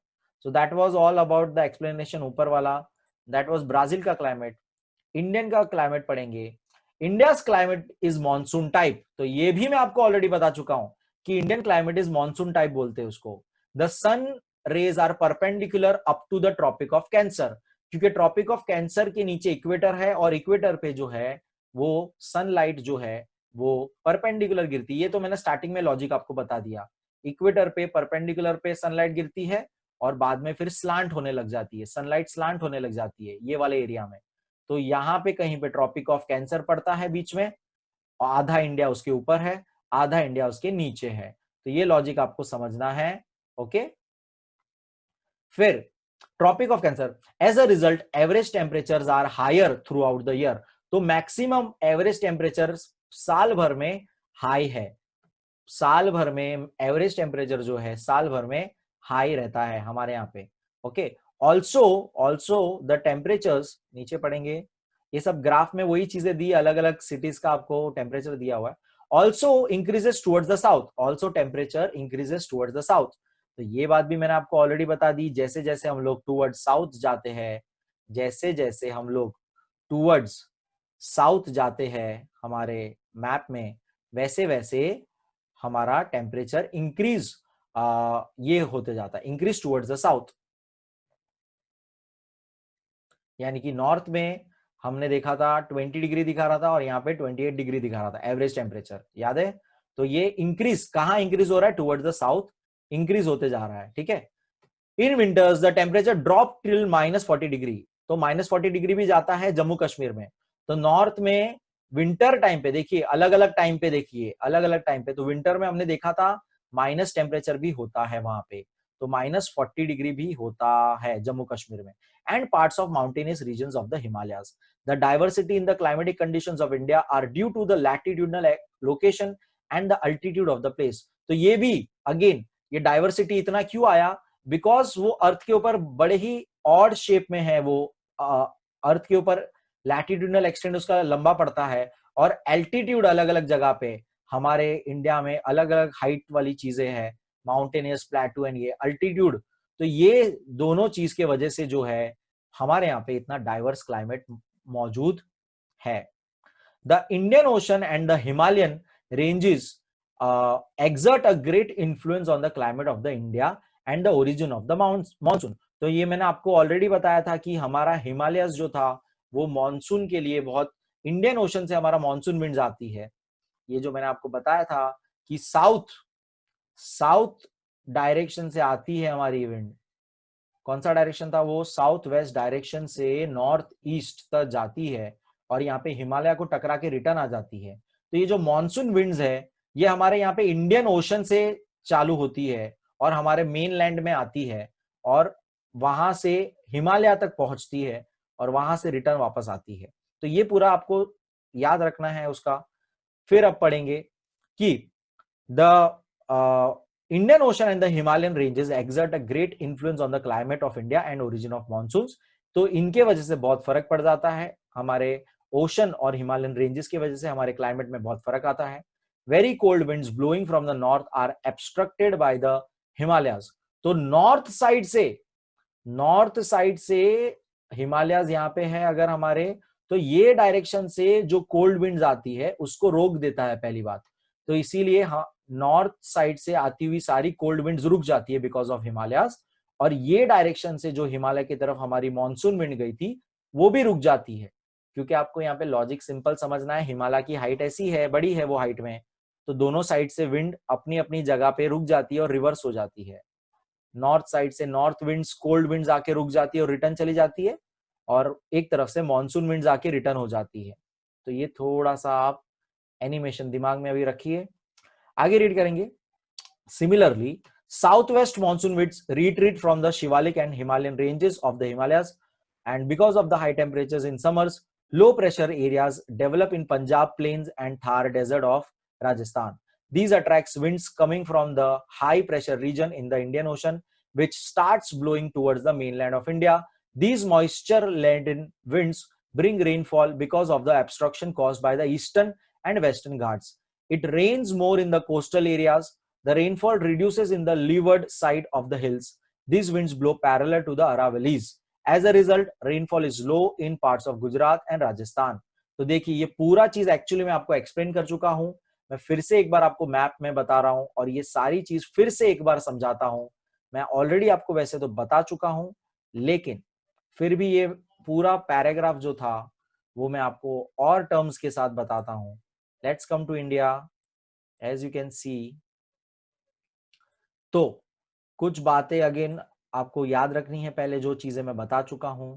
सो that was all about the explanation ऊपर वाला। दैट वाज ब्राजील का क्लाइमेट। इंडियन का क्लाइमेट पढ़ेंगे। India's climate is monsoon type. तो ये भी मैं आपको ऑलरेडी बता चुका हूं कि Indian climate is monsoon type बोलते हैं उसको। The sun rays are perpendicular up to the tropic of Cancer, क्योंकि ट्रॉपिक ऑफ कैंसर के नीचे इक्वेटर है और इक्वेटर पे जो है वो सनलाइट जो है वो परपेंडिकुलर गिरती है। ये तो मैंने स्टार्टिंग में लॉजिक आपको बता दिया। इक्वेटर पे परपेंडिकुलर पे सनलाइट गिरती है और बाद में फिर स्लांट होने लग जाती है, सनलाइट स्लांट होने लग जाती है ये वाले एरिया में। तो यहाँ पे कहीं पे ट्रॉपिक ऑफ कैंसर पड़ता है बीच में, और आधा इंडिया उसके ऊपर है, आधा इंडिया उसके नीचे है। तो ये लॉजिक आपको समझना है। ओके, फिर Tropic of Cancer, as a result average temperatures are higher throughout the year. तो मैक्सिमम एवरेज टेम्परेचर साल भर में हाई है, साल भर में एवरेज टेम्परेचर जो है साल भर में हाई रहता है हमारे यहाँ पे। Okay, also also the temperatures, नीचे पढ़ेंगे ये सब ग्राफ में वही चीजें दी, अलग अलग सिटीज का आपको टेम्परेचर दिया हुआ है। Also increases towards the south, also temperature increases towards the south. तो ये बात भी मैंने आपको ऑलरेडी बता दी। जैसे जैसे हम लोग टुवर्ड्स साउथ जाते हैं, जैसे जैसे हम लोग टुवर्ड्स साउथ जाते हैं हमारे मैप में, वैसे वैसे हमारा टेम्परेचर इंक्रीज ये होते जाता है, इंक्रीज टुवर्ड्स द साउथ। यानी कि नॉर्थ में हमने देखा था 20 डिग्री दिखा रहा था और यहाँ पे 28 डिग्री दिखा रहा था एवरेज टेम्परेचर, याद है? तो ये इंक्रीज कहाँ इंक्रीज हो रहा है? टुवर्ड्स द साउथ इंक्रीज होते जा रहा है। ठीक है, in winters the temperature drop till -40 degree. तो -40 डिग्री भी जाता है जम्मू कश्मीर में। तो नॉर्थ में विंटर टाइम पे देखिए, अलग अलग टाइम पे देखिए, अलग अलग टाइम पे। तो विंटर में हमने देखा था माइनस टेम्परेचर भी होता है वहां पे, तो -40 डिग्री भी होता है जम्मू कश्मीर में। And parts of mountainous regions of the Himalayas. The diversity in the climatic conditions of India are due to the latitudinal location and the altitude of the place. तो ये भी अगेन, ये डाइवर्सिटी इतना क्यों आया? बिकॉज वो अर्थ के ऊपर बड़े ही ऑड शेप में है, वो अर्थ के ऊपर लैटिट्यूडनल एक्सटेंड उसका लंबा पड़ता है और एल्टीट्यूड अलग अलग जगह पे हमारे इंडिया में अलग अलग हाइट वाली चीजें हैं, माउंटेनियस प्लेटू एंड ये अल्टीट्यूड। तो ये दोनों चीज के वजह से जो है हमारे यहाँ पे इतना डाइवर्स क्लाइमेट मौजूद है। The Indian ocean and the Himalayan ranges exert a great influence on the climate of the India and the origin of the monsoon। तो ये मैंने आपको ऑलरेडी बताया था कि हमारा हिमालयस जो था वो मॉनसून के लिए बहुत, इंडियन ओशन से हमारा मॉनसून विंड्स आती है। ये जो मैंने आपको बताया था कि साउथ साउथ डायरेक्शन से आती है हमारी विंड। कौन सा डायरेक्शन था वो? साउथ वेस्ट डायरेक्शन से नॉर्थ ईस्ट तक जाती है और यहाँ पे हिमालय को टकरा के रिटर्न आ जाती है। तो ये जो मॉनसून विंड्स है ये हमारे यहाँ पे इंडियन ओशन से चालू होती है और हमारे मेन लैंड में आती है और वहां से हिमालय तक पहुंचती है और वहां से रिटर्न वापस आती है। तो ये पूरा आपको याद रखना है उसका। फिर अब पढ़ेंगे कि the Indian Ocean and the Himalayan ranges exert a great influence on the climate of India and origin of monsoons। तो इनके वजह से बहुत फर्क पड़ जाता है, हमारे ओशन और हिमालयन रेंजेस की वजह से हमारे क्लाइमेट में बहुत फर्क आता है। Very cold winds blowing from the north are obstructed by the Himalayas. तो नॉर्थ साइड से हिमालयाज यहाँ पे है अगर हमारे, तो ये डायरेक्शन से जो कोल्ड विंड्स आती है उसको रोक देता है पहली बात। तो इसीलिए हाँ, नॉर्थ साइड से आती हुई सारी कोल्ड विंड्स रुक जाती है बिकॉज ऑफ हिमालयाज, और ये डायरेक्शन से जो हिमालय की तरफ हमारी मॉनसून विंड गई थी वो भी रुक जाती है। क्योंकि आपको यहाँ पे लॉजिक सिंपल समझना है, हिमालय की हाइट ऐसी है, बड़ी है वो हाइट में, तो दोनों साइड से विंड अपनी अपनी जगह पे रुक जाती है और रिवर्स हो जाती है। नॉर्थ साइड से नॉर्थ विंड्स, कोल्ड विंड्स आके रुक जाती है और रिटर्न चली जाती है, और एक तरफ से मॉनसून विंड्स आके रिटर्न हो जाती है। तो ये थोड़ा सा आप एनिमेशन दिमाग में अभी रखिए, आगे रीड करेंगे। Similarly southwest monsoon winds retreat from the Shivalik and Himalayan ranges of the Himalayas, and because of the high temperatures in summers, low pressure areas develop in Punjab plains and Thar desert of Rajasthan. These attracts winds coming from the high pressure region in the Indian Ocean, which starts blowing towards the mainland of India. These moisture laden winds bring rainfall because of the obstruction caused by the eastern and western Ghats. It rains more in the coastal areas. The rainfall reduces in the leeward side of the hills. These winds blow parallel to the Aravallis. As a result, rainfall is low in parts of Gujarat and Rajasthan. तो देखिए ये पूरा चीज actually मैं आपको explain कर चुका हूं. मैं फिर से एक बार आपको मैप में बता रहा हूं और ये सारी चीज फिर से एक बार समझाता हूं. मैं ऑलरेडी आपको वैसे तो बता चुका हूं, लेकिन फिर भी ये पूरा पैराग्राफ जो था वो मैं आपको और टर्म्स के साथ बताता हूं. Let's come to India. As you can see, तो कुछ बातें अगेन आपको याद रखनी है पहले जो चीजें मैं बता चुका हूं.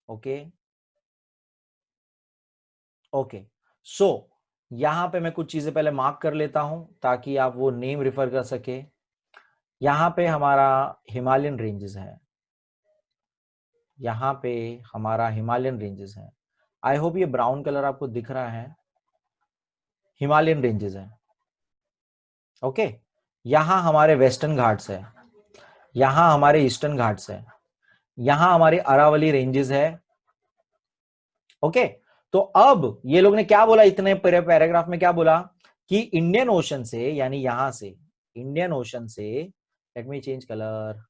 ओके ओके सो यहां पे मैं कुछ चीजें पहले मार्क कर लेता हूं ताकि आप वो नेम रिफर कर सके. यहां पे हमारा हिमालयन रेंजेस है. यहां पे हमारा हिमालयन रेंजेस है. आई होप ये ब्राउन कलर आपको दिख रहा है. हिमालयन रेंजेस है. ओके यहां हमारे वेस्टर्न घाट्स है. यहां हमारे ईस्टर्न घाट्स है. यहां हमारे अरावली रेंजेस है. ओके तो अब ये लोग ने क्या बोला इतने पैराग्राफ में, क्या बोला कि इंडियन ओशन से, यानी यहां से इंडियन ओशन से, late me change colour.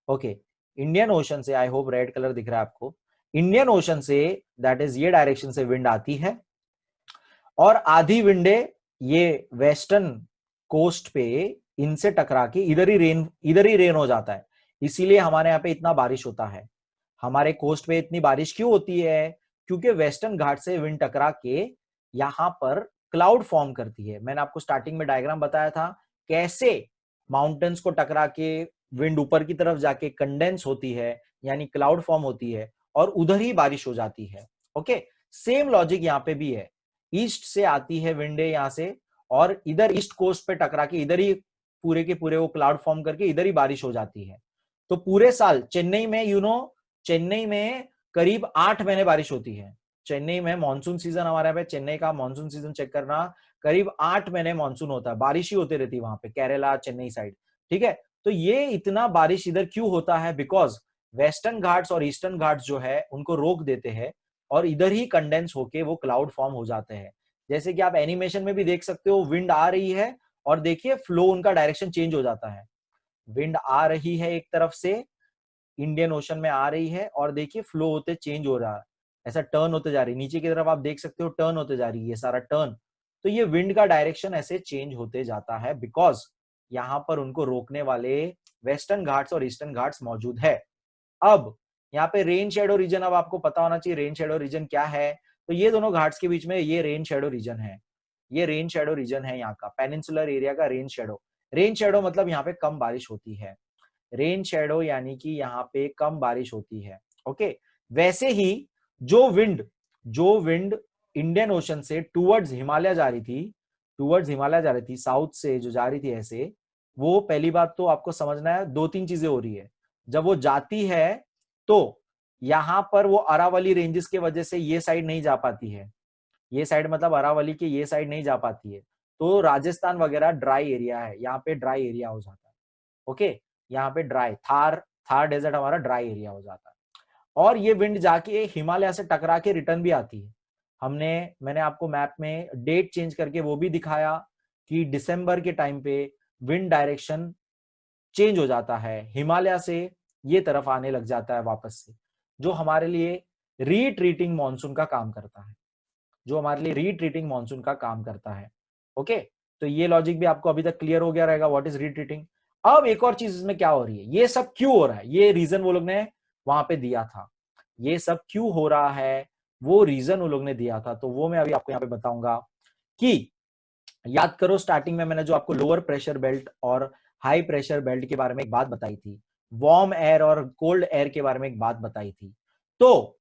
Okay Indian Ocean से, आई होप रेड कलर दिख रहा है आपको. Indian Ocean say that is ये डायरेक्शन से विंड आती है और आधी विंडे ये वेस्टर्न कोस्ट पे इनसे टकरा के इधर ही रेन हो जाता है. इसीलिए हमारे यहाँ पे इतना बारिश होता है. हमारे कोस्ट पे इतनी बारिश क्यों होती है? क्योंकि वेस्टर्न घाट से विंड टकरा के यहां पर क्लाउड फॉर्म करती है. मैंने आपको स्टार्टिंग में डायग्राम बताया था कैसे माउंटेन्स को टकरा के विंड ऊपर की तरफ जाके कंडेंस होती है, यानी क्लाउड फॉर्म होती है और उधर ही बारिश हो जाती है. ओके सेम लॉजिक यहाँ पे भी है. ईस्ट से आती है विंडे यहां से और इधर ईस्ट कोस्ट पे टकरा के इधर ही पूरे के पूरे वो क्लाउड फॉर्म करके इधर ही बारिश हो जाती है. तो पूरे साल चेन्नई में चेन्नई में करीब 8 महीने बारिश होती है. चेन्नई में मानसून सीजन, हमारे यहाँ पे चेन्नई का मानसून सीजन चेक करना, करीब 8 महीने मानसून होता है. बारिश ही होती रहती है वहां पे, केरला चेन्नई साइड. ठीक है तो ये इतना बारिश इधर क्यों होता है? बिकॉज वेस्टर्न घाट्स और ईस्टर्न घाट्स जो है उनको रोक देते हैं और इधर ही कंडेंस होके वो क्लाउड फॉर्म हो जाते हैं. जैसे कि आप एनिमेशन में भी देख सकते हो, विंड आ रही है और देखिए फ्लो उनका डायरेक्शन चेंज हो जाता है. विंड आ रही है एक तरफ से, इंडियन ओशन में आ रही है और देखिए फ्लो होते चेंज हो रहा है, ऐसा टर्न होते जा रही है. नीचे की तरफ आप देख सकते हो टर्न होते जा रही है, ये सारा टर्न. तो ये विंड का डायरेक्शन ऐसे चेंज होते जाता है बिकॉज यहाँ पर उनको रोकने वाले वेस्टर्न घाट्स और ईस्टर्न घाट्स मौजूद है. अब यहाँ पे रेन शेडो रीजन, अब आपको पता होना चाहिए रेन शेडो रीजन क्या है. तो ये दोनों घाट्स के बीच में ये रेन शेडो रीजन है. ये रेन शेडो रीजन है यहाँ का, पेनिनसुलर एरिया का रेन शेडो. रेन शेडो मतलब यहाँ पे कम बारिश होती है. रेन शेडो यानी कि यहाँ पे कम बारिश होती है. ओके वैसे ही जो विंड इंडियन ओशन से टूवर्ड्स हिमालय जा रही थी, साउथ से जो जा रही थी ऐसे, वो पहली बात तो आपको समझना है 2-3 चीजें हो रही है. जब वो जाती है तो यहां पर वो अरावली रेंजेस के वजह से ये साइड नहीं जा पाती है. ये साइड मतलब अरावली के ये साइड नहीं जा पाती है. तो राजस्थान वगैरह ड्राई एरिया है, यहाँ पे ड्राई एरिया हो जाता है. ओके यहाँ पे ड्राई थार डेजर्ट हमारा ड्राई एरिया हो जाता है. और ये विंड जाके हिमालय से टकरा के रिटर्न भी आती है. मैंने आपको मैप में डेट चेंज करके वो भी दिखाया कि दिसंबर के टाइम पे विंड डायरेक्शन चेंज हो जाता है, हिमालय से ये तरफ आने लग जाता है वापस से, जो हमारे लिए रीट्रीटिंग मानसून का काम करता है. ओके तो ये लॉजिक भी आपको अभी तक क्लियर हो गया रहेगा, व्हाट इज रीट्रीटिंग. अब एक और चीज इसमें क्या हो रही है, ये सब क्यों हो रहा है, ये रीजन वो लोग ने वहां पे दिया था. ये सब क्यों हो रहा है वो रीजन वो लोग ने दिया था, तो वो मैं अभी आपको यहाँ पे बताऊंगा. कि याद करो स्टार्टिंग में मैंने जो आपको लोअर प्रेशर बेल्ट और हाई प्रेशर बेल्ट के बारे में एक बात बताई थी, वार्म एयर और कोल्ड एयर के बारे में एक बात बताई थी. तो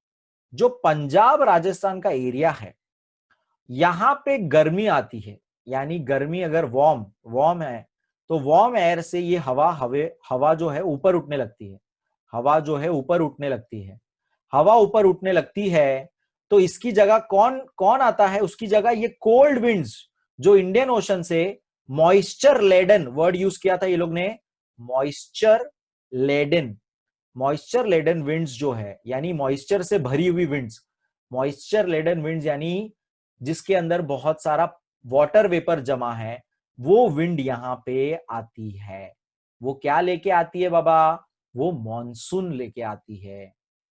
जो पंजाब राजस्थान का एरिया है यहां पे गर्मी आती है, यानी गर्मी अगर वार्म है तो वार्म एयर से ये हवा जो है ऊपर उठने लगती है. हवा ऊपर उठने लगती है तो इसकी जगह कौन आता है, उसकी जगह ये कोल्ड विंड्स जो इंडियन ओशन से मॉइस्चर लेडन वर्ड यूज किया था ये लोग ने, moisture laden, moisture laden winds जो है, यानी मॉइस्चर से भरी हुई विंड्स, मॉइस्चर लेडन विंड्स यानी जिसके अंदर बहुत सारा वाटर वेपर जमा है, वो विंड यहां पे आती है। वो क्या लेके आती है बाबा? वो मॉनसून लेके आती है।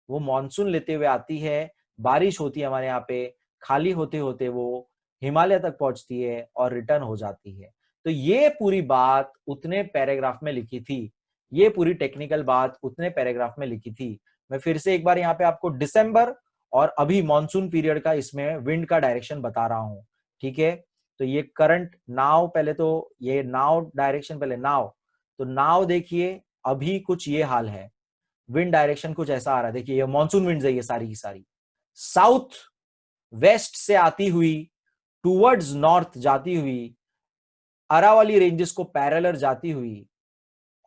वो मॉनसून लेते हुए आती है, बारिश होती है हमारे यहाँ पे, खाली होते होते वो हिमालय तक पहुंचती है और रिटर्न हो जाती है। तो ये पूरी बात उतने पैराग्राफ में लिखी थी, ये पूरी टेक्निकल बात उतने पैराग्राफ में लिखी थी। मैं फिर से एक बार यहाँ पे आपको दिसंबर और अभी मॉनसून पीरियड का इसमें विंड का डायरेक्शन बता रहा हूं, ठीक है। तो ये करंट नाव, पहले तो ये नाव डायरेक्शन, पहले नाव, तो नाव देखिए अभी कुछ ये हाल है, विंड डायरेक्शन कुछ ऐसा आ रहा है, देखिए ये मानसून विंड्स है, ये सारी की सारी साउथ वेस्ट से आती हुई टूवर्ड्स नॉर्थ जाती हुई, अरावली रेंजेस को पैरेलल जाती हुई,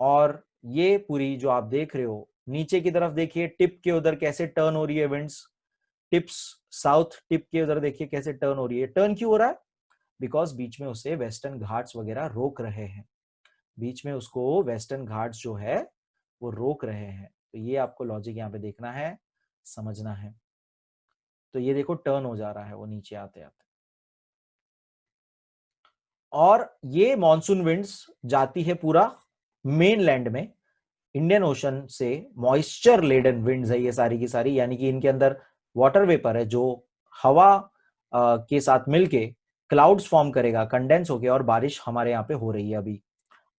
और ये पूरी जो आप देख रहे हो नीचे की तरफ देखिए, टिप के उधर कैसे टर्न हो रही है विंड्स, टिप्स साउथ टिप के उधर देखिए कैसे टर्न हो रही है। टर्न क्यों हो रहा है? बिकॉज बीच में उसे वेस्टर्न घाट्स वगैरह रोक रहे हैं, बीच में उसको वेस्टर्न घाट्स जो है वो रोक रहे हैं। तो ये आपको लॉजिक यहाँ पे देखना है, समझना है। तो ये देखो टर्न हो जा रहा है वो नीचे आते आते, और ये मॉनसून विंड्स जाती है पूरा मेन लैंड में, इंडियन ओशन से मॉइस्चर लेडन विंड्स है ये सारी की सारी, यानी कि इनके अंदर वाटर वेपर है जो हवा के साथ मिलके क्लाउड्स फॉर्म करेगा कंडेंस होके, और बारिश हमारे यहाँ पे हो रही है अभी।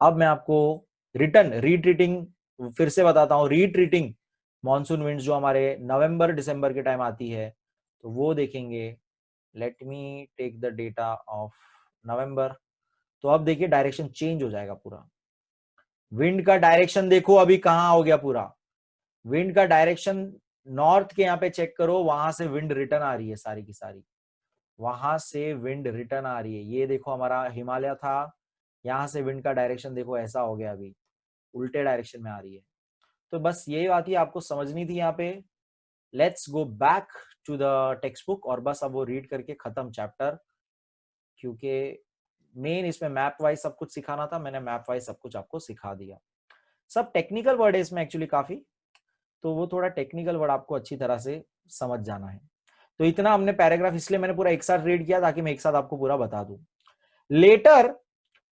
अब मैं आपको रिटर्न रीट्रीटिंग फिर से बताता हूँ, रीट्रीटिंग मॉनसून विंड्स जो हमारे नवंबर दिसंबर के टाइम आती है, तो वो देखेंगे। Let me take the data of November. तो अब देखिए डायरेक्शन चेंज हो जाएगा पूरा, विंड का डायरेक्शन देखो अभी कहां हो गया पूरा, विंड का डायरेक्शन नॉर्थ के यहाँ पे चेक करो, वहां से विंड रिटर्न आ रही है सारी की सारी, वहां से विंड रिटर्न आ रही है। ये देखो हमारा हिमालय था, यहां से विंड का डायरेक्शन देखो ऐसा हो गया, अभी उल्टे डायरेक्शन में आ रही है। तो बस यही बात ही आपको समझनी थी यहाँ पे। Let's go back to the text book, और बस अब वो रीड करके खत्म चैप्टर, क्योंकि मेन इसमें मैप वाइज सब कुछ सिखाना था, मैंने मैप वाइज सब कुछ आपको सिखा दिया। सब टेक्निकल वर्ड है इसमें एक्चुअली काफी, तो वो थोड़ा टेक्निकल वर्ड आपको अच्छी तरह से समझ जाना है। तो इतना हमने पैराग्राफ, इसलिए मैंने पूरा एक साथ रीड किया ताकि मैं एक साथ आपको पूरा बता दूं। Later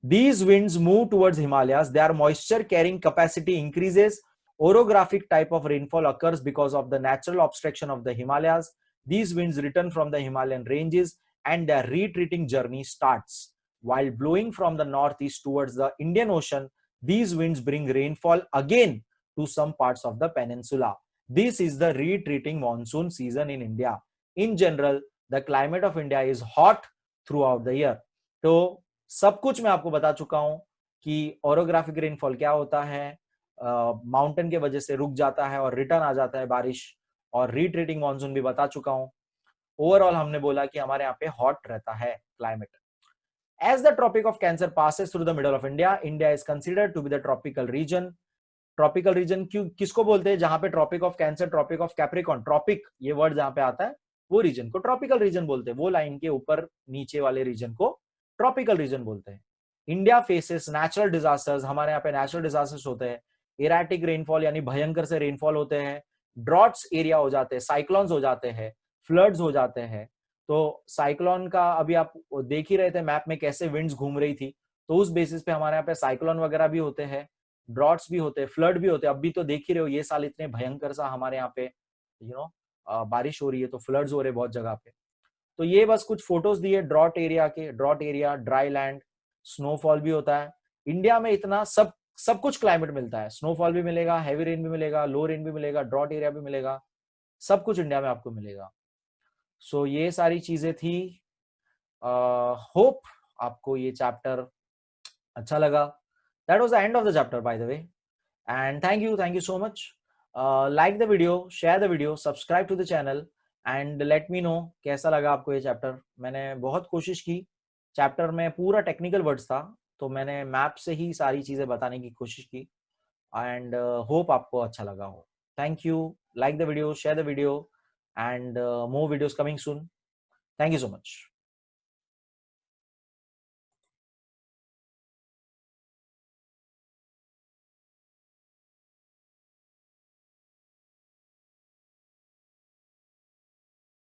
these winds move towards Himalayas, their moisture carrying capacity increases, orographic type of rainfall occurs because of the natural obstruction of the Himalayas. These winds return from the Himalayan ranges and their retreating journey starts. While blowing from the northeast towards the Indian Ocean, these winds bring rainfall again to some parts of the peninsula. This is the retreating monsoon season in India. In general, the climate of India is hot throughout the year. तो सब कुछ मैं आपको बता चुका हूं कि orographic rainfall क्या होता है, माउंटेन के वजह से रुक जाता है और रिटर्न आ जाता है बारिश, और रिट्रीटिंग मानसून भी बता चुका हूं। ओवरऑल हमने बोला कि हमारे यहाँ पे हॉट रहता है climate. As the tropic of Cancer passes through the middle of India, India is considered to be the tropical region. Tropical region क्यों किसको बोलते हैं? जहां पे Tropic of Cancer, tropic of Capricorn, tropic ये वर्ड जहां पे आता है वो रीजन को ट्रॉपिकल रीजन बोलते हैं, वो लाइन के ऊपर नीचे वाले रीजन को ट्रॉपिकल रीजन बोलते हैं। इंडिया फेसेस नेचुरल डिजास्टर्स, हमारे यहाँ पे नेचुरल डिजास्टर्स होते हैं, इराटिक रेनफॉल यानी भयंकर से रेनफॉल होते हैं, ड्रॉट्स एरिया हो जाते हैं, साइक्लोन्स हो जाते हैं, फ्लड्स हो जाते हैं। तो साइक्लोन का अभी आप देख ही रहे थे मैप में कैसे विंड्स घूम रही थी, तो उस बेसिस पे हमारे यहाँ पे साइक्लोन वगैरह भी होते हैं, ड्रॉट्स भी होते हैं, फ्लड भी होते हैं। अभी तो देख ही रहे हो ये साल इतने भयंकर सा हमारे यहाँ पे बारिश हो रही है, तो फ्लड्स हो रहे हैं बहुत जगह पे। तो ये बस कुछ फोटोज दिए ड्रॉट एरिया के, drought area, dry land, snowfall भी होता है। इंडिया में इतना सब कुछ क्लाइमेट मिलता है, स्नोफॉल भी मिलेगा, हैवी रेन भी मिलेगा, लो रेन भी मिलेगा, ड्रॉट एरिया भी मिलेगा, सब कुछ इंडिया में आपको मिलेगा। सो ये सारी चीजें थी। होप आपको ये चैप्टर अच्छा लगा। That was the end of the chapter by the way, and thank you so much. Like the video, share the video, subscribe to the channel, and let me know कैसा लगा आपको ये chapter. मैंने बहुत कोशिश की, चैप्टर में पूरा टेक्निकल वर्ड्स था, तो मैंने मैप से ही सारी चीजें बताने की कोशिश की, एंड होप आपको अच्छा लगा हो। Thank you, like the video, share the video, and more videos coming soon. Thank you so much.